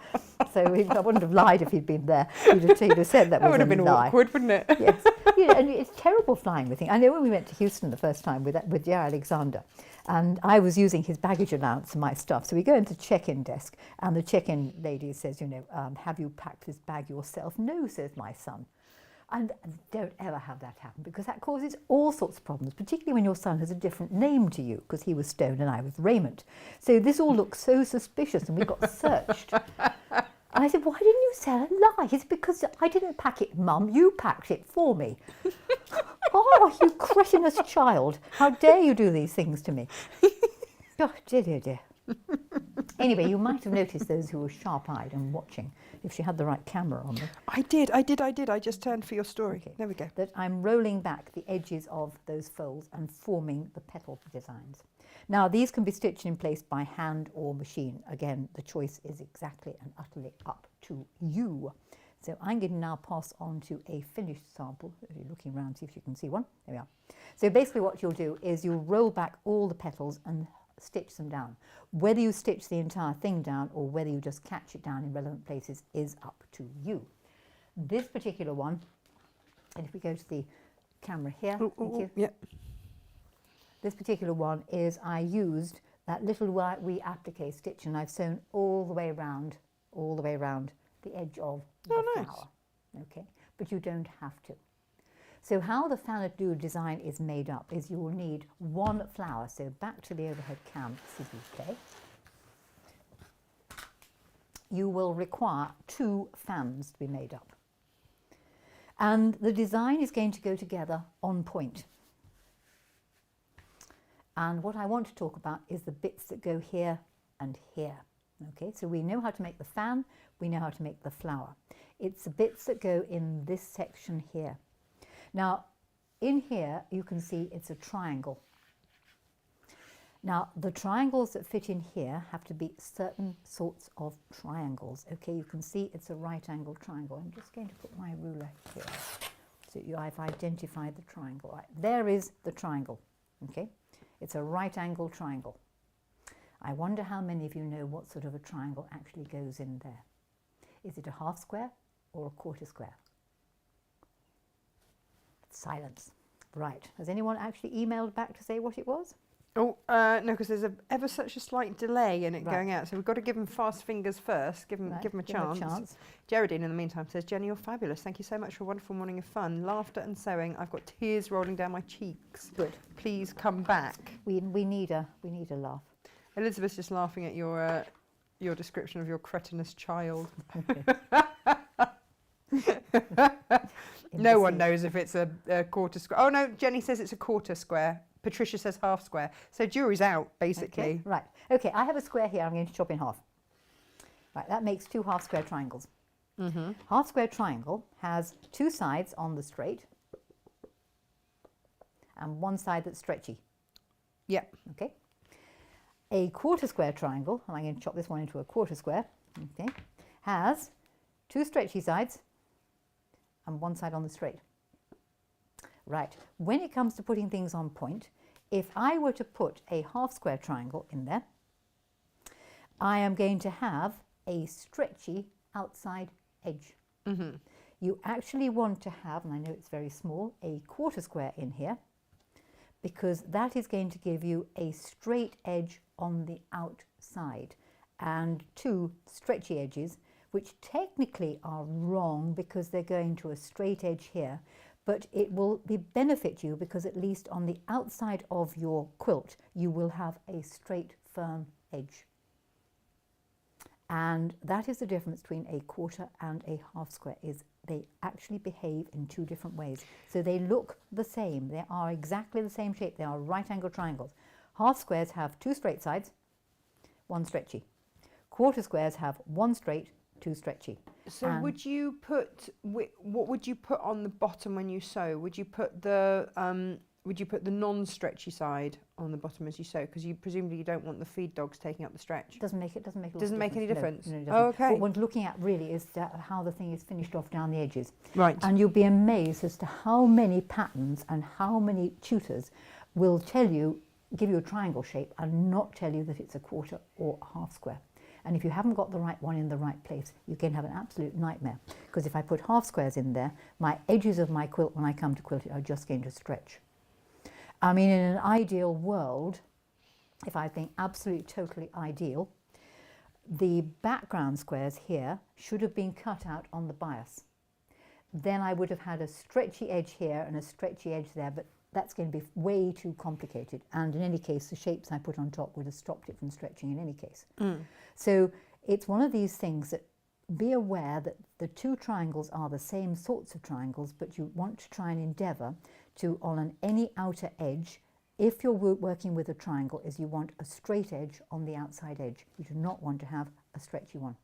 So I wouldn't have lied if he'd been there. He'd have said that was would have been lie. Awkward, wouldn't it? Yes. Yeah, and it's terrible flying with him. I know when we went to Houston the first time with dear Alexander, and I was using his baggage allowance and my stuff. So we go into the check-in desk, and the check-in lady says, "Have you packed this bag yourself?" "No," says my son. And don't ever have that happen, because that causes all sorts of problems, particularly when your son has a different name to you, because he was Stone and I was Raymond. So this all looks so suspicious, and we got searched. And I said, "Why didn't you tell a lie?" He said, "Because I didn't pack it, Mum. You packed it for me." Oh, you cretinous child. How dare you do these things to me? Oh, dear. Anyway, you might have noticed those who were sharp-eyed and watching, if she had the right camera on them. I did. I just turned for your story. Okay. There we go. That I'm rolling back the edges of those folds and forming the petal designs. Now, these can be stitched in place by hand or machine. Again, the choice is exactly and utterly up to you. So I'm going to now pass on to a finished sample. If you're looking around, see if you can see one. There we are. So basically what you'll do is you'll roll back all the petals and stitch them down. Whether you stitch the entire thing down or whether you just catch it down in relevant places is up to you. This particular one, and if we go to the camera here, thank you. Yeah. This particular one is, I used that little wee applique stitch, and I've sewn all the way around the edge of the flower. Okay, but you don't have to. So how the Fanadoo design is made up is you will need one flower. So back to the overhead cam, s'il vous plaît. You will require 2 fans to be made up. And the design is going to go together on point. And what I want to talk about is the bits that go here and here. Okay, so we know how to make the fan, we know how to make the flower. It's the bits that go in this section here. Now, in here, you can see it's a triangle. Now, the triangles that fit in here have to be certain sorts of triangles. Okay, you can see it's a right angle triangle. I'm just going to put my ruler here. So I've identified the triangle. Right, there is the triangle. Okay, it's a right angle triangle. I wonder how many of you know what sort of a triangle actually goes in there. Is it a half square? or a quarter square? Silence. Right. Has anyone actually emailed back to say what it was? Oh, no, because there's ever such a slight delay in it Right. going out. So we've got to give them fast fingers first, give them a chance. Geraldine, in the meantime, says, Jenny, you're fabulous. Thank you so much for a wonderful morning of fun. Laughter and sewing. I've got tears rolling down my cheeks. Good. Please come back. We need a laugh. Elizabeth's just laughing at your description of your cretinous child. No one knows if it's a quarter square. Oh, no, Jenny says it's a quarter square. Patricia says half square. So jury's out, basically. Okay, right. Okay, I have a square here I'm going to chop in half. Right, that makes 2 half square triangles. Mm-hmm. Half square triangle has 2 sides on the straight and 1 side that's stretchy. Yep. Okay. A quarter square triangle, and I'm going to chop this one into a quarter square, okay, has 2 stretchy sides and 1 side on the straight. Right, when it comes to putting things on point, if I were to put a half square triangle in there, I am going to have a stretchy outside edge. Mm-hmm. You actually want to have, and I know it's very small, a quarter square in here, because that is going to give you a straight edge on the outside and 2 stretchy edges, which technically are wrong because they're going to a straight edge here, but it will benefit you because at least on the outside of your quilt you will have a straight, firm edge. And that is the difference between a quarter and a half square, is they actually behave in 2 different ways. So they look the same, they are exactly the same shape, they are right angle triangles. Half squares have 2 straight sides, 1 stretchy. Quarter squares have 1 straight, 2 stretchy. So would you put, what would you put on the bottom when you sew? Would you put the non-stretchy side on the bottom as you sew? Because you presumably you don't want the feed dogs taking up the stretch. Doesn't make a lot of Doesn't make any difference. No, it doesn't. Oh, okay. What one's looking at really is how the thing is finished off down the edges. Right. And you'll be amazed as to how many patterns and how many tutors will tell you, give you a triangle shape and not tell you that it's a quarter or a half square. And if you haven't got the right one in the right place, you can have an absolute nightmare. Because if I put half squares in there, my edges of my quilt when I come to quilt it are just going to stretch. I mean, in an ideal world, if I think absolutely totally ideal, the background squares here should have been cut out on the bias. Then I would have had a stretchy edge here and a stretchy edge there, but that's going to be way too complicated. And in any case, the shapes I put on top would have stopped it from stretching in any case. Mm. So it's one of these things that be aware that the 2 triangles are the same sorts of triangles, but you want to try and endeavour to, on any outer edge, if you're working with a triangle, is you want a straight edge on the outside edge. You do not want to have a stretchy one.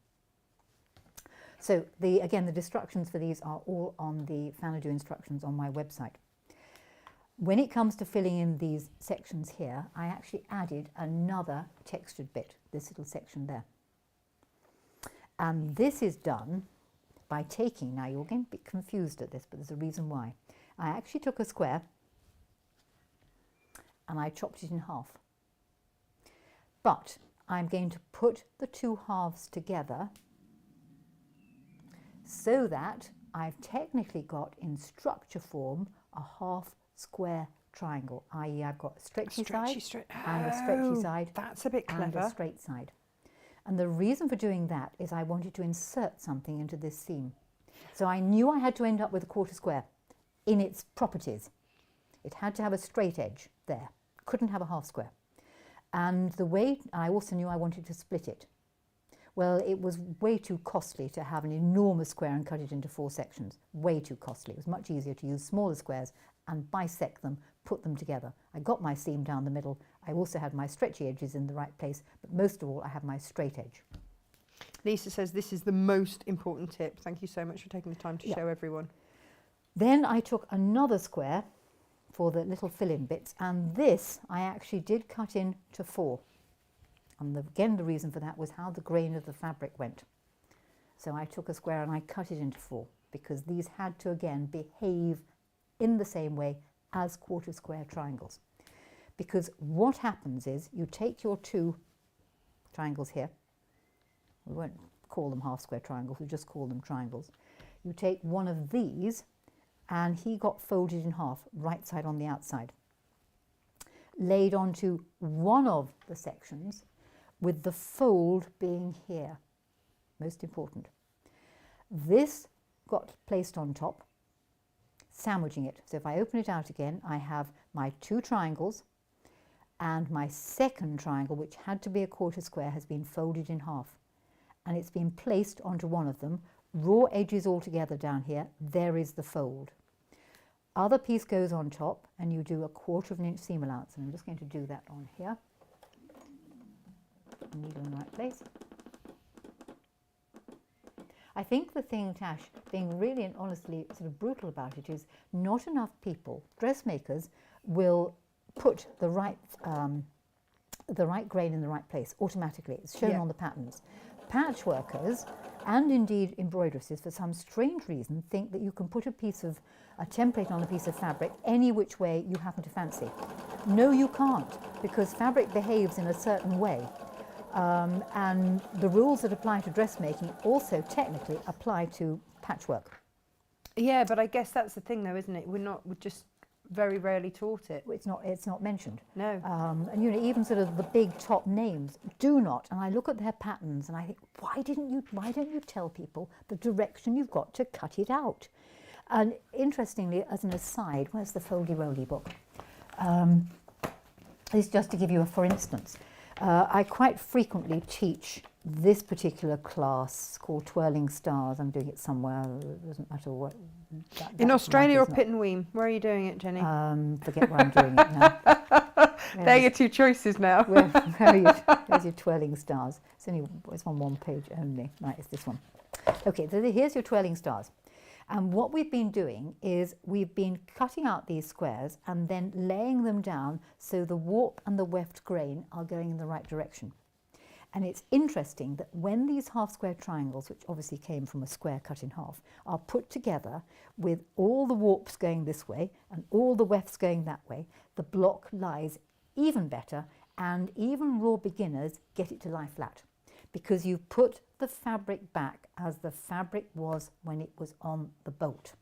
So again, the instructions for these are all on the Fanadoo instructions on my website. When it comes to filling in these sections here, I actually added another textured bit, this little section there. And this is done by taking, now you're going to be confused at this, but there's a reason why. I actually took a square and I chopped it in half. But I'm going to put the 2 halves together so that I've technically got in structure form a half square triangle, i.e. I've got a stretchy side and a stretchy side. That's a bit clever. And a straight side. And the reason for doing that is I wanted to insert something into this seam. So I knew I had to end up with a quarter square in its properties. It had to have a straight edge there, couldn't have a half square. And the way, I also knew I wanted to split it. Well, it was way too costly to have an enormous square and cut it into 4 sections. Way too costly. It was much easier to use smaller squares and bisect them, put them together. I got my seam down the middle. I also had my stretchy edges in the right place, but most of all, I have my straight edge. Lisa says this is the most important tip. Thank you so much for taking the time to show everyone. Then I took another square for the little fill-in bits, and this I actually did cut into 4. And again, the reason for that was how the grain of the fabric went. So I took a square and I cut it into 4 because these had to again behave in the same way as quarter square triangles. Because what happens is you take your 2 triangles here, we won't call them half square triangles, we just call them triangles. you take one of these, and he got folded in half, right side on the outside, laid onto one of the sections with the fold being here, most important. This got placed on top, sandwiching it. So if I open it out again, I have my 2 triangles, and my second triangle, which had to be a quarter square, has been folded in half, and it's been placed onto one of them, raw edges all together down here. There is the fold. Other piece goes on top, and you do a 1/4 inch seam allowance, and I'm just going to do that on here. Needle in the right place. I think the thing, Tash, being really and honestly sort of brutal about it, is not enough people, dressmakers, will put the right grain in the right place automatically. It's shown on the patterns. Patchworkers and indeed embroiderists, for some strange reason, think that you can put a template on a piece of fabric any which way you happen to fancy. No, you can't, because fabric behaves in a certain way. And the rules that apply to dressmaking also technically apply to patchwork. Yeah, but I guess that's the thing, though, isn't it? We're just very rarely taught it. It's not mentioned. No. And you know, even sort of the big top names do not. And I look at their patterns and I think, why don't you tell people the direction you've got to cut it out? And interestingly, as an aside, where's the foldy roly book? This is just to give you a for instance. I quite frequently teach this particular class called Twirling Stars. I'm doing it somewhere, it doesn't matter what. In Australia or Pittenweem? Where are you doing it, Jenny? Forget where I'm doing it now. They're your 2 choices now. There's your Twirling Stars. It's on one page only. Right, it's this one. Okay, so here's your Twirling Stars. And what we've been doing is we've been cutting out these squares and then laying them down so the warp and the weft grain are going in the right direction. And it's interesting that when these half square triangles, which obviously came from a square cut in half, are put together with all the warps going this way and all the wefts going that way, the block lies even better, and even raw beginners get it to lie flat, because you put the fabric back as the fabric was when it was on the bolt.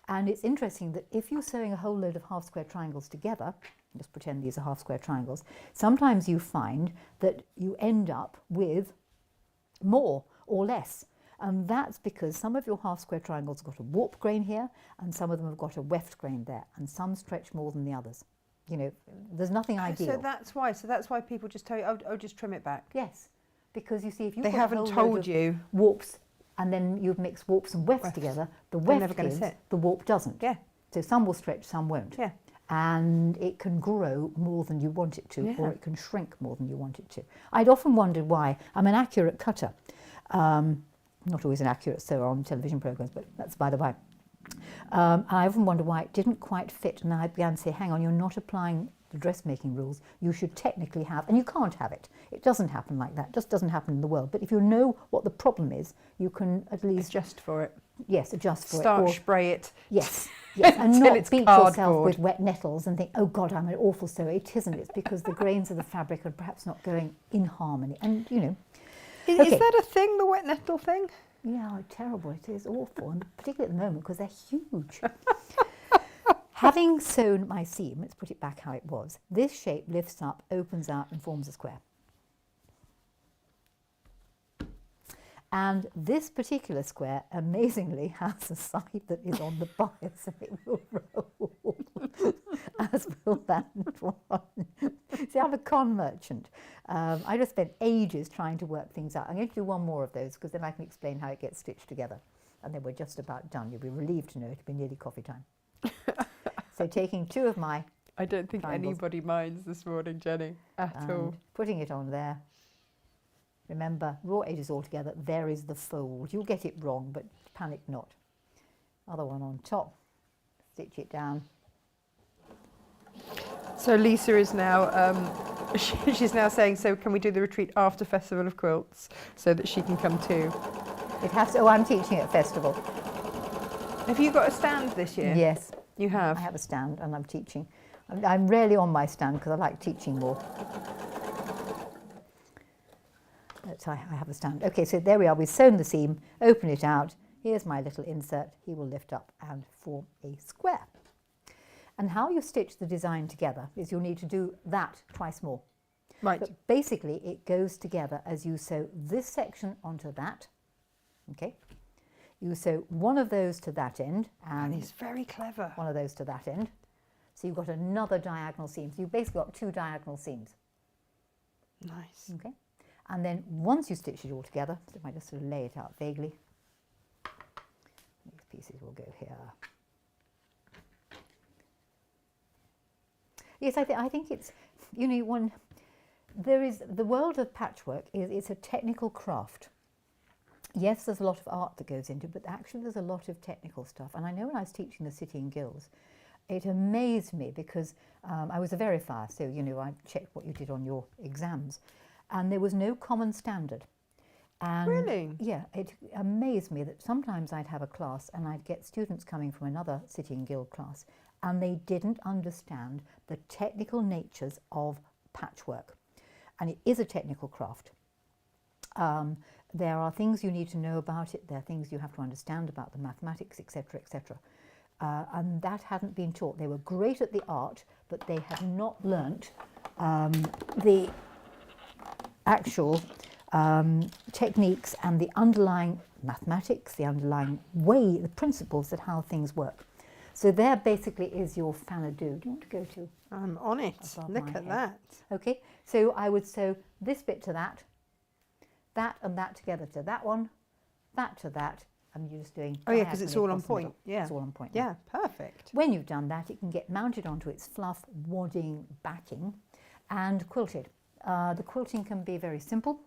And it's interesting that if you're sewing a whole load of half square triangles together, just pretend these are half square triangles, sometimes you find that you end up with more or less. And that's because some of your half square triangles have got a warp grain here, and some of them have got a weft grain there, and some stretch more than the others. You know, there's nothing ideal. So that's why people just tell you, oh, just trim it back. Yes, because you see, if you they haven't told you warps, and then you've mixed warps and wefts together, the weft gives, the warp doesn't. Yeah. So some will stretch, some won't. Yeah. And it can grow more than you want it to, or it can shrink more than you want it to. I'd often wondered why. I'm an accurate cutter. Not always an accurate sewer on television programmes, but that's by the by. And I often wondered why it didn't quite fit. And I began to say, hang on, you're not applying the dressmaking rules. You should technically have, and you can't have it. It doesn't happen like that. It just doesn't happen in the world. But if you know what the problem is, you can at least adjust for it. Yes, adjust for it. Start spray it. Yes, yes, and not beat cardboard. yourself with wet nettles and think, oh God, I'm an awful sewer. It isn't. It's because the grains of the fabric are perhaps not going in harmony. And, you know. Is that a thing, the wet nettle thing? Yeah, terrible. It is awful, and particularly at the moment because they're huge. Having sewn my seam, let's put it back how it was, this shape lifts up, opens out and forms a square. And this particular square, amazingly, has a side that is on the bias and it will roll, as will that one. See, I'm a con merchant. I just spent ages trying to work things out. I'm going to do one more of those because then I can explain how it gets stitched together. And then we're just about done. You'll be relieved to know it'll be nearly coffee time. So taking 2 of my I don't think anybody minds this morning, Jenny, at all. Putting it on there. Remember, raw edges all together, there is the fold. You'll get it wrong, but panic not. Other one on top, stitch it down. So Lisa is now, she's now saying, so can we do the retreat after Festival of Quilts so that she can come too? It has to, I'm teaching at Festival. Have you got a stand this year? Yes. You have? I have a stand and I'm teaching. I'm rarely on my stand because I like teaching more. But I have a stand. Okay, so there we are. We've sewn the seam, open it out, Here's my little insert. He will lift up and form a square. And how you stitch the design together is you'll need to do that twice more. Right. But basically it goes together as you sew this section onto that. Okay. You sew one of those to that end and That is very clever. one of those to that end. So you've got another diagonal seam. So you've basically got 2 diagonal seams. Nice. Okay. And then once you stitch it all together, so if I just sort of lay it out vaguely, these pieces will go here. Yes, I think it's, you know, there is, the world of patchwork it's a technical craft. Yes, there's a lot of art that goes into it, but actually there's a lot of technical stuff. And I know when I was teaching the City and Guilds, it amazed me because I was a verifier, so, you know, I checked what you did on your exams. And there was no common standard. And Really? yeah, it amazed me that sometimes I'd have a class and I'd get students coming from another City and Guild class and they didn't understand the technical natures of patchwork. And it is a technical craft. There are things you need to know about it, there are things you have to understand about the mathematics, etc., etc. And that hadn't been taught. They were great at the art, but they had not learnt the actual techniques and the underlying mathematics, the underlying way, the principles of how things work. So there basically is your fanadoo. Do you want to go to? I'm on it. Look at that. Okay, so I would sew this bit to that and that together to that one, that to that, and you're just doing. Oh yeah, because it's all on across the point. middle. Yeah. It's all on point. Yeah, perfect. When you've done that, it can get mounted onto its fluff wadding backing and quilted. The quilting can be very simple.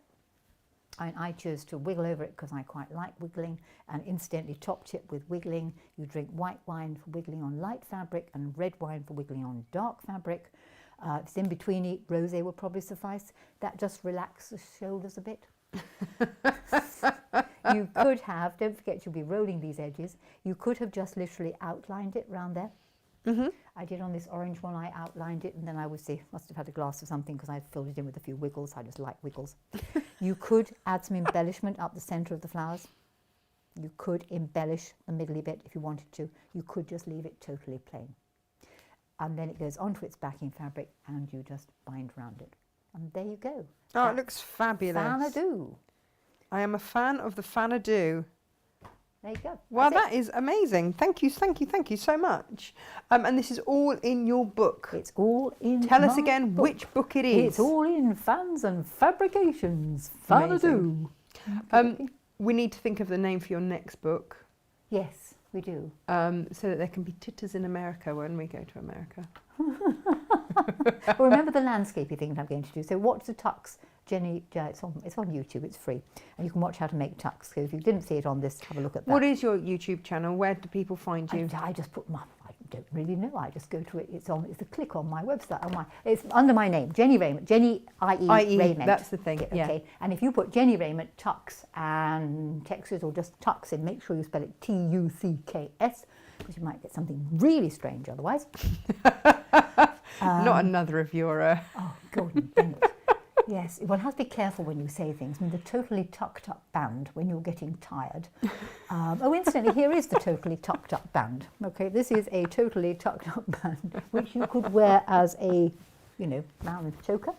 I chose to wiggle over it because I quite like wiggling, and incidentally topped it with wiggling. You drink white wine for wiggling on light fabric and red wine for wiggling on dark fabric. If it's in between, rosé will probably suffice. That just relaxes the shoulders a bit. You could have, don't forget you'll be rolling these edges, you could have just literally outlined it round there. Mm-hmm. I did on this orange one, I outlined it, and then I would say, must have had a glass of something because I filled it in with a few wiggles. I just like wiggles. You could add some embellishment up the centre of the flowers. You could embellish the middly bit if you wanted to. You could just leave it totally plain. And then it goes onto its backing fabric and you just bind around it. And there you go. Oh, it looks fabulous. Fanadoo. I am a fan of the fanadoo. There you go. Wow, That's that is amazing. Thank you so much. And this is all in your book. It's all in. Tell us again which book it is. It's all in Fans and Fabrications. Fanadoo. We need to think of the name for your next book. Yes, we do. So that there can be titters in America when we go to America. Well, remember the landscapey thing that I'm going to do. So watch the tucks. Jenny, it's on YouTube, it's free. And you can watch how to make tucks. So if you didn't see it on this, have a look at that. What is your YouTube channel? Where do people find you? I just put I don't really know. I just go to it. It's a click on my website. It's under my name, Jenny Raymond. Jenny I.E. Raymond. That's the thing. Yeah. Okay. And if you put Jenny Raymond tucks and textures or just tucks in, make sure you spell it Tucks, because you might get something really strange otherwise. Not another of your. Oh, Gordon Bennett. Yes, one has to be careful when you say things. I mean, the totally tucked up band when you're getting tired. Incidentally, here is the totally tucked up band. Okay, this is a totally tucked up band, which you could wear as a, round choker.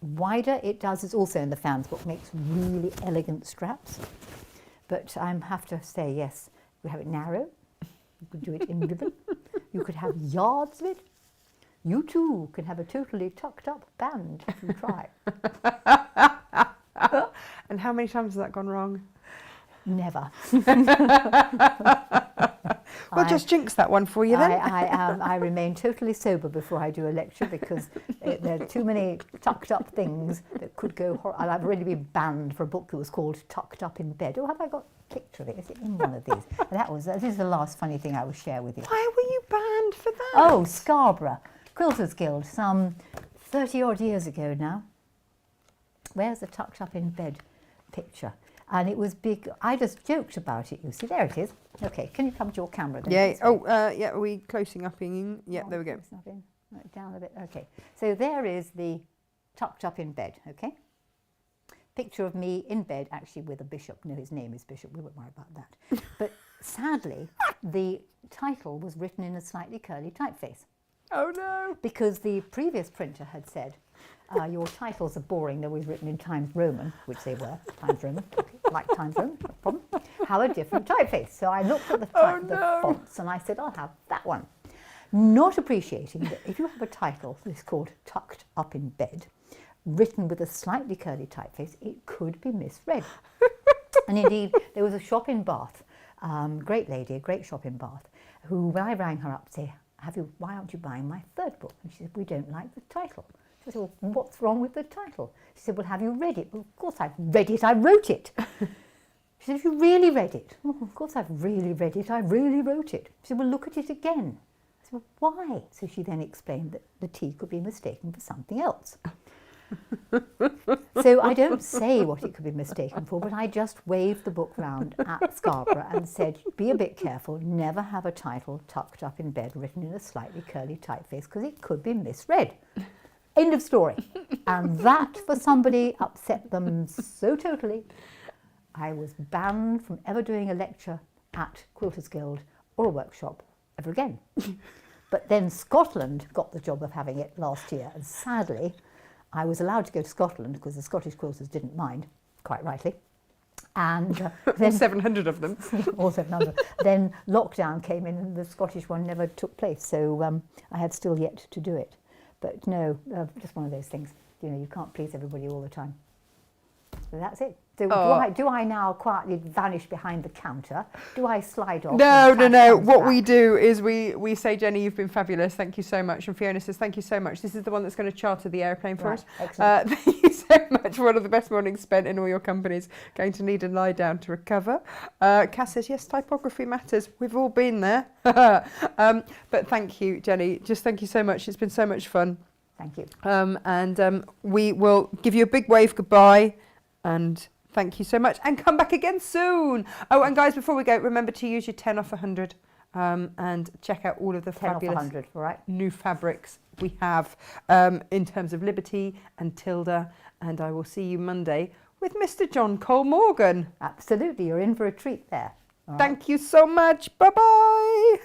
Wider it does is also in the Fans book, makes really elegant straps. But I have to say, yes, we have it narrow. You could do it in ribbon. You could have yards of it. You too can have a totally tucked up band if you try. And how many times has that gone wrong? Never. Well, just jinx that one for you then. I remain totally sober before I do a lecture because there are too many tucked up things that could go horrible. I've already been banned for a book that was called Tucked Up in Bed. Oh, have I got a picture of it? Is it in one of these? This is the last funny thing I will share with you. Why were you banned for that? Oh, Scarborough Quilters Guild, some 30 odd years ago now. Where's the tucked up in bed picture? And it was big. I just joked about it, you see. There it is. Okay, can you come to your camera then? Yeah. Oh, yeah, are we closing up in? Yeah, there we go. Up in. Right, down a bit. Okay. So there is the tucked up in bed, okay? picture of me in bed, actually with a bishop. No, his name is Bishop. We won't worry about that. But sadly, the title was written in a slightly curly typeface. Oh no! Because the previous printer had said, your titles are boring. They're always written in Times Roman, which they were. Times Roman, okay, like Times Roman, no problem. Have a different typeface. So I looked at the fonts and I said, I'll have that one. Not appreciating that if you have a title that's called Tucked Up in Bed, written with a slightly curly typeface, it could be misread. And indeed, there was a shop in Bath, great lady, a great shop in Bath, who, when I rang her up, said, why aren't you buying my third book? And she said, we don't like the title. I said, well, what's wrong with the title? She said, well, have you read it? Well, of course I've read it, I wrote it. She said, have you really read it? Oh, of course I've really read it, I really wrote it. She said, well, look at it again. I said, well, why? So she then explained that the T could be mistaken for something else. So I don't say what it could be mistaken for, but I just waved the book round at Scarborough and said, be a bit careful, never have a title tucked up in bed written in a slightly curly typeface because it could be misread. End of story. And that, for somebody, upset them so totally. I was banned from ever doing a lecture at Quilters Guild or a workshop ever again. But then Scotland got the job of having it last year, and sadly, I was allowed to go to Scotland because the Scottish quilters didn't mind, quite rightly. And then 700 of them. All 700. Then lockdown came in and the Scottish one never took place, so I had still yet to do it. But no, just one of those things. You know, you can't please everybody all the time. So that's it. So do I now quietly vanish behind the counter? Do I slide off? No. What we do is we say, Jenny, you've been fabulous. Thank you so much. And Fiona says, thank you so much. This is the one that's going to charter the airplane for us. Excellent. Thank you so much. One of the best mornings spent in all your companies. Going to need a lie down to recover. Cass says, yes, typography matters. We've all been there. But thank you, Jenny. Just thank you so much. It's been so much fun. Thank you. And we will give you a big wave goodbye. And thank you so much, and come back again soon. Oh, and guys, before we go, remember to use your 10 off 100 and check out all of the fabulous 100, right? new fabrics we have in terms of Liberty and Tilda. And I will see you Monday with Mr. John Cole Morgan. Absolutely, you're in for a treat there. Thank you so much. Bye-bye.